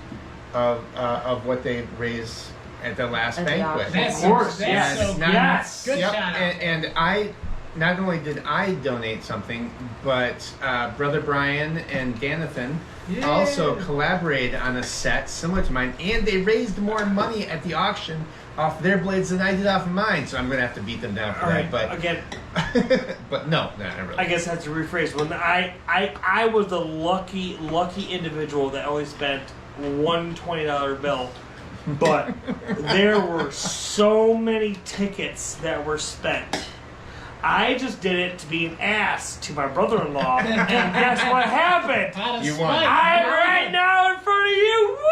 of what they raised at the last At the banquet. auction. That's Of course, that's yes, so good. yes. Good Yep, shout out. and I not only did I donate something, but Brother Brian and Danathan Yeah. also collaborated on a set similar to mine, and they raised more money at the auction off their blades than I did off of mine. So I'm gonna have to beat them down for All right, that. But again, but no, not really. I guess I have to rephrase. When I was the lucky individual that only spent one $20 bill, but there were so many tickets that were spent. I just did it to be an ass to my brother-in-law, and guess what happened? Out of You spite. won. I'm right now in front of you. Woo!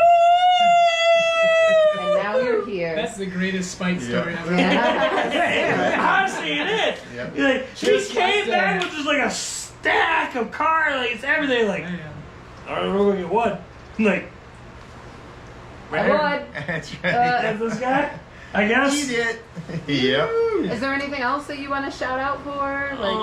And now you're here. That's the greatest spite story I've ever Yeah. Honestly, it is. Yep. Like, she Just came like back that. with just like a stack of cards, like it's everything. Like, Man. I don't know where you won. Like, I would. That's right. That's this guy, I guess. He did. Yep. Is there anything else that you want to shout out for? Like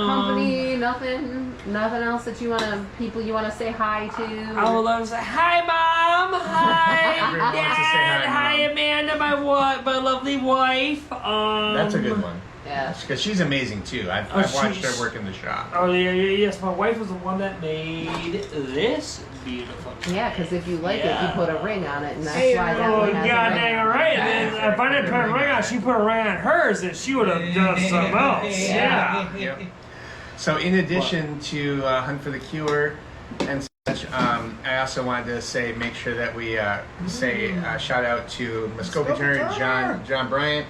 company, nothing else that you want to, people you want to say hi to? I would love to say hi, Mom. Hi, Everyone wants to say Dad. hi, Hi, Mom. Amanda, my lovely wife. That's a good one. Yeah. Because she's amazing too. I've watched she's- her work in the shop. Oh yes, my wife was the one that made this beautiful. Yeah, because if you like it, you put a ring on it, and that's Hey, why that Oh, one has god a ring. dang right. And then if I didn't put a ring on, she put a ring on hers, and she would have done something else. Yeah. Yep. So in addition to Hunt for the Cure and such, I also wanted to say, make sure that we say shout out to Muskoka Turner, John Bryant.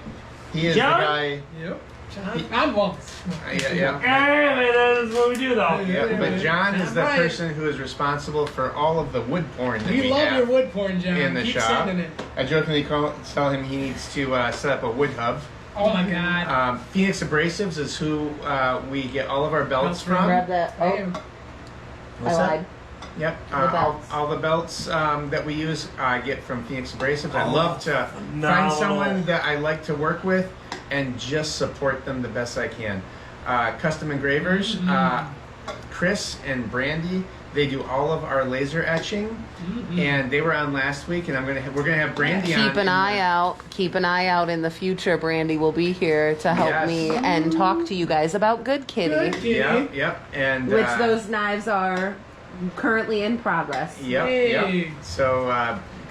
He is John? the guy. Yep. I'm one. Yeah. That's what we do, though. Yeah, but John is the Right. person who is responsible for all of the wood porn that We we love have your wood porn, John. in the Keep shop. sending it. I jokingly tell him he needs to set up a wood hub. Oh my God. Phoenix Abrasives is who we get all of our belts from. Grab that. Oh, Damn. I What's that? lied. Yep. The belts. All the belts that we use, I get from Phoenix Abrasives. I Oh, love to no. find someone that I like to work with and just support them the best I can. Custom engravers, Chris and Brandy, they do all of our laser etching, and they were on last week, and we're gonna have Brandy on. Keep an eye out. Keep an eye out in the future. Brandy will be here to help Yes. me and talk to you guys about Good Kitty, Good kitty. Yep, and which those knives are currently in progress. Yep, Hey. yep. So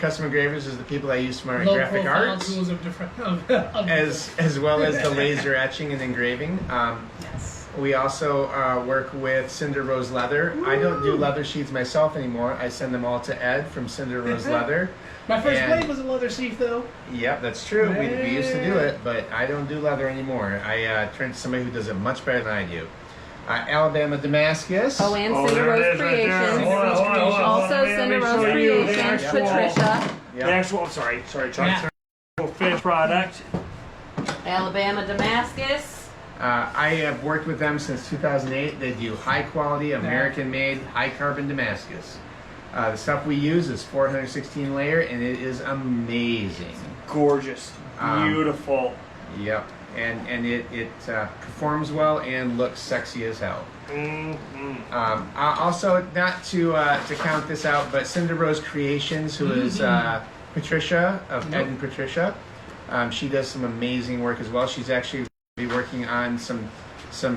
custom engravers is the people I use for my Low graphic profile arts, tools of different. as well as the laser etching and engraving. Yes. We also work with Cinder Rose Leather. I don't do leather sheaths myself anymore. I send them all to Ed from Cinder Rose Leather. My first And- blade was a leather sheath, though. Yep, that's true. We used to do it, but I don't do leather anymore. I turned to somebody who does it much better than I do. Alabama Damascus. Oh, and Oh, Cinder there it Rose is right there. Creations. Hold on, hold on, hold on. Also Let me Cinder show Rose you the Creations, actual- Patricia. Yep. The actual, sorry, Chuck. Yeah. The actual finished product. Alabama Damascus. I have worked with them since 2008. They do high quality, American made, high carbon Damascus. The stuff we use is 416 layer, and it is amazing. Gorgeous. Beautiful. Yep, and it performs well and looks sexy as hell. Also, not to count this out, but Cinder Rose Creations, who is Patricia of Ed and Patricia, she does some amazing work as well. She's actually be working on some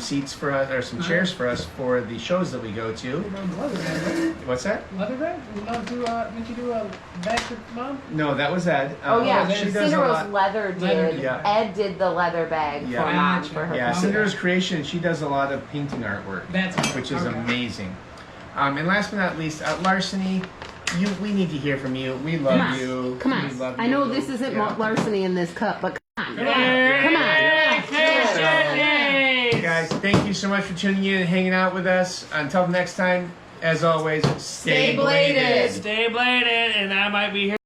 seats for us, or some chairs for us for the shows that we go to. Leather bag, right? What's that? Leather bag? Didn't you do a bag for mom? No, that was Ed. Oh yeah, she does Cinder a Rose lot. Leather did. Yeah. Ed did the leather bag Yeah. for mom Gotcha. for her. Yeah, Okay. Cinder Rose Creation. She does a lot of painting artwork, That's which is okay. amazing. And last but not least, Larceny. We need to hear from you. We love Come on. you. Come We on. love I know you. this isn't Yeah. larceny in this cup, but come on. Come on. Come on. Guys, thank you so much for tuning in and hanging out with us. Until next time, as always, stay Stay bladed. Stay bladed, and I might be here.